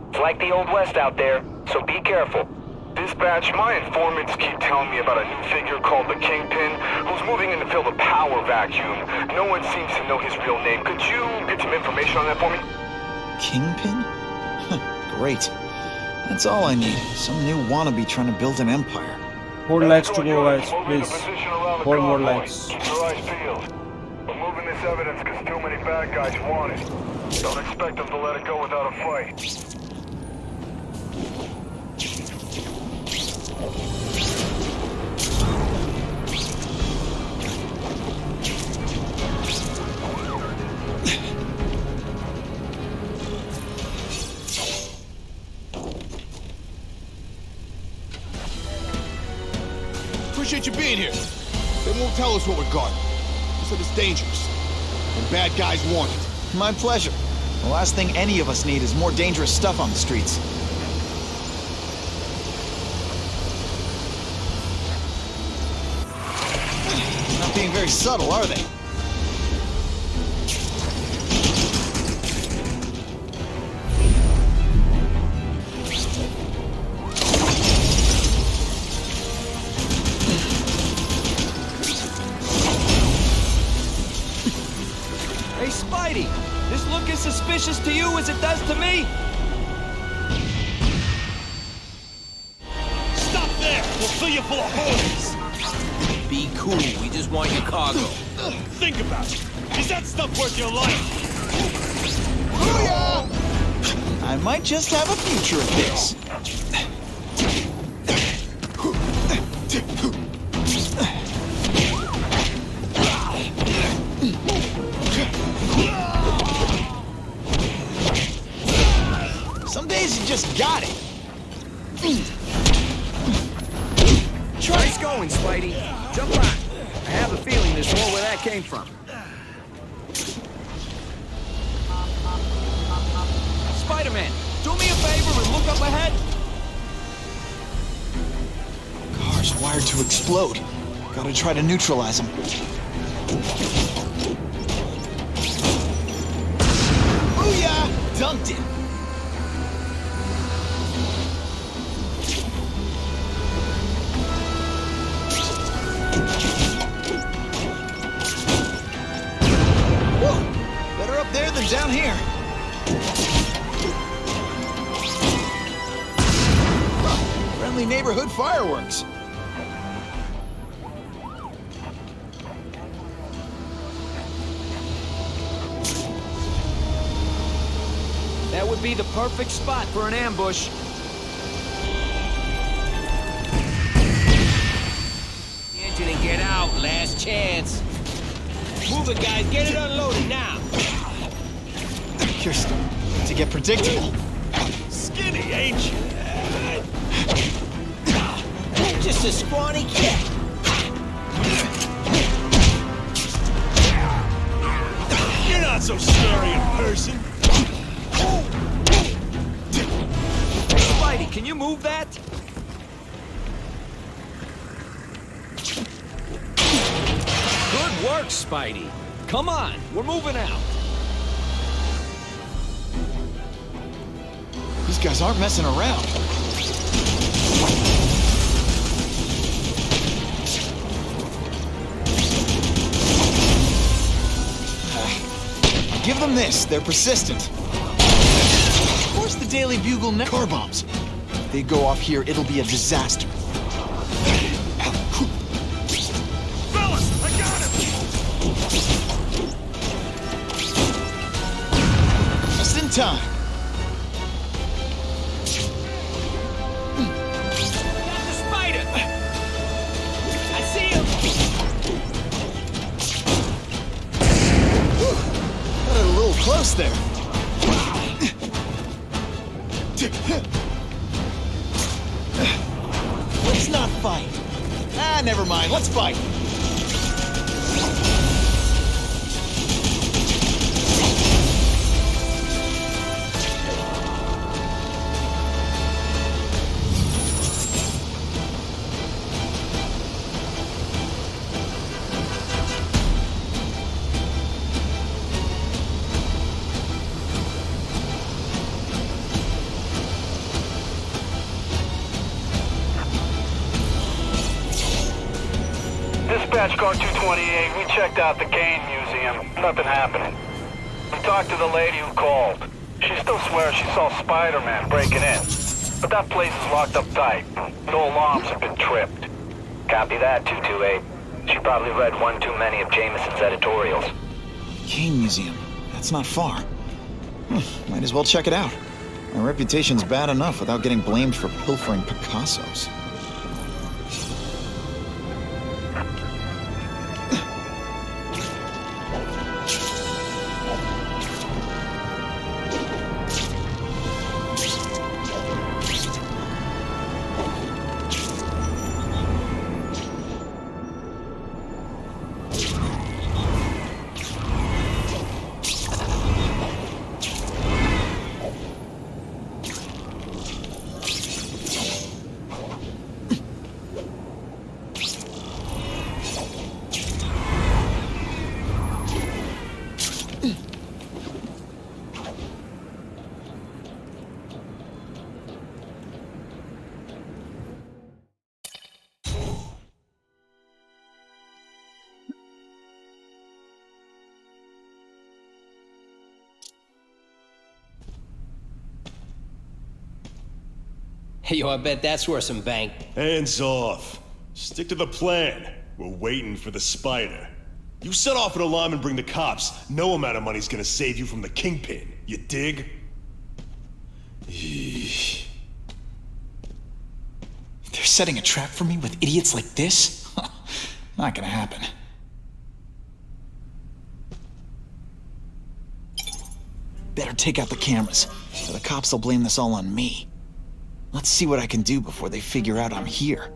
It's like the Old West out there, so be careful. Dispatch, my informants keep telling me about a new figure called the Kingpin, who's moving in to fill the power vacuum. No one seems to know his real name. Could you get some information on that for me? Kingpin? Great. That's all I need. Some new wannabe trying to build an empire. 4 likes to go, guys, please. 4 more likes. Keep your eyes peeled. We're moving this evidence because too many bad guys want it. Don't expect them to let it go without a fight. Appreciate you being here. They won't tell us what we've got. They said it's dangerous. And bad guys want it. My pleasure. The last thing any of us need is more dangerous stuff on the streets. Not being very subtle, are they? Hey, Spidey! This look as suspicious to you as it does to me? Stop there! We'll fill you full of holes! Be cool, we just want your cargo. Think about it. Is that stuff worth your life? Booyah! I might just have a future at this. Some days you just got it. Nice going, Spidey. Jump on. I have a feeling there's more where that came from. Spider-Man, do me a favor and look up ahead. Car's wired to explode. Gotta try to neutralize them. Booyah! Dunked it. Whoa! Better up there than down here. Huh, friendly neighborhood fireworks. That would be the perfect spot for an ambush. Engine and get out, last chance. Move it, guys, get it unloaded now. You're starting to get predictable. Skinny, ain't you? Just a scrawny kid. You're not so scary in person. Spidey, can you move that? Good work, Spidey. Come on, we're moving out. These guys aren't messing around. Give them this. They're persistent. Of course the Daily Bugle car bombs. If they go off here, it'll be a disaster. Fellas, I got him! Anytime. Got the spider! I see him! Got it a little close there. Let's not fight. Ah, never mind. Let's fight. Dispatch car 228, we checked out the game museum. Nothing happening. We talked to the lady who called. She still swears she saw Spider-Man breaking in. But that place is locked up tight. No alarms have been tripped. Copy that, 228. She probably read one too many of Jameson's editorials. Game Museum. That's not far. Might as well check it out. My reputation's bad enough without getting blamed for pilfering Picassos. Hey, yo, I bet that's worth some bank. Hands off. Stick to the plan. We're waiting for the spider. You set off an alarm and bring the cops. No amount of money's gonna save you from the Kingpin. You dig? They're setting a trap for me with idiots like this? Not gonna happen. Better take out the cameras, or the cops will blame this all on me. Let's see what I can do before they figure out I'm here.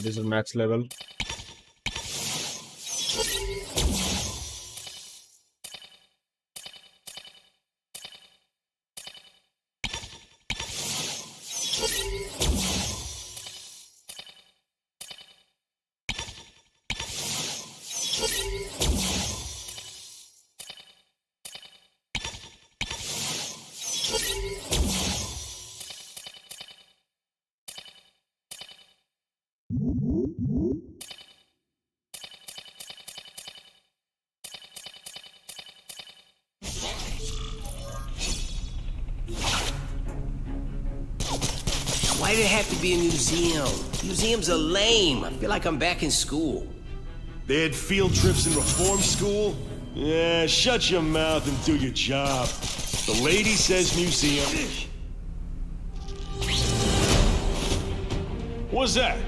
This is max level. Why did it have to be a museum? Museums are lame. I feel like I'm back in school. They had field trips in reform school? Yeah, shut your mouth and do your job. The lady says museum. What's that?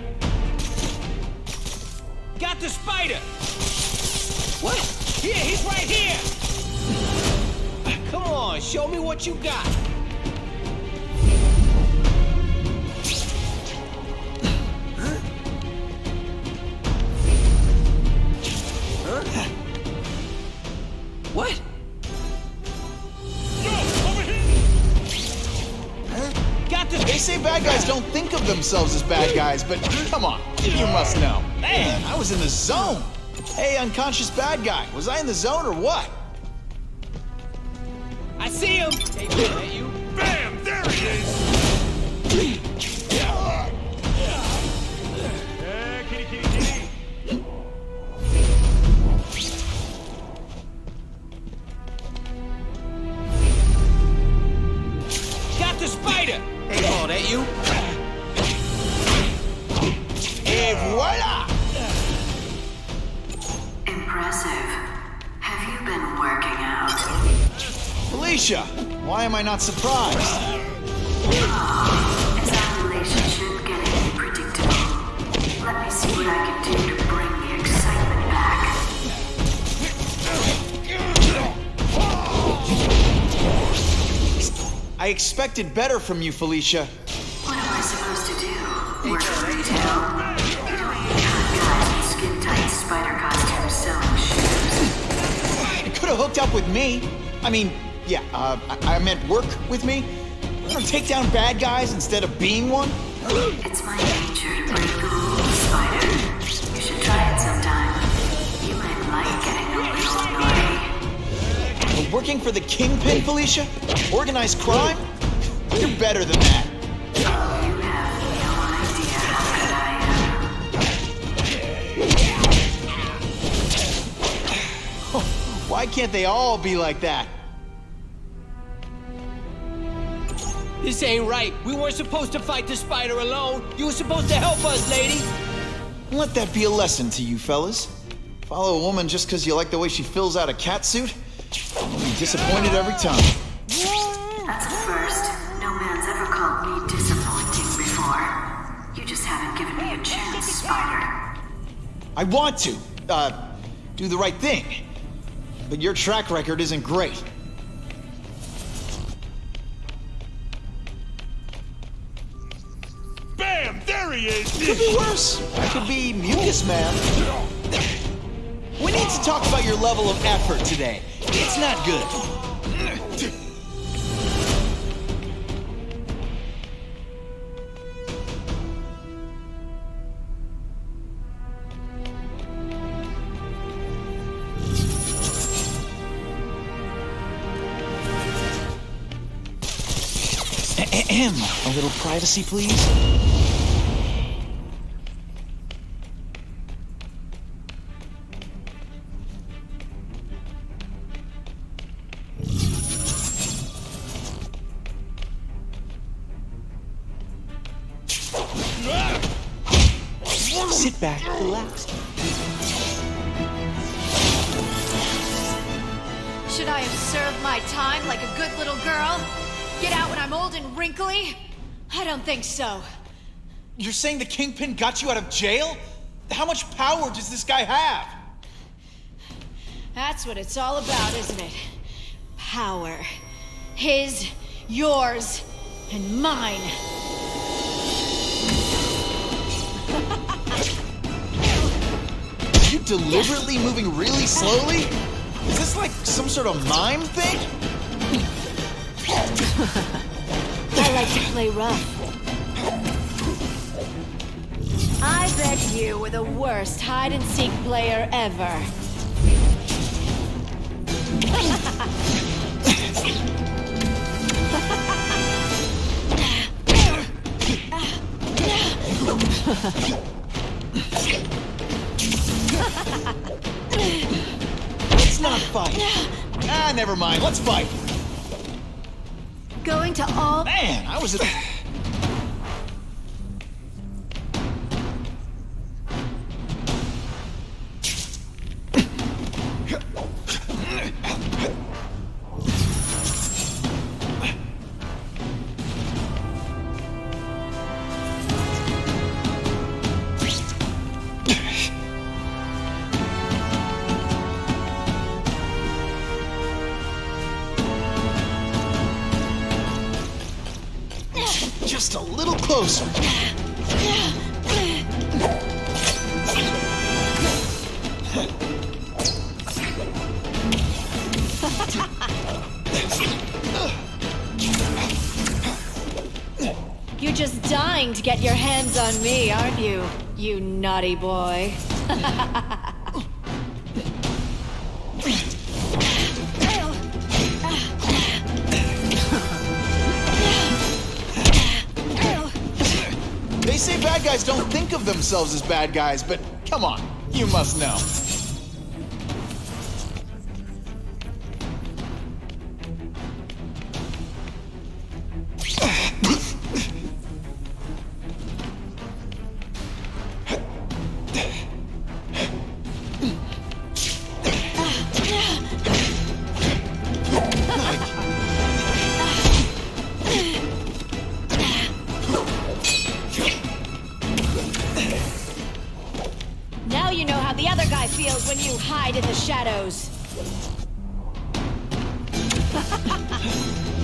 Got the spider! What? Here, he's right here! Come on, show me what you got. What? Yo, over here! Huh? Got the... They say bad guys don't think of themselves as bad guys, but come on, you must know. Man, I was in the zone. Hey, unconscious bad guy, was I in the zone or what? I see him! Hey, you. Bam! There he is! Felicia! Why am I not surprised? Is our relationship getting predictable? Let me see what I can do to bring the excitement back. I expected better from you, Felicia. What am I supposed to do? Work at retail? Guys in skin-tight spider costumes selling shoes. You could have hooked up with me. I mean, yeah, I meant work with me. Take down bad guys instead of being one. It's my nature to break the rules, Spider. You should try it sometime. You might like getting a little naughty. But working for the Kingpin, Felicia? Organized crime? You're better than that. You have no idea how good I am. Why can't they all be like that? This ain't right. We weren't supposed to fight the spider alone. You were supposed to help us, lady. Let that be a lesson to you fellas. Follow a woman just because you like the way she fills out a catsuit? You'll be disappointed every time. That's a first. No man's ever called me disappointing before. You just haven't given me a chance, Spider. I want to, do the right thing. But your track record isn't great. Bam! There he is! Could be worse. I could be Mucus Man. We need to talk about your level of effort today. It's not good. A little privacy, please? Sit back, relax. Should I have served my time like a good little girl? Get out when I'm old and wrinkly? I don't think so. You're saying the Kingpin got you out of jail? How much power does this guy have? That's what it's all about, isn't it? Power. His, yours, and mine. Are you deliberately moving really slowly? Is this like some sort of mime thing? I like to play rough. I bet you were the worst hide-and-seek player ever. Let's not fight. Ah, never mind. Let's fight. Going to all... Man, I was... Just a little closer. You're just dying to get your hands on me, aren't you? You naughty boy. They say bad guys don't think of themselves as bad guys, but come on, you must know. You know how the other guy feels when you hide in the shadows.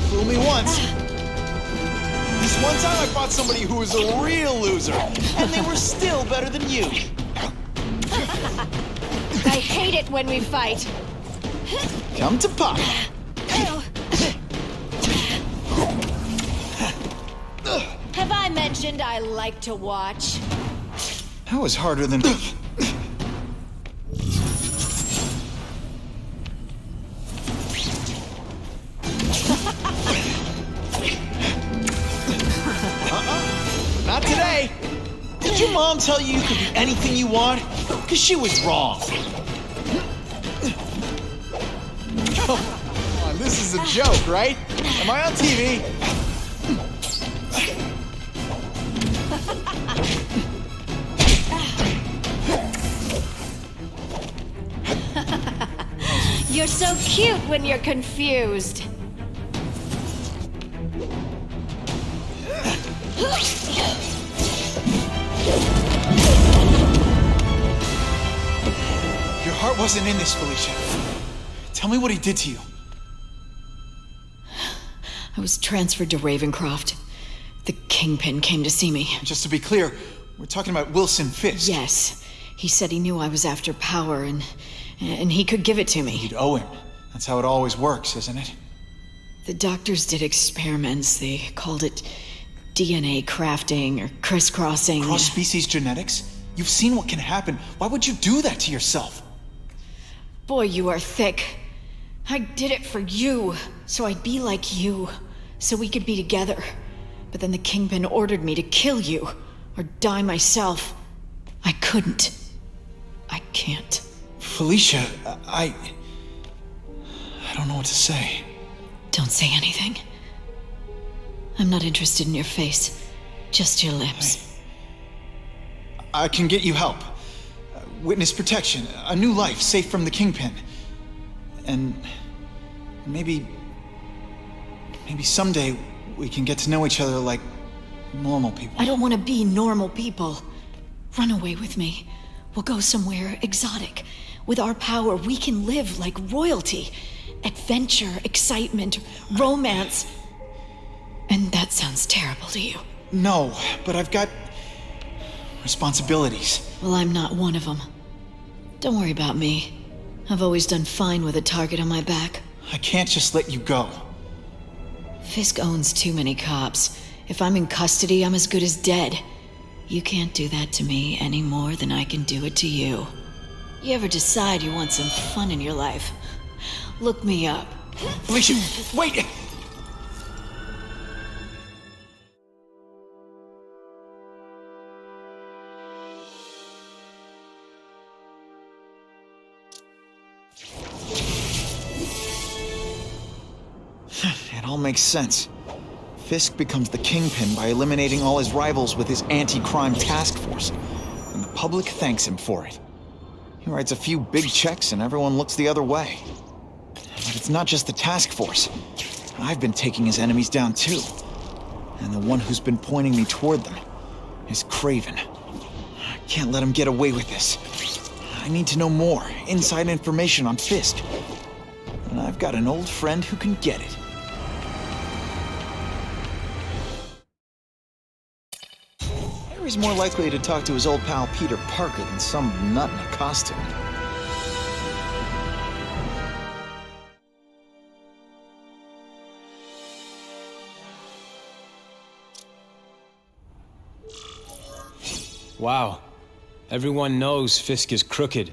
Fool me once. This one time I fought somebody who was a real loser, and they were still better than you. I hate it when we fight. Come to Papa. Have I mentioned I like to watch? That was harder than... Not today. Did your mom tell you you could be anything you want? Because she was wrong. Come on, this is a joke, right? Am I on TV? You're so cute when you're confused. Your heart wasn't in this, Felicia. Tell me what he did to you. I was transferred to Ravencroft. The Kingpin came to see me. Just to be clear, we're talking about Wilson Fisk. Yes. He said he knew I was after power and he could give it to me. You'd owe him. That's how it always works, isn't it? The doctors did experiments. They called it DNA crafting or crisscrossing. Cross-species genetics? You've seen what can happen. Why would you do that to yourself? Boy, you are thick. I did it for you, so I'd be like you, so we could be together. But then the Kingpin ordered me to kill you, or die myself. I couldn't. I can't. Felicia, I don't know what to say. Don't say anything. I'm not interested in your face, just your lips. I can get you help. Witness protection, a new life safe from the Kingpin. And maybe someday we can get to know each other like normal people. I don't want to be normal people. Run away with me. We'll go somewhere exotic. With our power, we can live like royalty. Adventure, excitement, romance. And that sounds terrible to you. No, but I've got responsibilities. Well, I'm not one of them. Don't worry about me. I've always done fine with a target on my back. I can't just let you go. Fisk owns too many cops. If I'm in custody, I'm as good as dead. You can't do that to me any more than I can do it to you. You ever decide you want some fun in your life? Look me up. Felicia, wait! It all makes sense. Fisk becomes the Kingpin by eliminating all his rivals with his anti-crime task force, and the public thanks him for it. He writes a few big checks and everyone looks the other way. But it's not just the task force. I've been taking his enemies down too. And the one who's been pointing me toward them is Kraven. I can't let him get away with this. I need to know more, inside information on Fisk. And I've got an old friend who can get it. Harry's more likely to talk to his old pal Peter Parker than some nut in a costume. Wow. Everyone knows Fisk is crooked.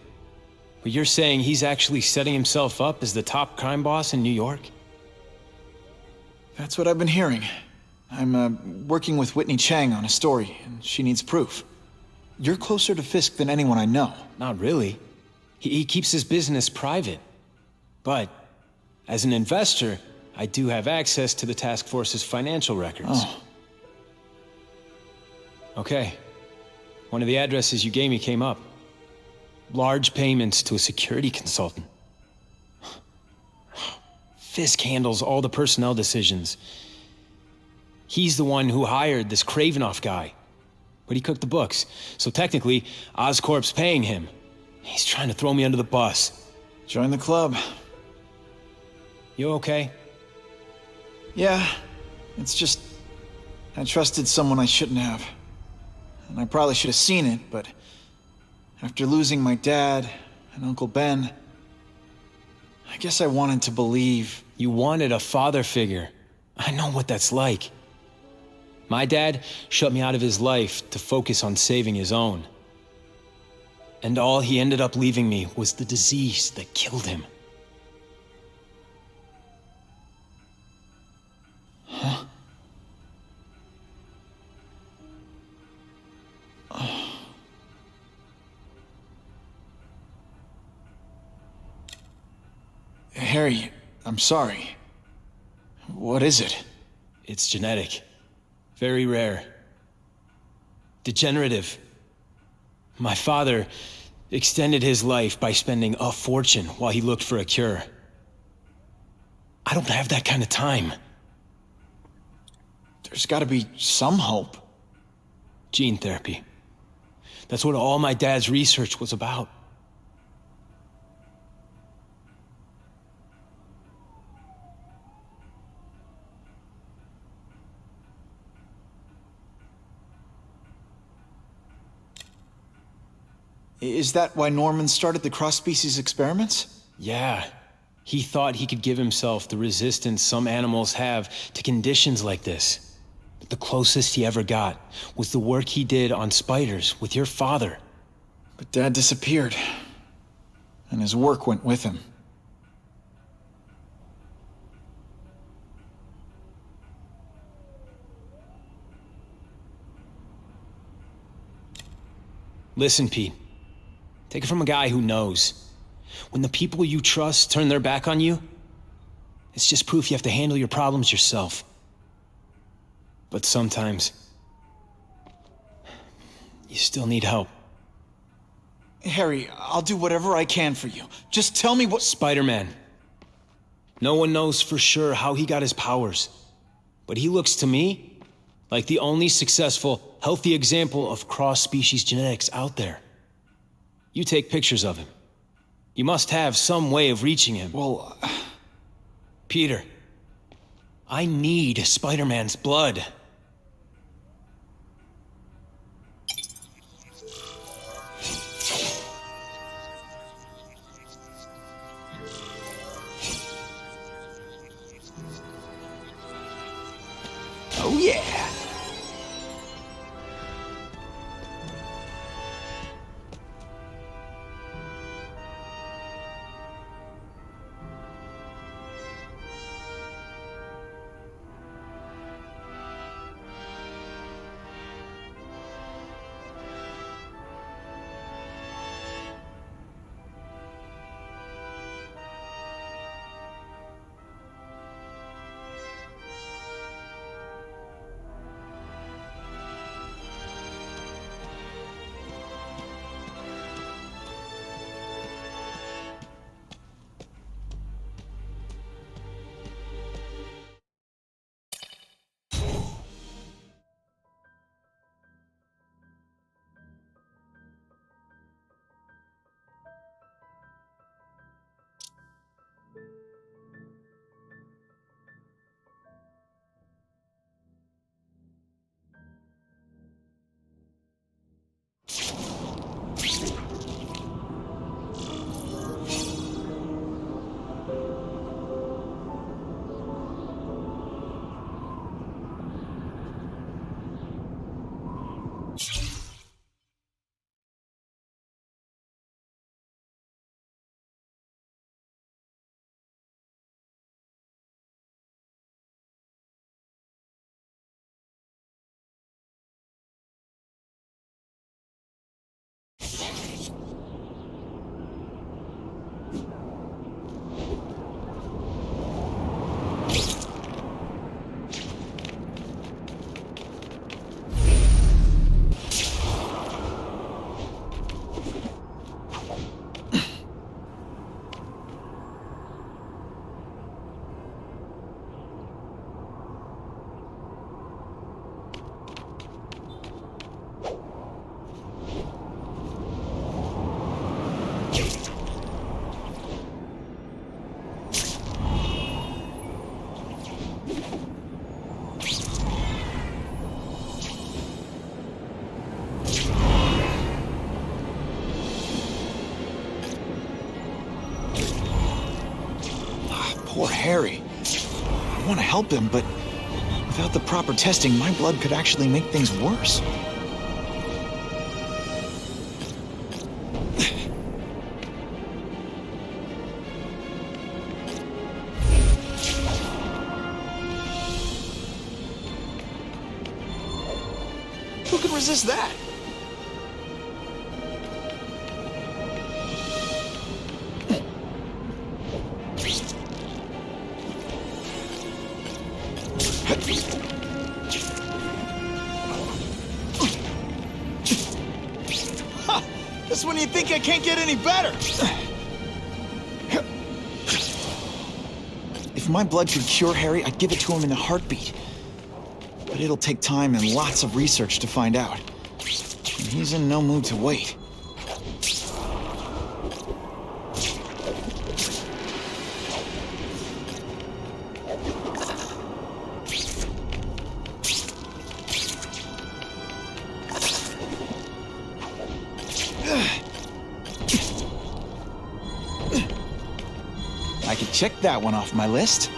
But you're saying he's actually setting himself up as the top crime boss in New York? That's what I've been hearing. I'm working with Whitney Chang on a story, and she needs proof. You're closer to Fisk than anyone I know. Not really. He keeps his business private. But, as an investor, I do have access to the task force's financial records. Oh. Okay. One of the addresses you gave me came up. Large payments to a security consultant. Fisk handles all the personnel decisions. He's the one who hired this Kravinoff guy. But he cooked the books, so technically, Oscorp's paying him. He's trying to throw me under the bus. Join the club. You okay? Yeah, it's just... I trusted someone I shouldn't have. And I probably should have seen it, but... after losing my dad and Uncle Ben... I guess I wanted to believe... You wanted a father figure. I know what that's like. My dad shut me out of his life to focus on saving his own. And all he ended up leaving me was the disease that killed him. Huh? Oh. Harry, I'm sorry. What is it? It's genetic. Very rare. Degenerative. My father extended his life by spending a fortune while he looked for a cure. I don't have that kind of time. There's gotta be some hope. Gene therapy. That's what all my dad's research was about. Is that why Norman started the cross-species experiments? Yeah. He thought he could give himself the resistance some animals have to conditions like this. But the closest he ever got was the work he did on spiders with your father. But Dad disappeared. And his work went with him. Listen, Pete. Take it from a guy who knows. When the people you trust turn their back on you, it's just proof you have to handle your problems yourself. But sometimes, you still need help. Harry, I'll do whatever I can for you. Just tell me what— Spider-Man. No one knows for sure how he got his powers. But he looks to me like the only successful, healthy example of cross-species genetics out there. You take pictures of him. You must have some way of reaching him. Well... Peter, I need Spider-Man's blood. Oh yeah! Poor Harry. I want to help him, but without the proper testing, my blood could actually make things worse. Who can resist that? Just when you think I can't get any better. If my blood could cure Harry, I'd give it to him in a heartbeat. But it'll take time and lots of research to find out. And he's in no mood to wait. I could check that one off my list.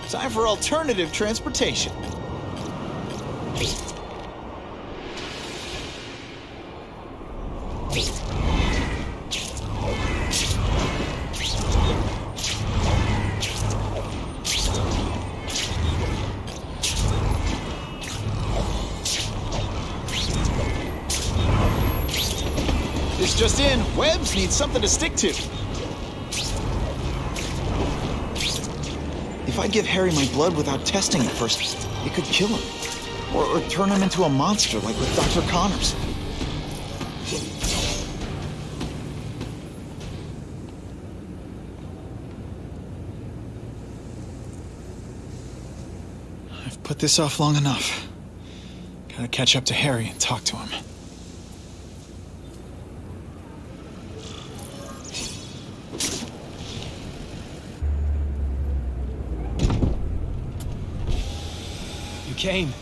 Time for alternative transportation. This just in, Webbs needs something to stick to. If I give Harry my blood without testing it first, it could kill him. Or turn him into a monster like with Dr. Connors. I've put this off long enough. Gotta catch up to Harry and talk to him. Came.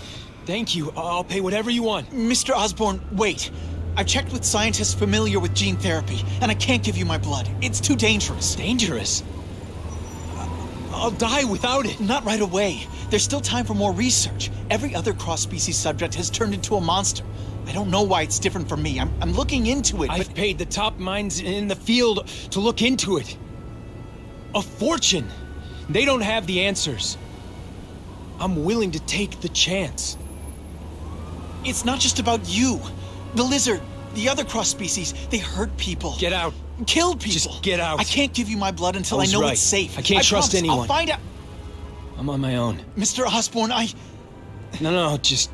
Thank you. I'll pay whatever you want. Mr. Osborne, wait. I've checked with scientists familiar with gene therapy, and I can't give you my blood. It's too dangerous. Dangerous? I'll die without it. Not right away. There's still time for more research. Every other cross-species subject has turned into a monster. I don't know why it's different from me. I'm looking into it, I've paid the top minds in the field to look into it. A fortune. They don't have the answers. I'm willing to take the chance. It's not just about you. The lizard, the other cross-species, they hurt people. Get out. Killed people. Just get out. I can't give you my blood until I know right. it's safe. I can't trust promise. anyone. I'll find out. I'm on my own. Mr. Osborne, No, just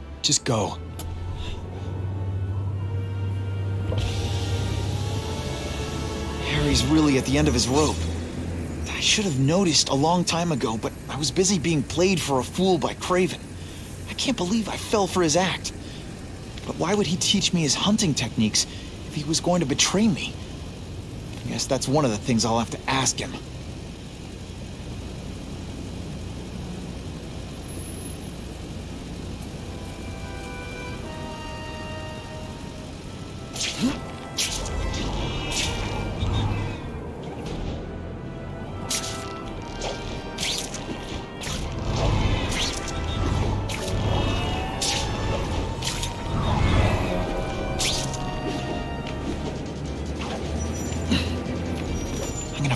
go. Harry's really at the end of his rope. I should have noticed a long time ago, but I was busy being played for a fool by Kraven. I can't believe I fell for his act. But why would he teach me his hunting techniques if he was going to betray me? I guess that's one of the things I'll have to ask him.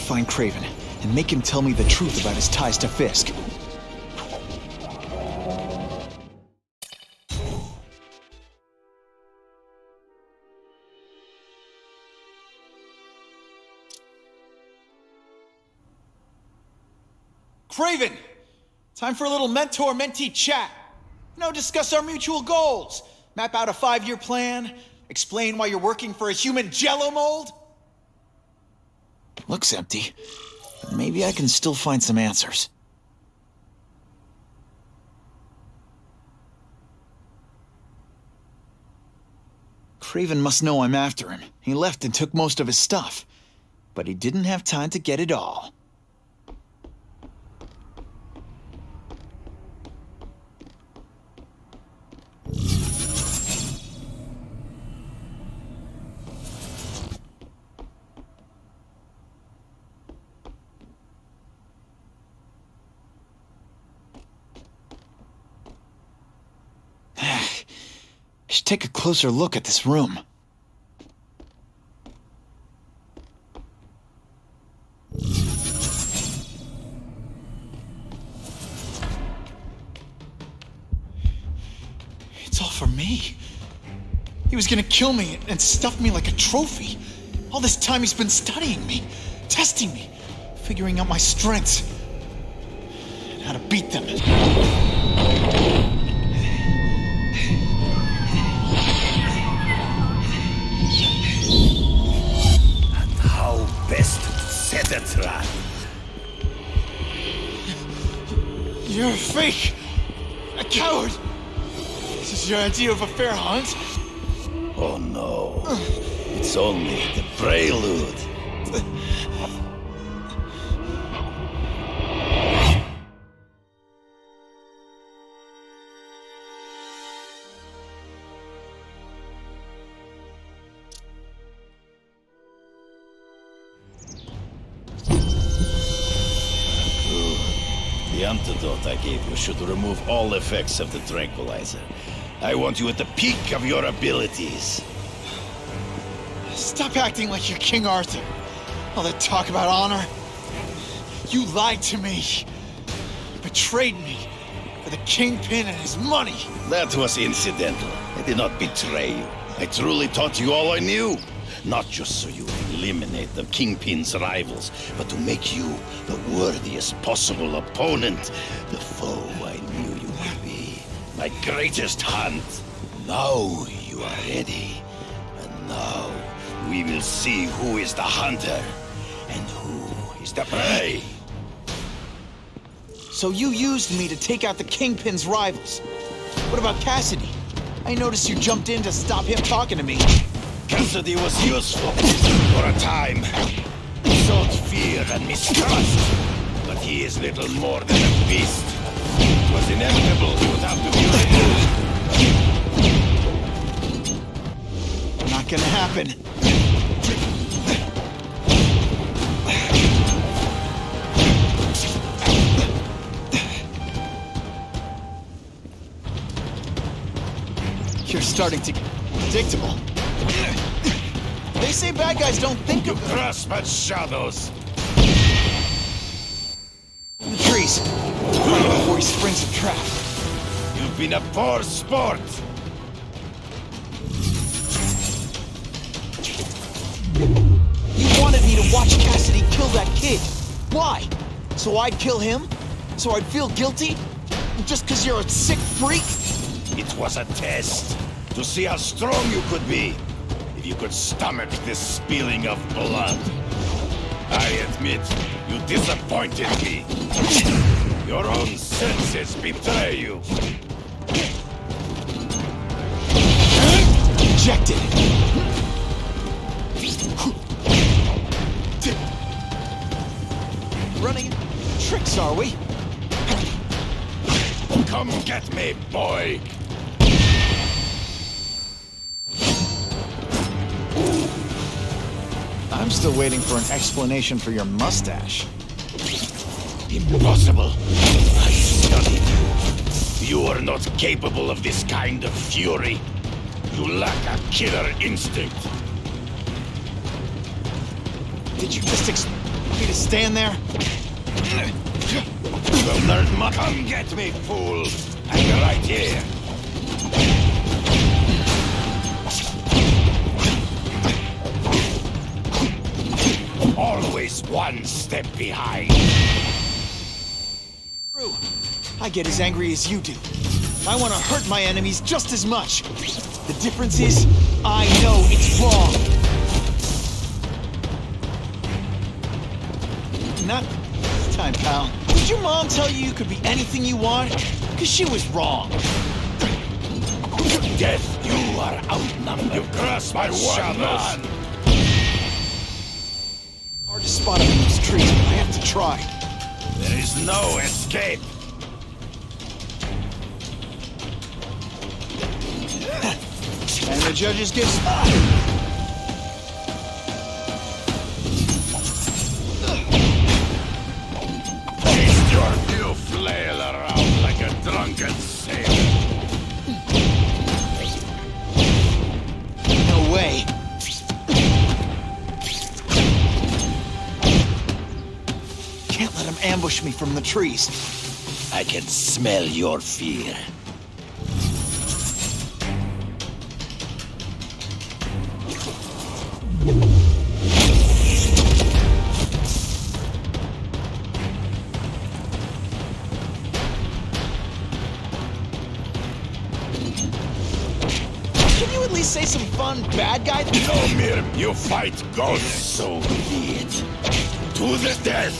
Find Kraven and make him tell me the truth about his ties to Fisk. Kraven! Time for a little mentor-mentee chat. Discuss our mutual goals. Map out a 5-year plan. Explain why you're working for a human jello mold. Looks empty, but maybe I can still find some answers. Kraven must know I'm after him. He left and took most of his stuff. But he didn't have time to get it all. I should take a closer look at this room. It's all for me. He was gonna kill me and stuff me like a trophy. All this time he's been studying me, testing me, figuring out my strengths, and how to beat them. Best to set a trap. You're a fake! A coward! This is your idea of a fair hunt? Oh no. It's only the prelude. The antidote I gave you should remove all effects of the tranquilizer. I want you at the peak of your abilities. Stop acting like you're King Arthur. All that talk about honor. You lied to me. You betrayed me for the Kingpin and his money. That was incidental. I did not betray you. I truly taught you all I knew. Not just so you eliminate the Kingpin's rivals, but to make you the worthiest possible opponent, the foe I knew you would be. My greatest hunt. Now you are ready. And now we will see who is the hunter and who is the prey. So you used me to take out the Kingpin's rivals. What about Cassidy? I noticed you jumped in to stop him talking to me. Cassidy was useful for a time. He sowed fear and mistrust, but he is little more than a beast. It was inevitable he would have to be removed. Not gonna happen. You're starting to get predictable. They say bad guys don't think of them. Grasp at shadows. In the trees. Right before he springs a trap. You've been a poor sport. You wanted me to watch Cassidy kill that kid. Why? So I'd kill him? So I'd feel guilty? Just because you're a sick freak? It was a test to see how strong you could be. If you could stomach this spilling of blood. I admit, you disappointed me. Your own senses betray you. Rejected. Running tricks, are we? Come get me, boy. I'm still waiting for an explanation for your mustache. Impossible. I studied you. You are not capable of this kind of fury. You lack a killer instinct. Did you just expect me to stand there? You learned much. Come get me, fool. I'm right here. Always one step behind. True. I get as angry as you do. I want to hurt my enemies just as much. The difference is, I know it's wrong. Not this time, pal. Did your mom tell you could be anything you want? Because she was wrong. Death, you are outnumbered. You cross my shadows. Hard to spot him in these trees, but I have to try. There is no escape. And the judges get... Taste your new flail around like a drunken sailor. No way. Can't let him ambush me from the trees. I can smell your fear. Say some fun bad guy things? No, Mir, you fight ghosts. So be it. To the death.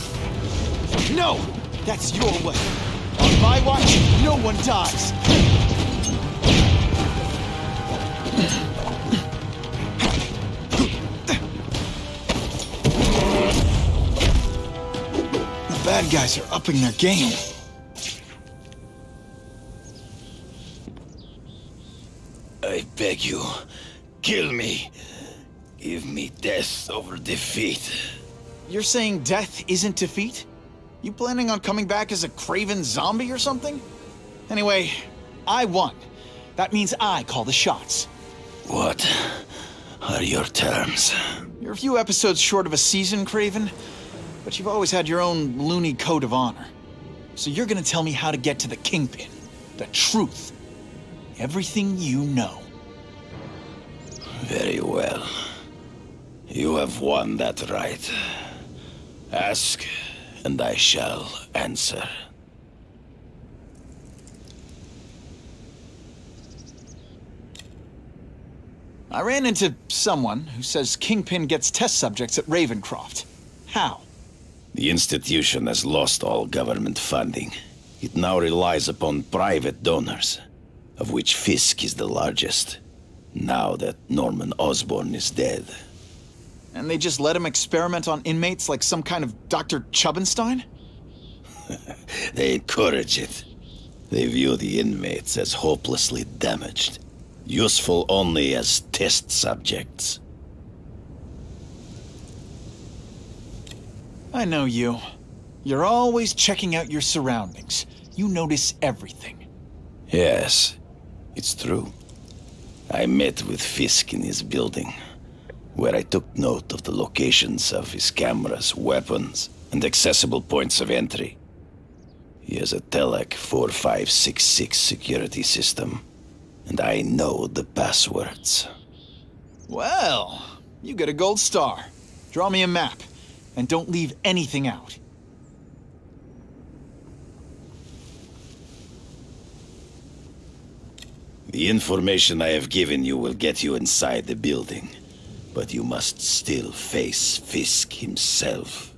No! That's your way. On my watch, no one dies. The bad guys are upping their game. I beg you, kill me. Give me death over defeat. You're saying death isn't defeat? You planning on coming back as a Kraven zombie or something? Anyway, I won. That means I call the shots. What are your terms? You're a few episodes short of a season, Kraven, but you've always had your own loony code of honor. So you're gonna tell me how to get to the Kingpin, the truth. Everything you know. Very well. You have won that right. Ask, and I shall answer. I ran into someone who says Kingpin gets test subjects at Ravencroft. How? The institution has lost all government funding. It now relies upon private donors, of which Fisk is the largest, now that Norman Osborn is dead. And they just let him experiment on inmates like some kind of Dr. Chubbenstein? They encourage it. They view the inmates as hopelessly damaged, useful only as test subjects. I know you. You're always checking out your surroundings. You notice everything. Yes, it's true. I met with Fisk in his building, where I took note of the locations of his cameras, weapons, and accessible points of entry. He has a Telec 4566 security system, and I know the passwords. Well, you get a gold star. Draw me a map, and don't leave anything out. The information I have given you will get you inside the building, but you must still face Fisk himself.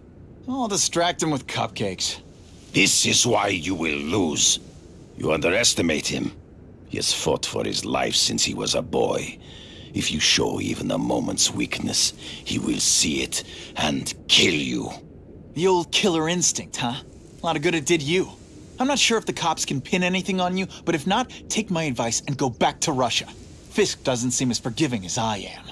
I'll distract him with cupcakes. This is why you will lose. You underestimate him. He has fought for his life since he was a boy. If you show even a moment's weakness, he will see it and kill you. The old killer instinct, huh? A lot of good it did you. I'm not sure if the cops can pin anything on you, but if not, take my advice and go back to Russia. Fisk doesn't seem as forgiving as I am.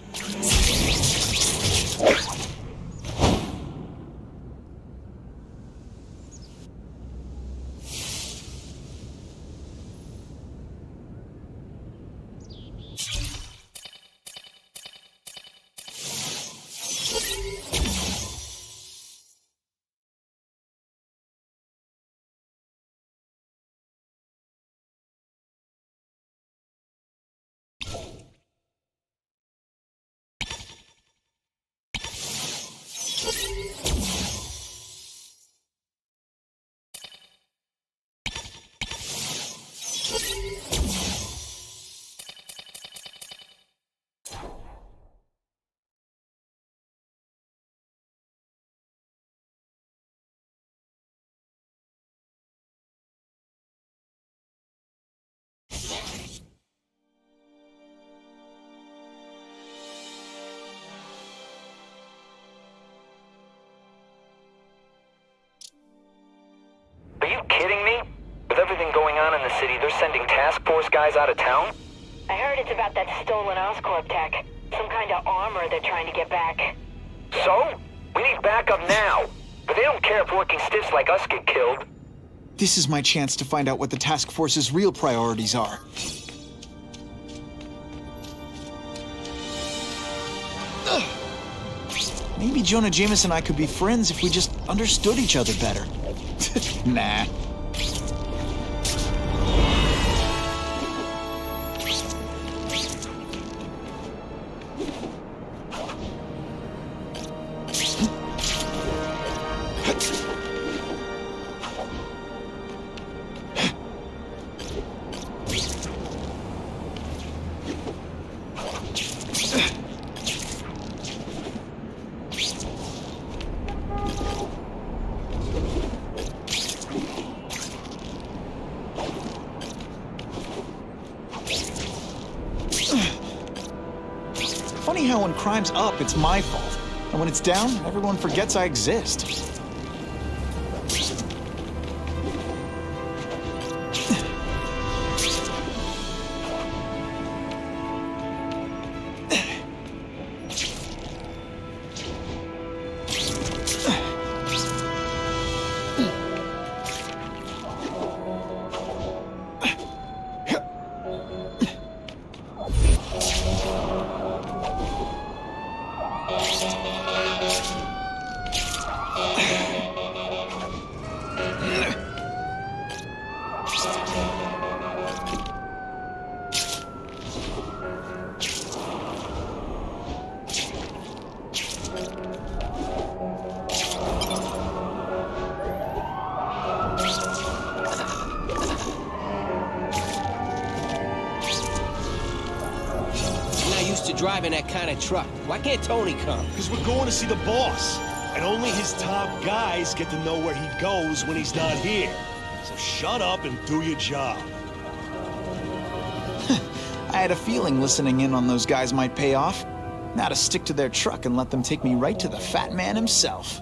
on in the city, they're sending task force guys out of town? I heard it's about that stolen Oscorp tech. Some kind of armor they're trying to get back. So? We need backup now. But they don't care if working stiffs like us get killed. This is my chance to find out what the task force's real priorities are. Maybe Jonah Jameson and I could be friends if we just understood each other better. Nah. Funny how when crime's up, it's my fault. And when it's down, everyone forgets I exist. Driving that kind of truck. Why can't Tony come? Because we're going to see the boss. And only his top guys get to know where he goes when he's not here. So shut up and do your job. I had a feeling listening in on those guys might pay off. Now to stick to their truck and let them take me right to the fat man himself.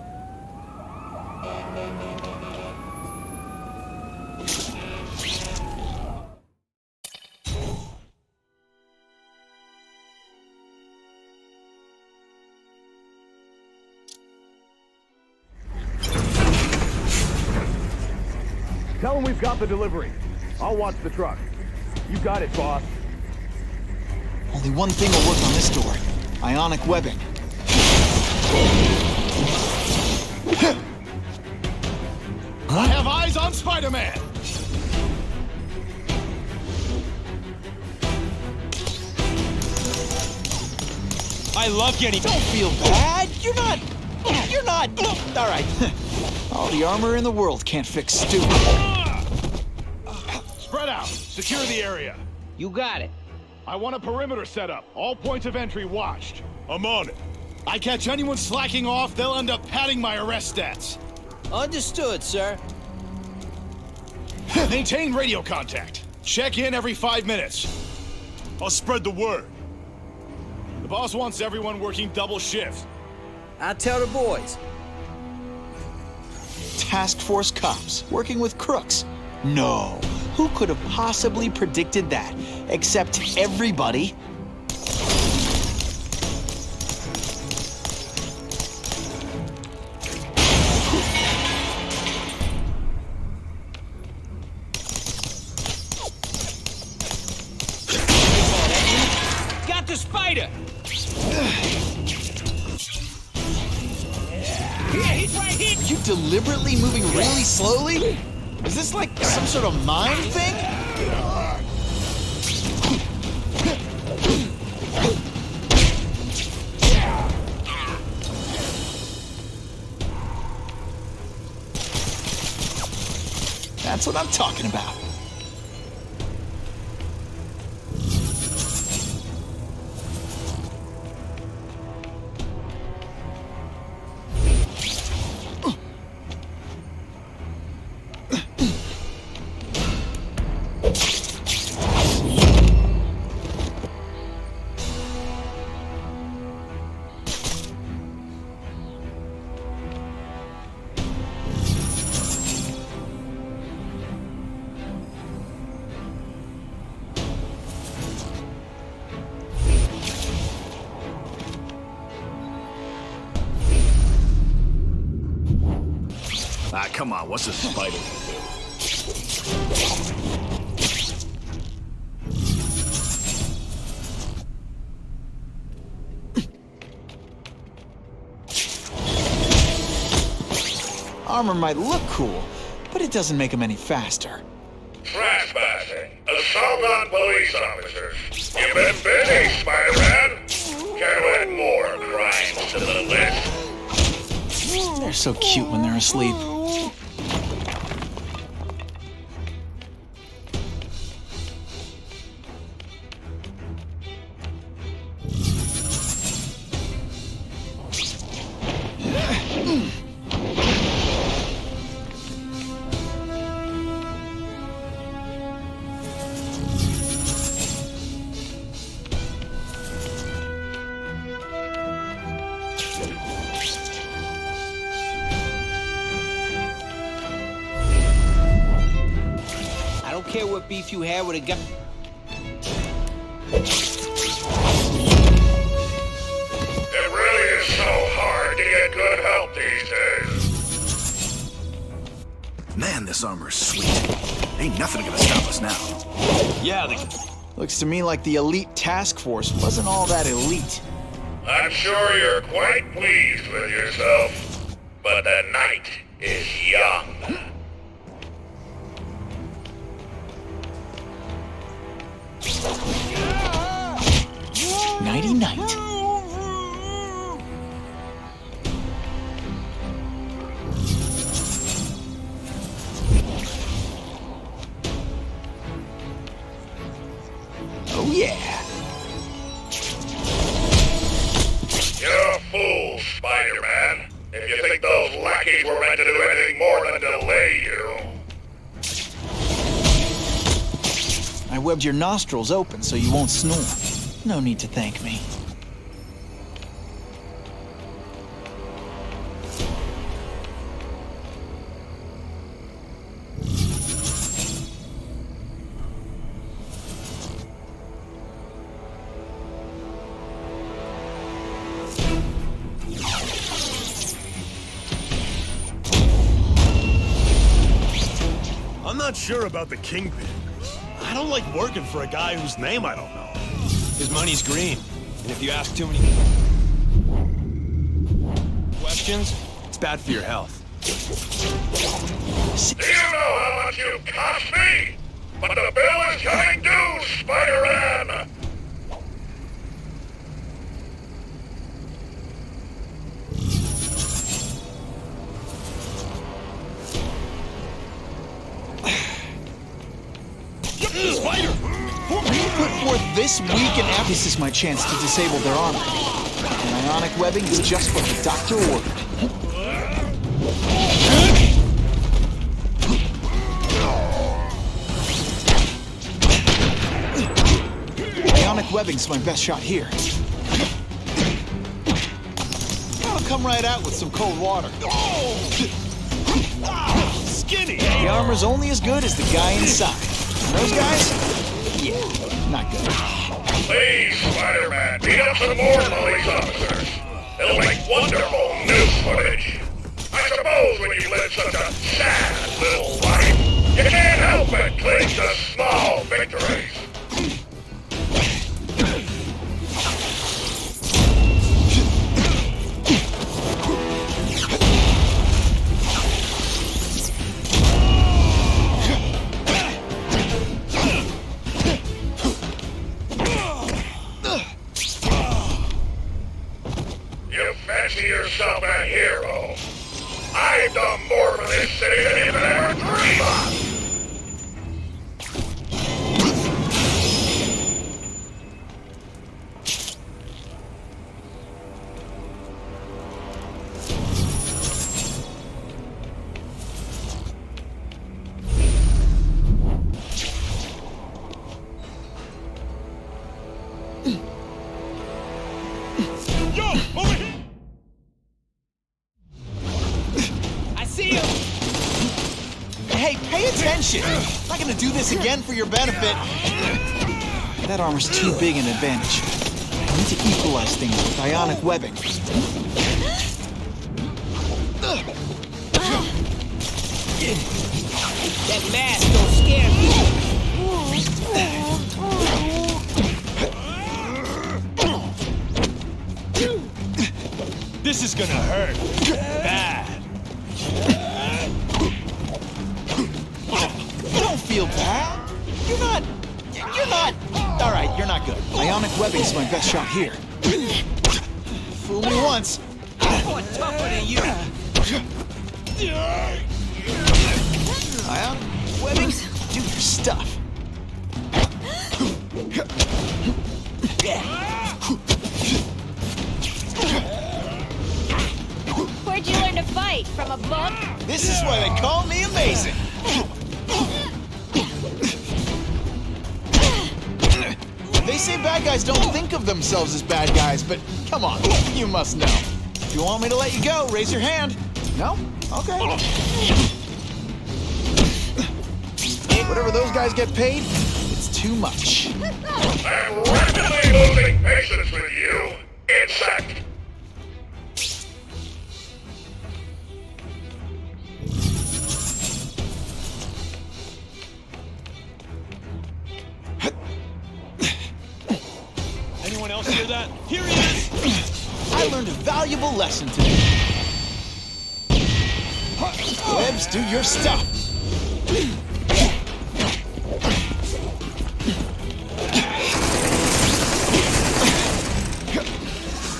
Tell him we've got the delivery. I'll watch the truck. You got it, boss. Only one thing will work on this door. Ionic webbing. I have eyes on Spider-Man! I love getting... Don't feel bad! You're not... All right. All the armor in the world can't fix stupid. Spread out. Secure the area. You got it. I want a perimeter set up. All points of entry watched. I'm on it. I catch anyone slacking off, they'll end up padding my arrest stats. Understood, sir. Maintain radio contact. Check in every 5 minutes. I'll spread the word. The boss wants everyone working double shifts. I'll tell the boys. Task Force cops working with crooks. No. Who could have possibly predicted that? Except everybody. Got the spider! Yeah, he's right here! You deliberately moving really slowly? Is this like some sort of mime thing? That's what I'm talking about. Ah, come on, what's a spider? Armor might look cool, but it doesn't make him any faster. Trespassing. Assault on police officers. You've been busy, Spider-Man. Care to add more crimes to the list? They're so cute when they're asleep. I don't care what beef you had with a guy. It really is so hard to get good help these days. Man, this armor's sweet. Ain't nothing gonna stop us now. Yeah, looks to me like the elite task force wasn't all that elite. I'm sure you're quite pleased with yourself, but the night is young. Nighty night. Oh yeah. You're a fool, Spider-Man, if you think those lackeys were meant to do anything more than delay you. I webbed your nostrils open so you won't snore. No need to thank me. I'm not sure about the Kingpin. I don't like working for a guy whose name I don't know. His money's green, and if you ask too many questions, it's bad for your health. Do you know how much you cost me? But the bill is coming due, Spider-Man! Spider! You put forth this week and after. This is my chance to disable their armor. And ionic webbing is just what the doctor ordered. Ionic webbing's my best shot here. I'll come right out with some cold water. Skinny! The armor's only as good as the guy inside. And those guys? Yeah, not good. Please, Spider-Man, beat up some more police officers. It'll make wonderful news footage. I suppose when you live such a sad little life, you can't help but cling to small victories. Fancy yourself a hero. I've done more for this city than you could ever dream of. Yo, over here! Hey, pay attention! I'm not gonna do this again for your benefit. That armor's too big an advantage. I need to equalize things with ionic webbing. That mask don't scare me. This is gonna hurt. Bad. Don't feel bad. You're not. All right, you're not good. Ionic webbing is my best shot here. Fool me once. I'm more tougher than you. Ionic webbing, do your stuff. Where'd you learn to fight? From a book? This is why they call me amazing. They say bad guys don't think of themselves as bad guys, but come on, you must know. If you want me to let you go, raise your hand. No? Okay. Whatever those guys get paid, it's too much. I'm rapidly losing patience with you, insect. Anyone else hear that? Here he is! I learned a valuable lesson today. Webs, do your stuff.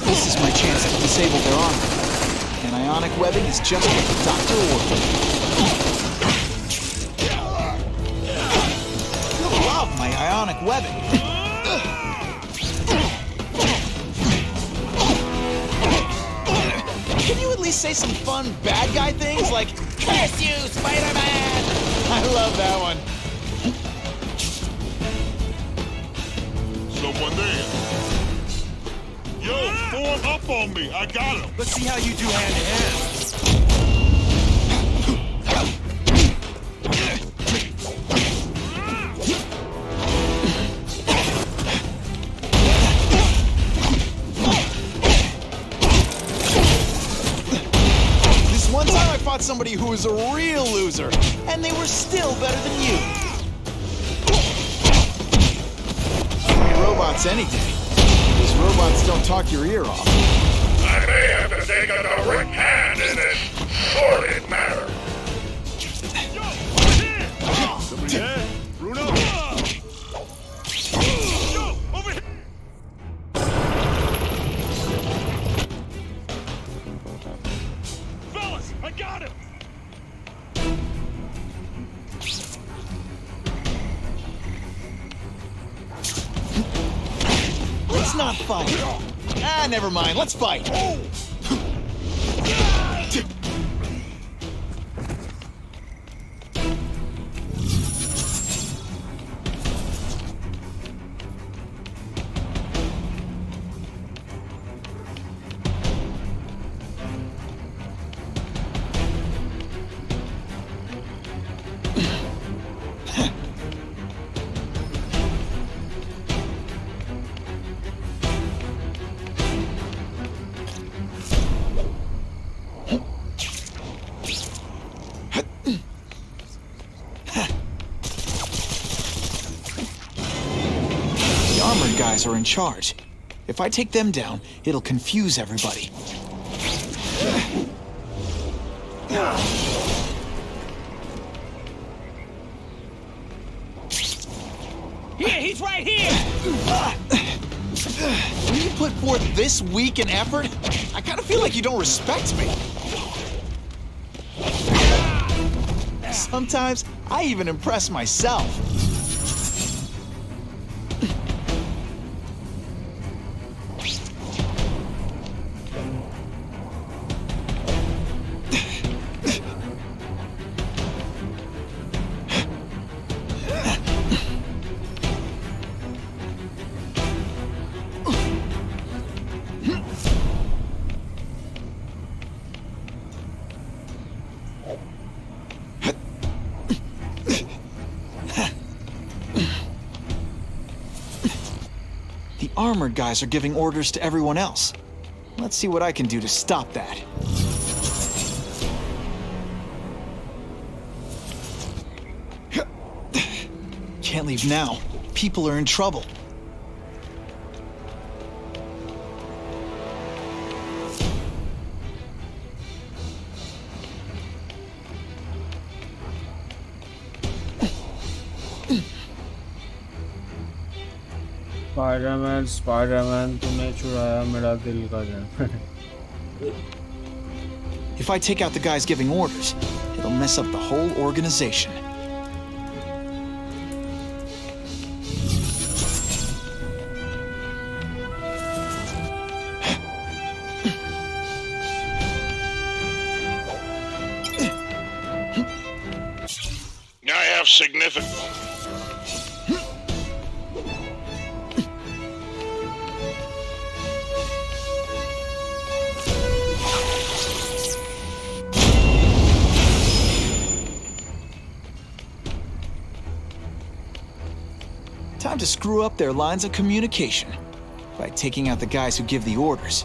This is my chance to disable their armor. And ionic webbing is just what the doctor ordered. I love my ionic webbing. Can you at least say some fun bad guy things like, "Curse you, Spider-Man"? I love that one. Someone there. Yo, form up on me. I got him. Let's see how you do hand to hand. One time I fought somebody who was a real loser, and they were still better than you. Robots any day. These robots don't talk your ear off. I may have to take a direct hand in this sordid matter. Somebody there? Bruno? Yo, over here! Fellas, I got him! Let's not fight. Ah, never mind. Let's fight. Guys are in charge. If I take them down, it'll confuse everybody. Here, he's right here! When you put forth this weak an effort, I kind of feel like you don't respect me. Sometimes I even impress myself. Armored guys are giving orders to everyone else. Let's see what I can do to stop that. Can't leave now. People are in trouble. Spiderman, Spiderman, तूने चुराया मेरा दिल का जान. If I take out the guys giving orders, it'll mess up the whole organization. I have significant... Time to screw up their lines of communication by taking out the guys who give the orders.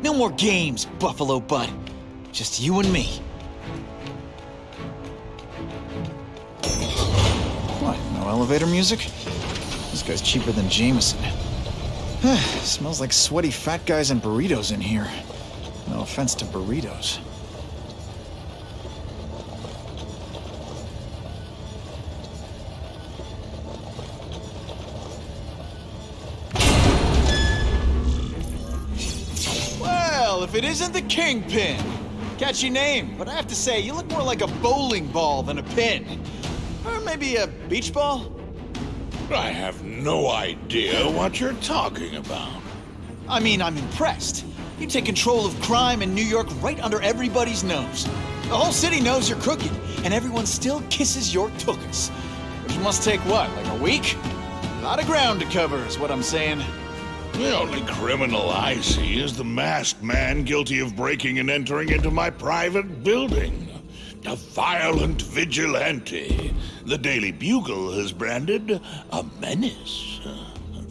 No more games, Buffalo Bud. Just you and me. What, no elevator music? This guy's cheaper than Jameson. Smells like sweaty fat guys and burritos in here. No offense to burritos. Well, if it isn't the Kingpin. Catchy name, but I have to say, you look more like a bowling ball than a pin. Or maybe a beach ball? I have no idea what you're talking about. I mean, I'm impressed. You take control of crime in New York right under everybody's nose. The whole city knows you're crooked, and everyone still kisses your tuchus. Which must take what, like a week? A lot of ground to cover is what I'm saying. The only criminal I see is the masked man guilty of breaking and entering into my private building. A violent vigilante. The Daily Bugle has branded a menace.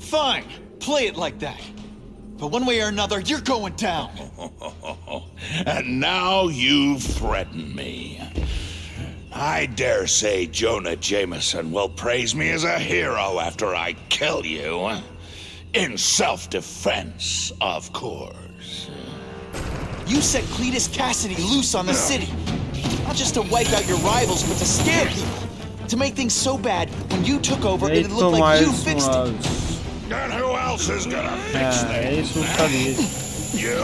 Fine, play it like that. But one way or another, you're going down. And now you threaten me. I dare say Jonah Jameson will praise me as a hero after I kill you. In self-defense, of course. You set Cletus Cassidy loose on the city. Not just to wipe out your rivals, but to scare people. To make things so bad, when you took over, it'd look like you fixed it. And who else is gonna fix this? You?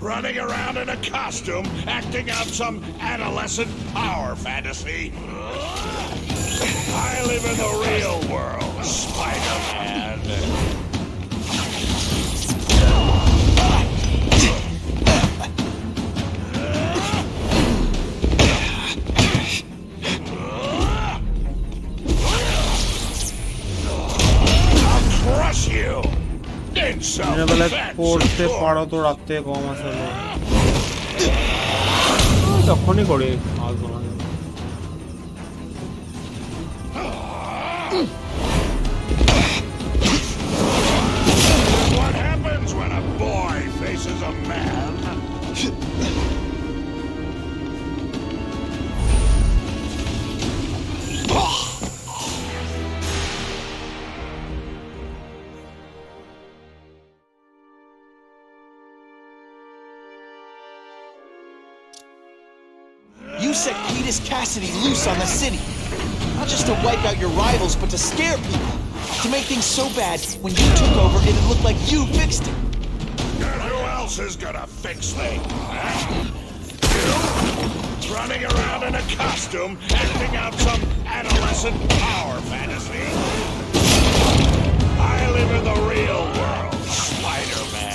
Running around in a costume, acting out some adolescent power fantasy. I live in the real world, Spider-Man. Crush you! In self-defense, পাড়ো তো রাখতে কম আসলে তখনই করে আসবো না What happens when a boy faces a man? You set Cletus Cassidy loose on the city. Not just to wipe out your rivals, but to scare people. To make things so bad, when you took over, it'd look like you fixed it. And who else is gonna fix me? You? Running around in a costume, acting out some adolescent power fantasy. I live in the real world, Spider-Man.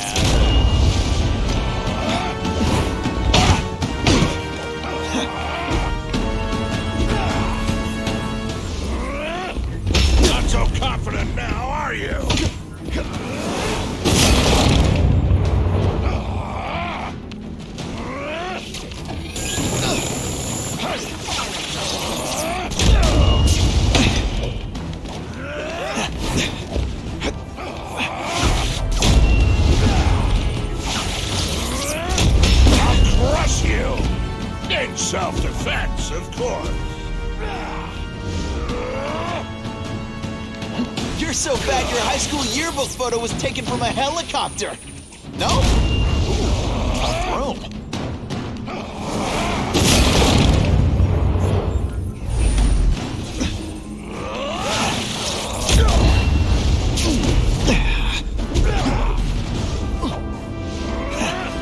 Not so confident now, are you? self-defense, of course. You're so bad your high school yearbook photo was taken from a helicopter. No? Ooh, tough room.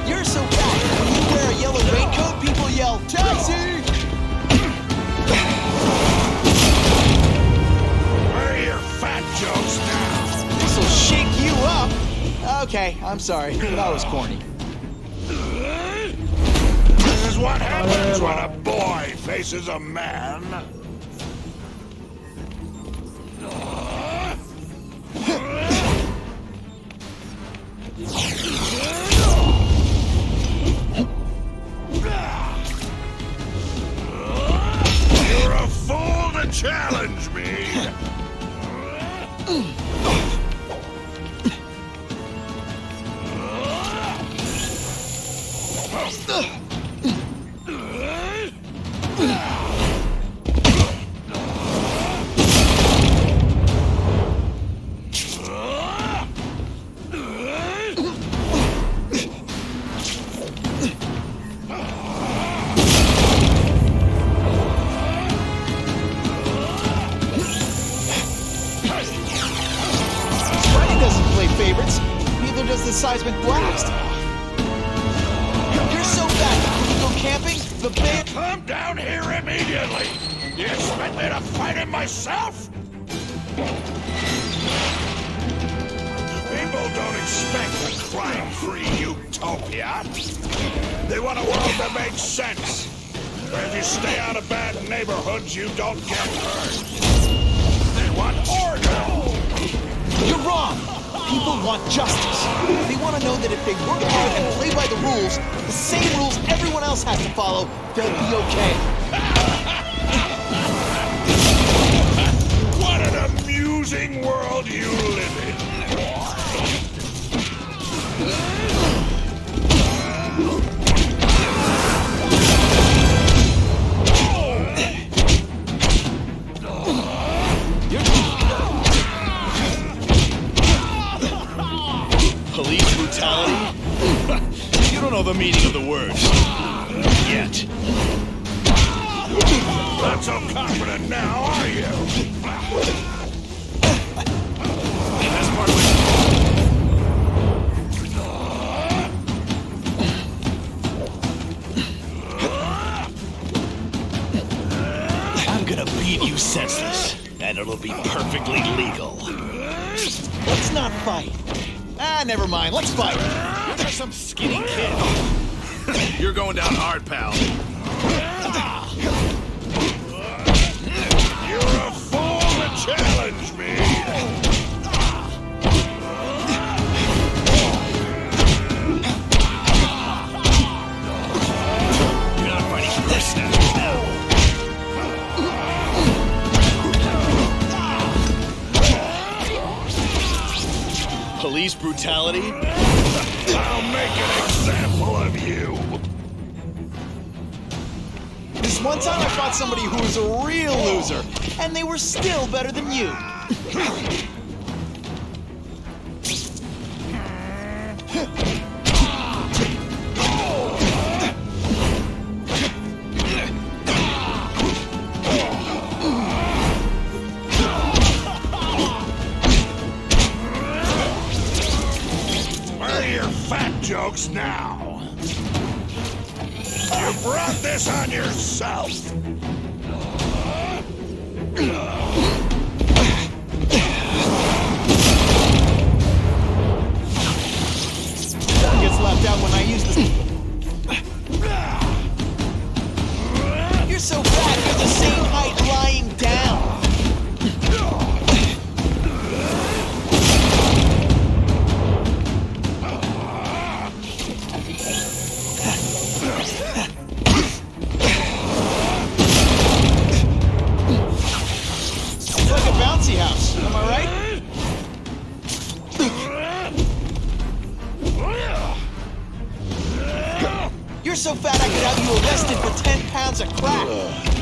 You're so bad. When you wear a yellow raincoat, people yell, "Taxi!" Jokes now. This'll shake you up. Okay, I'm sorry. That was corny. This is what happens when a boy faces a man. You're a fool to challenge me. Seismic blast. You're so bad. When you go camping, the band. Come down here immediately. You expect me to fight him myself? People don't expect a crime-free utopia. They want a world that makes sense. Where if you stay out of bad neighborhoods, you don't get hurt. They want order. You're wrong. People want justice. They want to know that if they work hard and play by the rules, the same rules everyone else has to follow, they'll be okay. What an amusing world you live in. Police brutality? You don't know the meaning of the words. Yet. Not so confident now, are you? That's part of it. I'm gonna beat you senseless, and it'll be perfectly legal. Let's not fight. Ah, never mind. Let's fight. You're just some skinny kid. You're going down hard, pal. You're a fool to challenge me. You're not fighting snatchers now. Police brutality? I'll make an example of you. This one time I fought somebody who was a real loser, and they were still better than you. Jokes now. You brought this on yourself. One gets left out when I use this. You're so bad, you're the same height lying down. You're so fat I could have you arrested for 10 pounds of crack.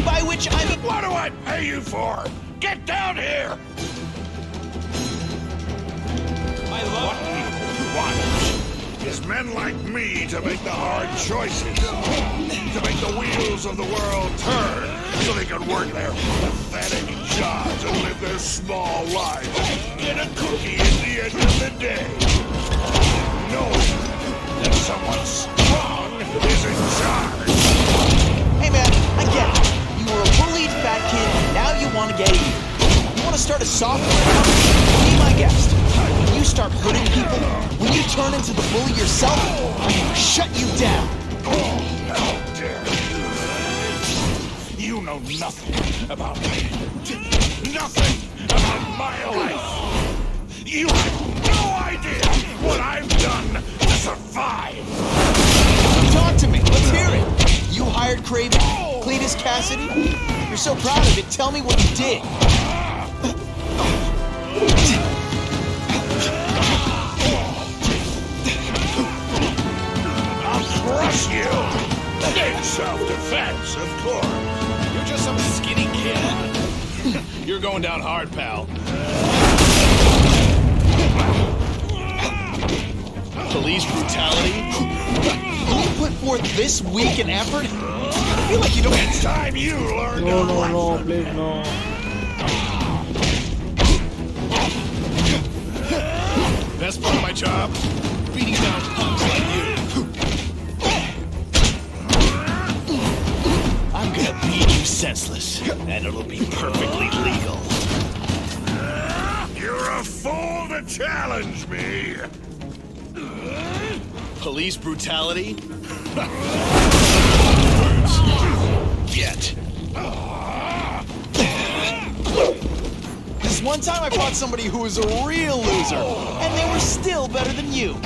By which I mean... What do I pay you for? Get down here! What people want is men like me to make the hard choices. To make the wheels of the world turn so they can work their pathetic jobs and live their small lives. Get a cookie at the end of the day. Knowing that someone strong is in charge. Hey man, I get it. You were a bullied fat kid, and now you want to get even. You want to start a software company? Be my guest. When you start hurting people, when you turn into the bully yourself, I'm gonna shut you down. How dare you! You know nothing about me. Nothing about my life. You have no idea what I've done to survive. Talk to me. Let's hear it. You hired Kraven, Cletus Cassidy. You're so proud of it. Tell me what you did. I'll crush you. In self-defense, of course. You're just some skinny kid. You're going down hard, pal. Police brutality? When you put forth this week and effort, I feel like you don't... It's time you learned No, no, no, please, no. Best part of my job? Beating down punks like you. I'm gonna beat you senseless, and it'll be perfectly legal. You're a fool to challenge me. Police brutality? Yet. This one time I fought somebody who was a real loser, and they were still better than you.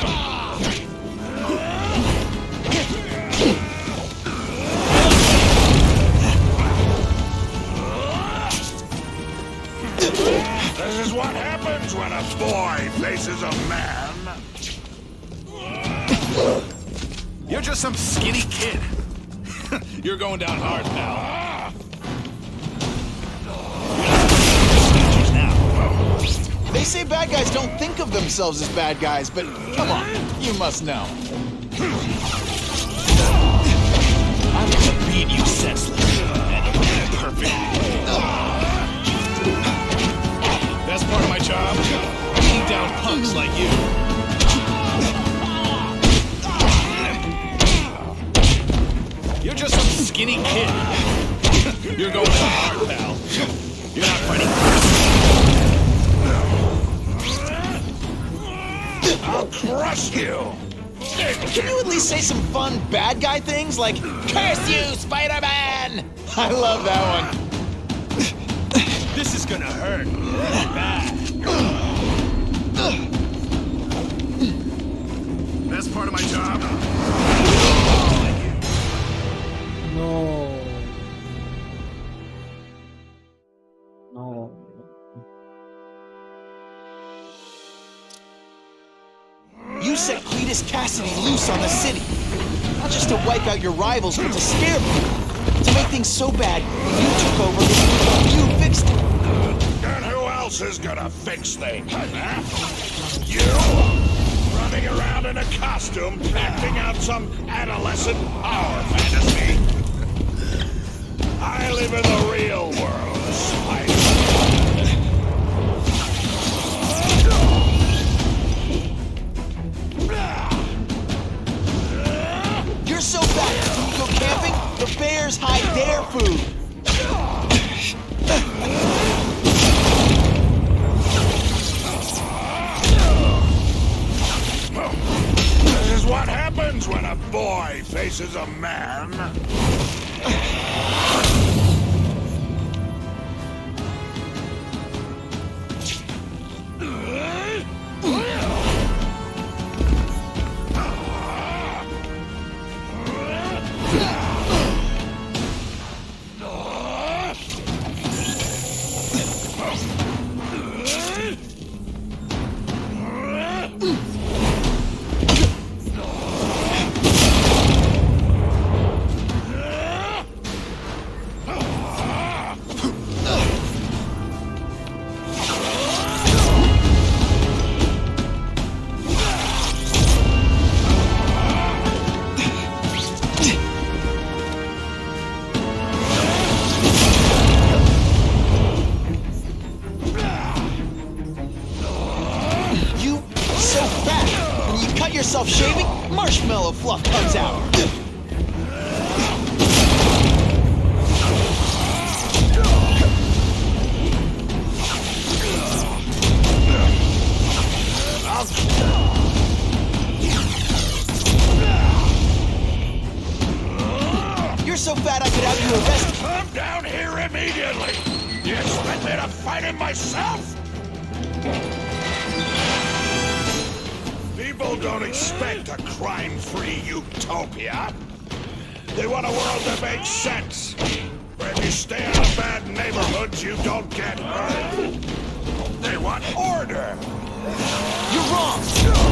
This is what happens when a boy faces a man. You're just some skinny kid. You're going down hard, pal. They say bad guys don't think of themselves as bad guys, but come on, you must know. I'm gonna beat you senseless, and it'll be perfect. Best part of my job? Beating down punks like you. You're just some skinny kid. You're going down hard, pal. You're not fighting first. I'll crush you. Can you at least say some fun bad guy things like, "Curse you, Spider-Man"? I love that one. This is gonna hurt. Bad. Best part of my job? No. No. You set Cletus Cassidy loose on the city. Not just to wipe out your rivals, but to scare people. To make things so bad, when you took over, you fixed it. And who else is gonna fix things, huh? You? Running around in a costume, acting out some adolescent power fantasy. I live in the real world, Spider. You're so fat, when you go camping, the bears hide their food. This is what happens when a boy faces a man. yourself shaving, marshmallow fluff comes out. You're so fat I could have you arrested. Come down here immediately! You expect me to fight him myself? People don't expect a crime-free utopia. They want a world that makes sense. Where if you stay out of bad neighborhoods, you don't get hurt. They want order. You're wrong.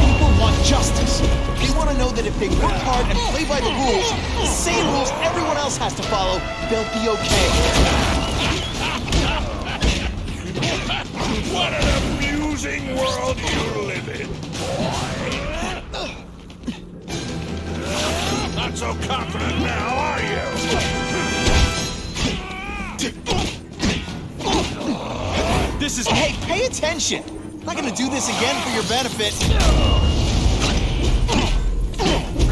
People want justice. They want to know that if they work hard and play by the rules, the same rules everyone else has to follow, they'll be okay. What an amusing world you live in, boy. Not so confident now, are you? This is... Hey, pay attention! I'm not gonna do this again for your benefit.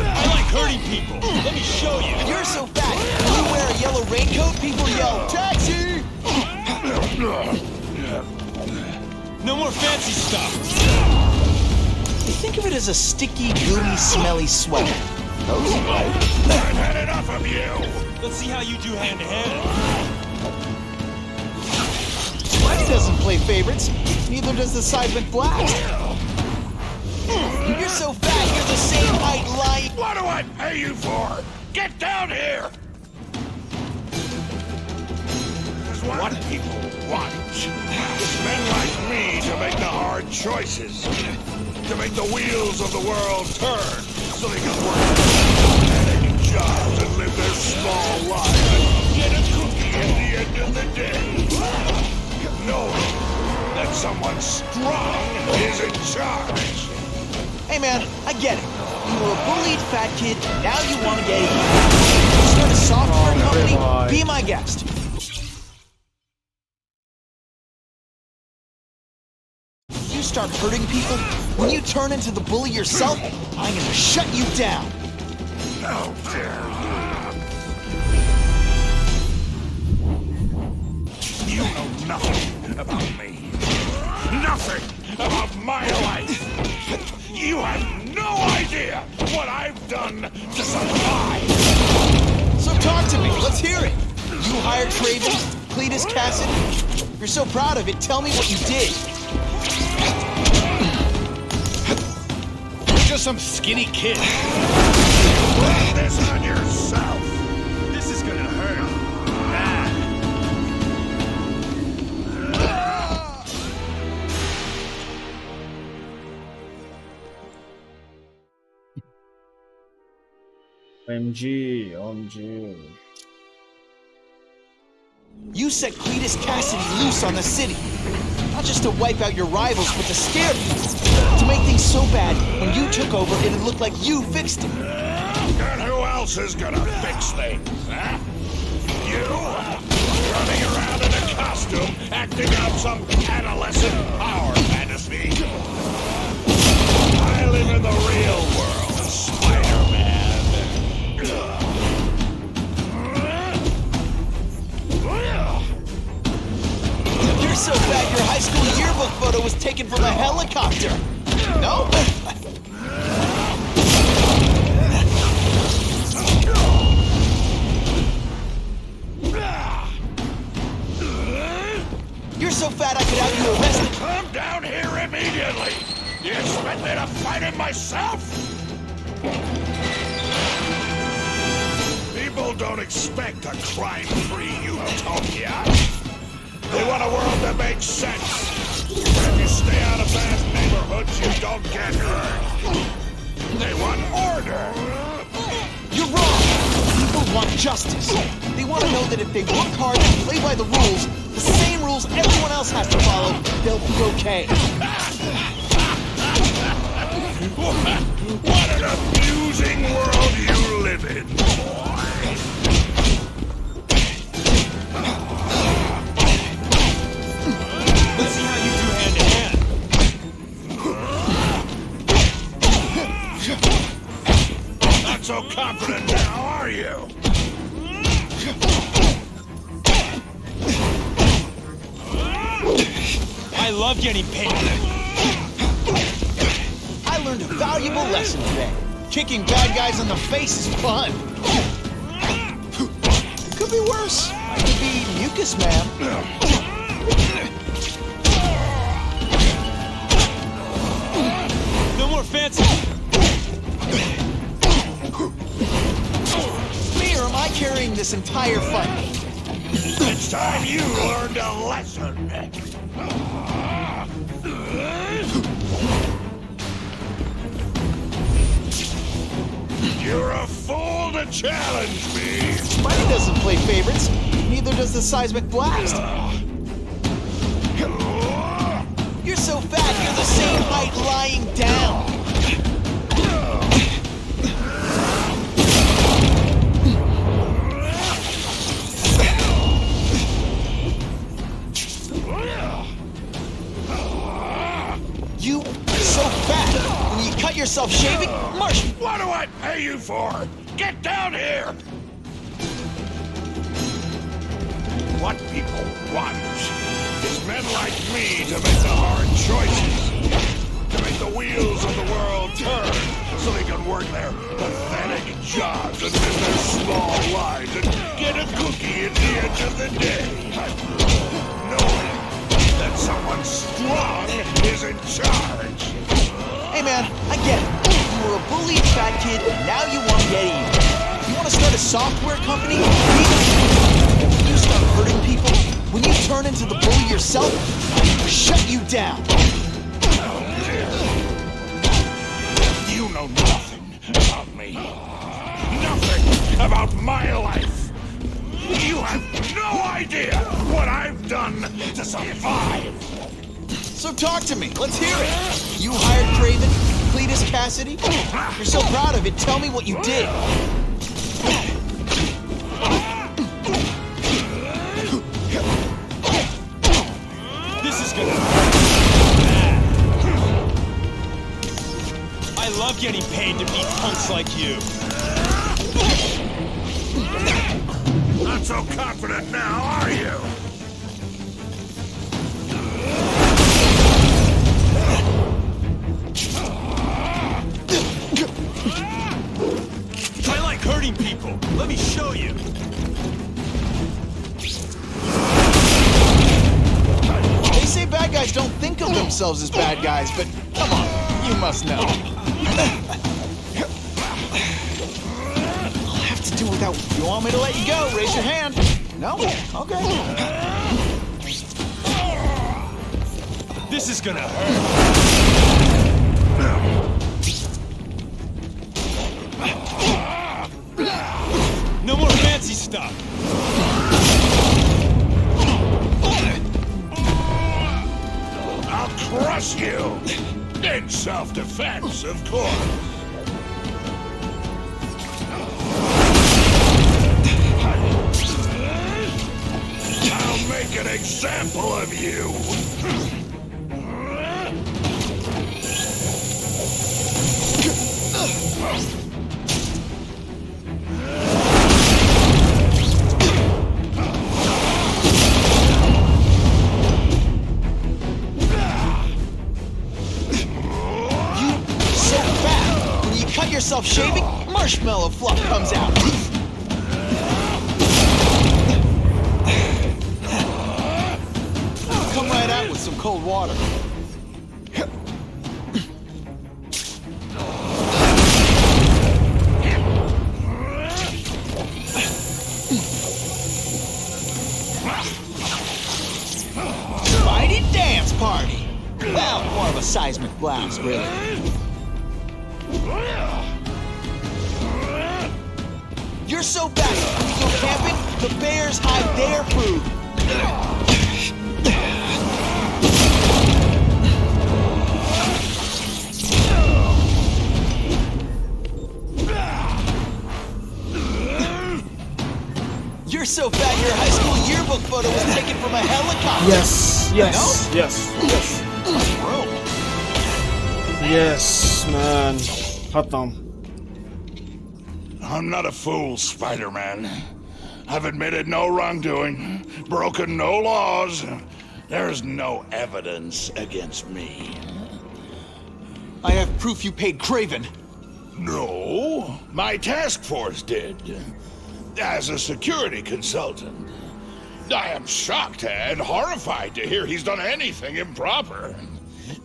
I like hurting people. Let me show you. You're so fat. When you wear a yellow raincoat, people yell, "Taxi!" No more fancy stuff. Think of it as a sticky, gooey, smelly sweater. Those right. I've had enough of you. Let's see how you do hand-to-hand. He doesn't play favorites. Neither does the Seismic Blast. You're so fat, you're the same height like... What do I pay you for? Get down here! This is what people want. Men like me to make the hard choices. To make the wheels of the world turn. So they can work at jobs and live their small lives. And get a cookie at the end of the day. Knowing that someone strong is in charge. Hey man, I get it. You were a bullied fat kid, now you want to get even. Start a software company, be my guest. You start hurting people, when you turn into the bully yourself, I'm gonna shut you down. How dare you? You know nothing about me. Nothing about my life. You have no idea what I've done to survive. So talk to me, let's hear it. You hired Kraven, Cletus Cassidy. You're so proud of it, tell me what you did. You're just some skinny kid. Put this on yourself. This is gonna hurt. Bad. OMG. You set Cletus Cassidy loose on the city. Not just to wipe out your rivals, but to scare people. To make things so bad, when you took over, it'd look like you fixed it. And who else is gonna fix things, huh? You? Running around in a costume, acting out some adolescent power fantasy. I live in the real world, Spider-Man. You're so bad your high school yearbook photo was taken from a helicopter. No? You're so fat I could have you arrested. Come down here immediately! You expect me to fight him myself? People don't expect a crime-free utopia. They want a world that makes sense. If you stay out of bad neighborhoods, you don't get hurt. They want order. You're wrong. People want justice. They want to know that if they work hard and play by the rules, the same rules everyone else has to follow, they'll be okay. What an amusing world you live in, boy. Let's see how you do hand-to-hand. so confident now, are you? I love getting paid. I learned a valuable lesson today. Kicking bad guys in the face is fun. It could be worse. I could be Mucus Man. No more fancy. Me or am I carrying this entire fight? It's time you learned a lesson. You're a fool to challenge me. Spidey doesn't play favorites. Neither does the seismic blast. You're so fat, you're the same height lying down. You are so fat. When you cut yourself shaving, Marsh. What do I pay you for? Get down here! What people want is men like me to make the hard choices. To make the wheels of the world turn so they can work their pathetic jobs and live their small lives and get a cookie at the end of the day. Knowing that someone strong is in charge. Hey man, I get it. You were a bullied fat kid, and now you want to get even. You want to start a software company? When you start hurting people, when you turn into the bully yourself, I shut you down. You know nothing about me. Nothing about my life. You have no idea what I've done to survive. So talk to me. Let's hear it. You hired Kraven, Cletus Cassidy. You're so proud of it. Tell me what you did. This is gonna I love getting paid to beat punks like you. Not so confident now, are you? I like hurting people. Let me show you. They say bad guys don't think of themselves as bad guys, but come on, you must know. I'll have to do without. You want me to let you go? Raise your hand. No? Okay. This is gonna hurt. No more fancy stuff. I'll crush you! In self-defense, of course. I'll make an example of you! Yourself shaving, marshmallow fluff comes out. Come right out with some cold water. Spidey dance party. Well, more of a seismic blast, really. You're so bad. When you go camping, the bears hide their food. You're so fat, your high school yearbook photo was taken from a helicopter. Yes, yes, No? yes, yes. Yes, man. Khatam. I'm not a fool, Spider-Man. I've admitted no wrongdoing, broken no laws. There's no evidence against me. I have proof you paid Kraven. No, my task force did. As a security consultant. I am shocked and horrified to hear he's done anything improper.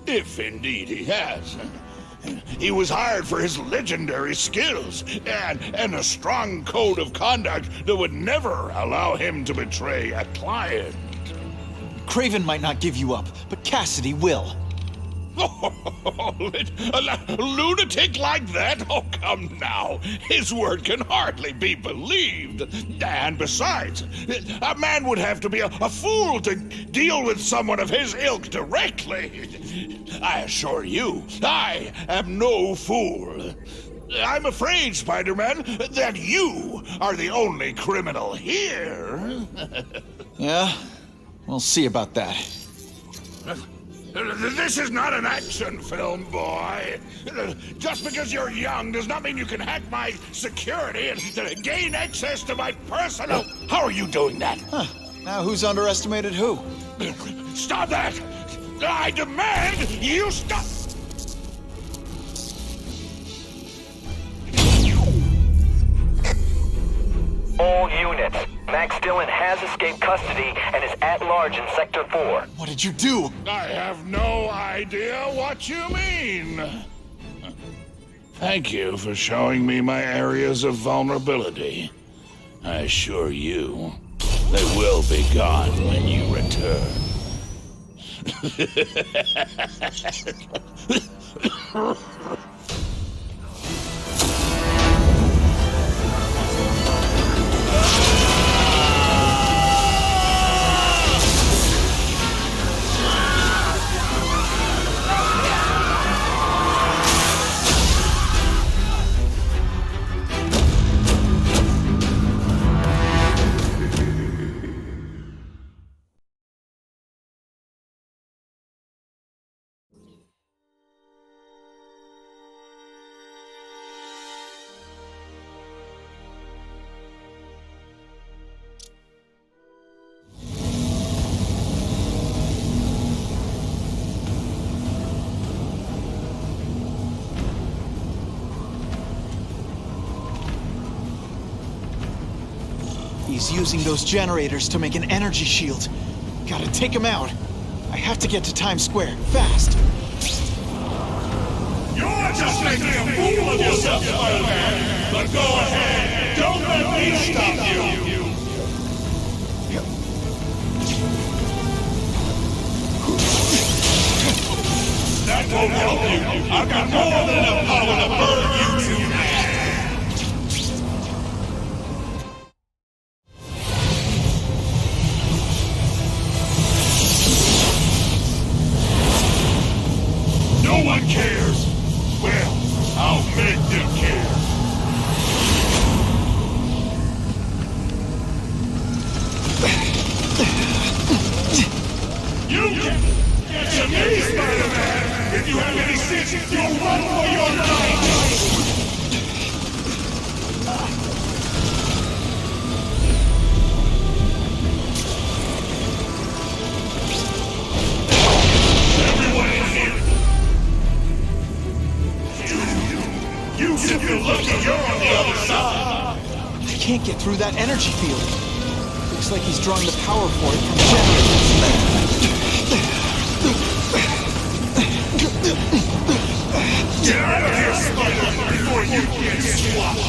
If indeed he has. He was hired for his legendary skills and a strong code of conduct that would never allow him to betray a client. Kraven might not give you up, but Cassidy will. A lunatic like that? Oh, come now. His word can hardly be believed. And besides, a man would have to be a fool to deal with someone of his ilk directly. I assure you, I am no fool. I'm afraid, Spider-Man, that you are the only criminal here. Yeah? We'll see about that. This is not an action film, boy. Just because you're young does not mean you can hack my security and gain access to my personal... How are you doing that? Huh. Now who's underestimated who? Stop that! I demand you stop... All units. Max Dillon has escaped custody and is at large in Sector 4. What did you do? I have no idea what you mean. Thank you for showing me my areas of vulnerability. I assure you, they will be gone when you return. He's using those generators to make an energy shield. Gotta take him out. I have to get to Times Square, fast. You're just making a fool of yourself, Spider-Man! But go ahead! Don't let me stop you! That won't help you! I've got more than enough power to burn you to ash! No one cares! Well, I'll make them care! You can get to me, Spider-Man! If you have any sense, you'll run for your life! Everyone in here! If you're lucky, you're on the other side! I can't get through that energy field. Looks like he's drawing the power for it from generators. Get out of here, Spider, before you get swapped!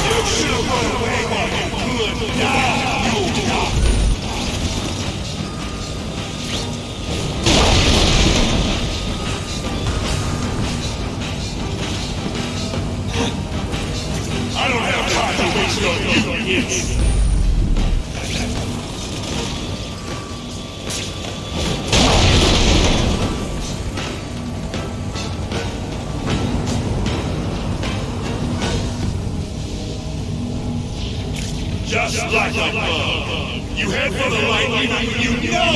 You should have run away while you could. Now you'll die. I don't have time to waste on you, idiots. Just like a bug. You head for the light, you know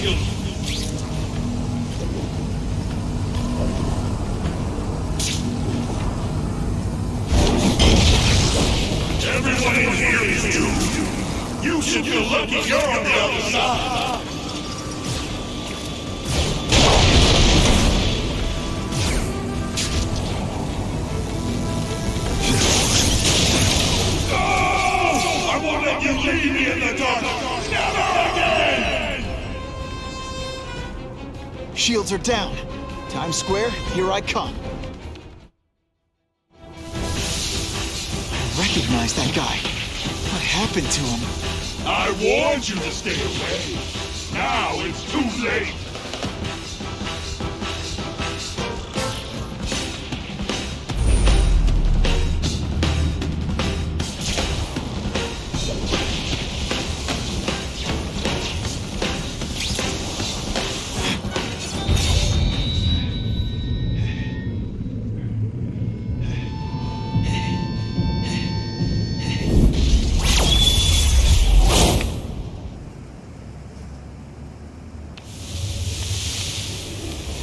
you'll... Everyone in here is doomed. You should feel lucky you're on the other side. Oh! I won't let you leave me in the dark. Never again! Shields are down. Times Square, here I come. I recognize that guy. What happened to him? I warned you to stay away. Now it's too late.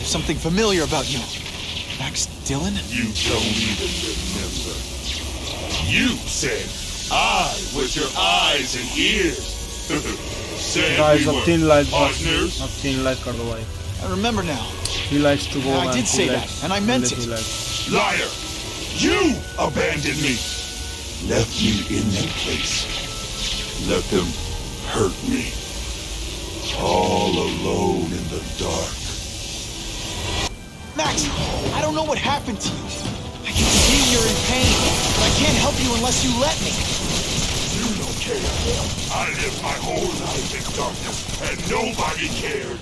Something familiar about you. Max Dillon? You don't even remember. You said I was your eyes and ears. Said Guys, we अब 3 like partners. अब 3 like कर दो भाई. I remember now. He likes to go. I did say that, and I meant it. Liar! You abandoned me. Left me in that place. Let them hurt me. All alone in the dark. Max, I don't know what happened to you. I can see you're in pain, but I can't help you unless you let me. You don't care. I lived my whole life in darkness, and nobody cared.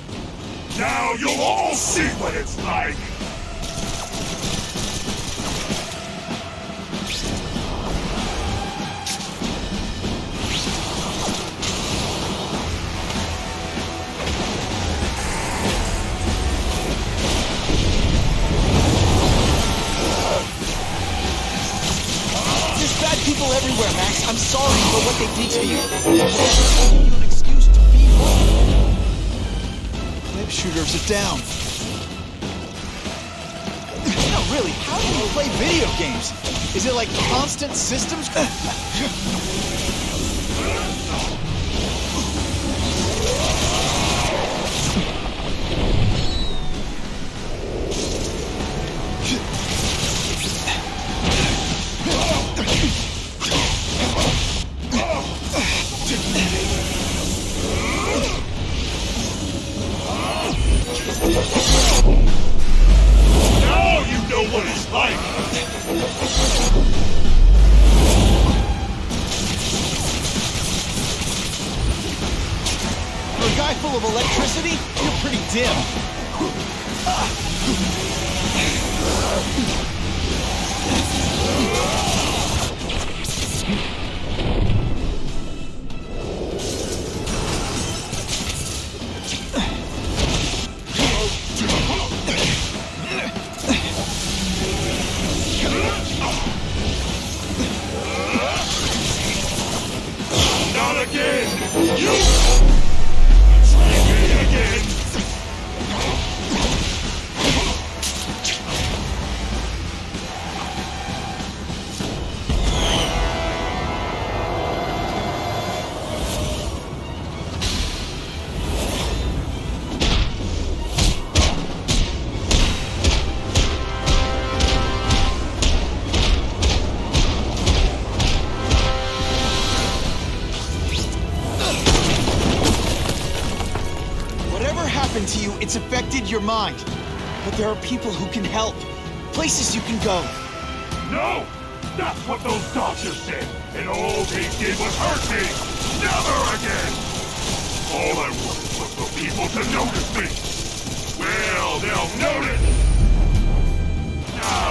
Now you'll all see what it's like. People everywhere, Max. I'm sorry for what they did to you. I'm giving you an excuse to be wrong. Web shooters are down. No, really, how do you play video games? Is it like constant systems? Now you know what it's like! For a guy full of electricity, you're pretty dim. Not again! You! Try me again! To you, it's affected your mind. But there are people who can help. Places you can go. No! That's what those doctors said, and all they did was hurt me! Never again! All I wanted was for people to notice me! Well, they'll notice! Now,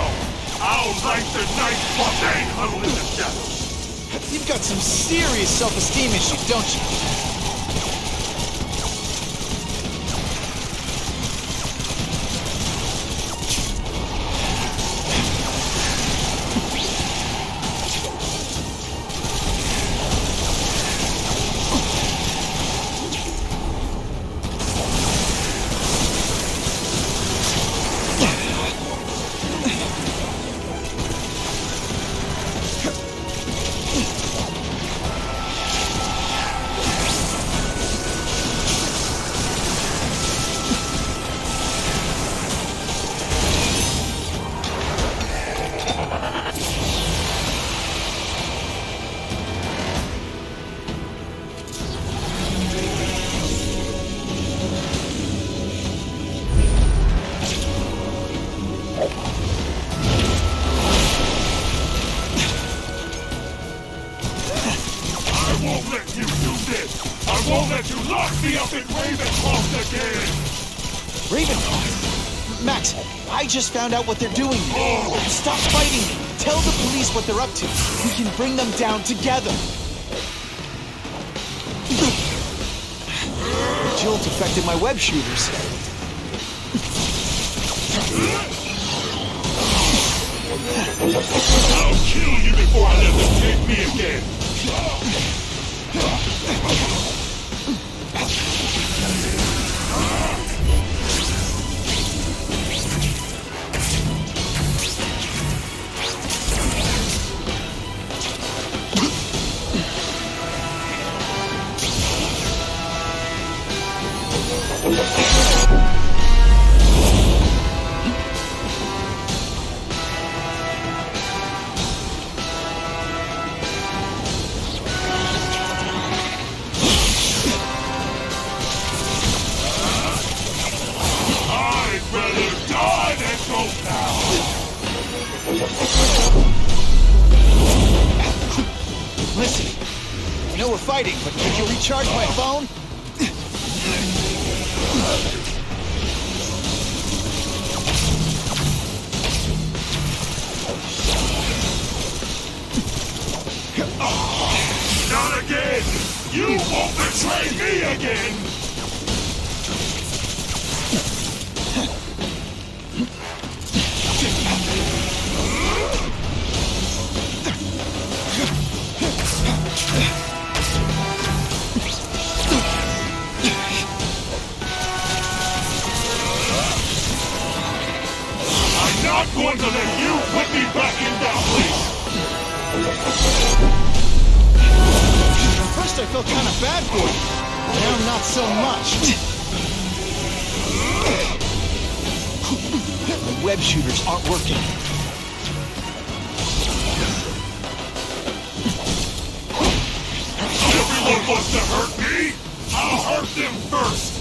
I'll light the night while they huddle in the shadows! You've got some serious self-esteem issues, don't you? won't let you do this! I won't let you lock me up in Ravencroft again! Ravencroft? Max, I just found out what they're doing. Stop fighting! Tell the police what they're up to. We can bring them down together. The jolt affected my web shooters. I'll kill you before I let them take me again! Listen, I know we're fighting, but could you recharge my phone? Not again! You won't betray me again! I'm not going to let you put me back in that place! First I felt kind of bad for you. Now not so much. The web shooters aren't working. Everyone wants to hurt me? I'll hurt them first!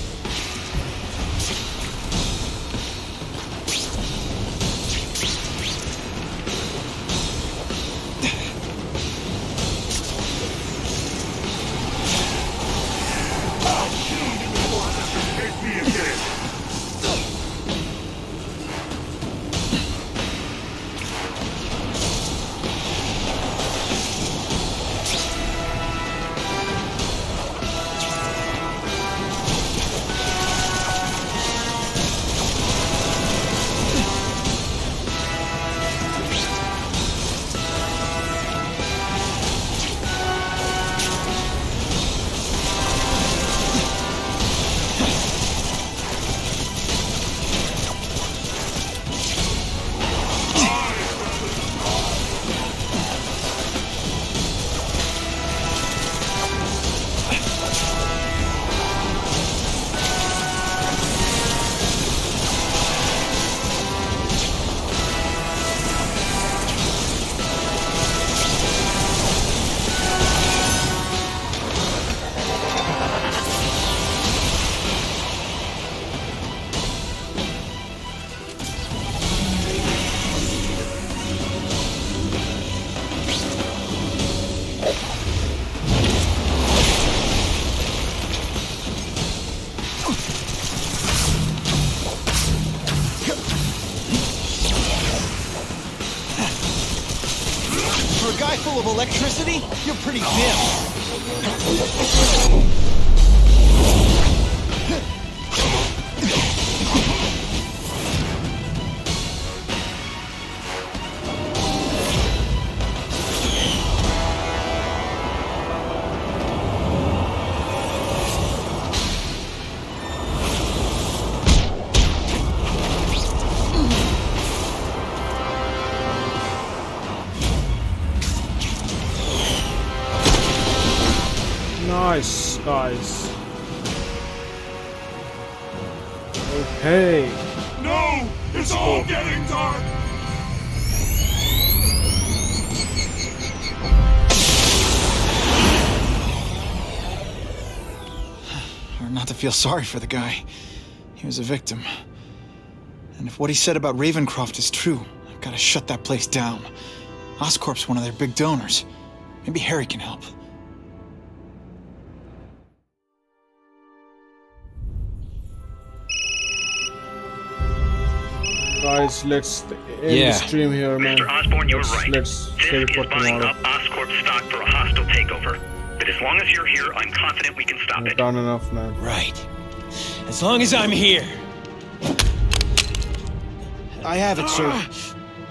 Full of electricity? You're pretty dim. Nice, guys. Okay. No! It's all getting dark! Hard not to feel sorry for the guy. He was a victim. And if what he said about Ravencroft is true, I've got to shut that place down. Oscorp's one of their big donors. Maybe Harry can help. Guys, let's end the stream here, man. Mr. Osborne, you're right. Let's save it Fisk for is buying tomorrow. up Oscorp stock for a hostile takeover. But as long as you're here, I'm confident we can stop We've it. done enough, man. Right. As long as I'm here. I have it, sir.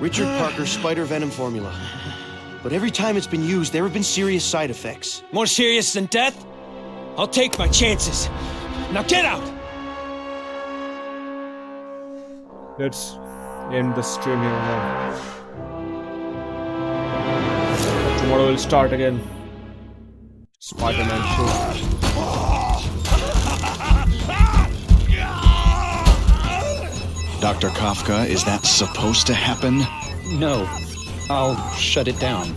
Richard Parker's spider venom formula. But every time it's been used, there have been serious side effects. More serious than death? I'll take my chances. Now get out! Let's end the stream here, man. Tomorrow we'll start again. Spider-Man show. Dr. Kafka, is that supposed to happen? No. I'll shut it down.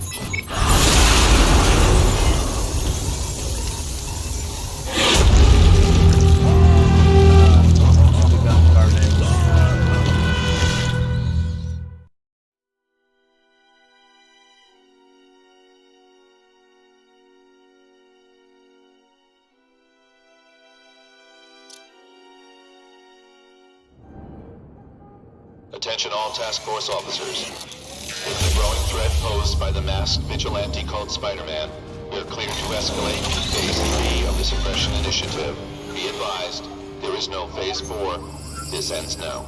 Attention all task force officers. With the growing threat posed by the masked vigilante called Spider-Man, we are clear to escalate to Phase 3 of the Suppression Initiative. Be advised, there is no Phase 4. This ends now.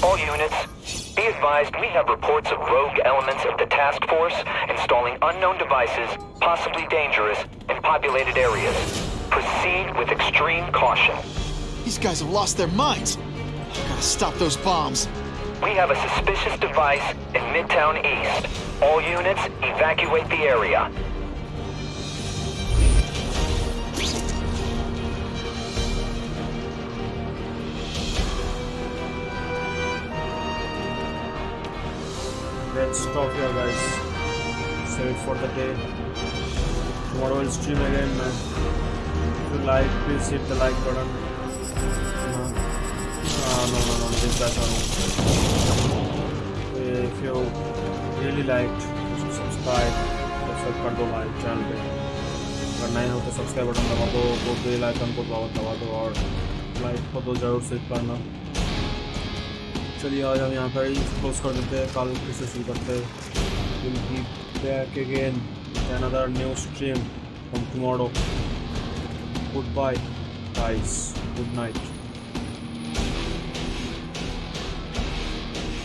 All units, be advised we have reports of rogue elements of the task force installing unknown devices, possibly dangerous, in populated areas. Proceed with extreme caution. These guys have lost their minds. Gotta stop those bombs. We have a suspicious device in Midtown East. All units, evacuate the area. Let's stop here, guys. Save it for the day. Tomorrow we'll stream again, man. If you like, please hit the like button. No, this guy's on. If you really liked, subscribe कर दो हमारे channel पे. अगर नए हो तो subscribe button दबा दो, वो बेल आइकन को दबा दो और लाइक को तो ज़रूर से करना. चलिए आज हम यहाँ पर ही क्लोज कर देते हैं. कल फिर से शुरू करते हैं. We'll be back again with another new stream from tomorrow. Goodbye, guys. Good night.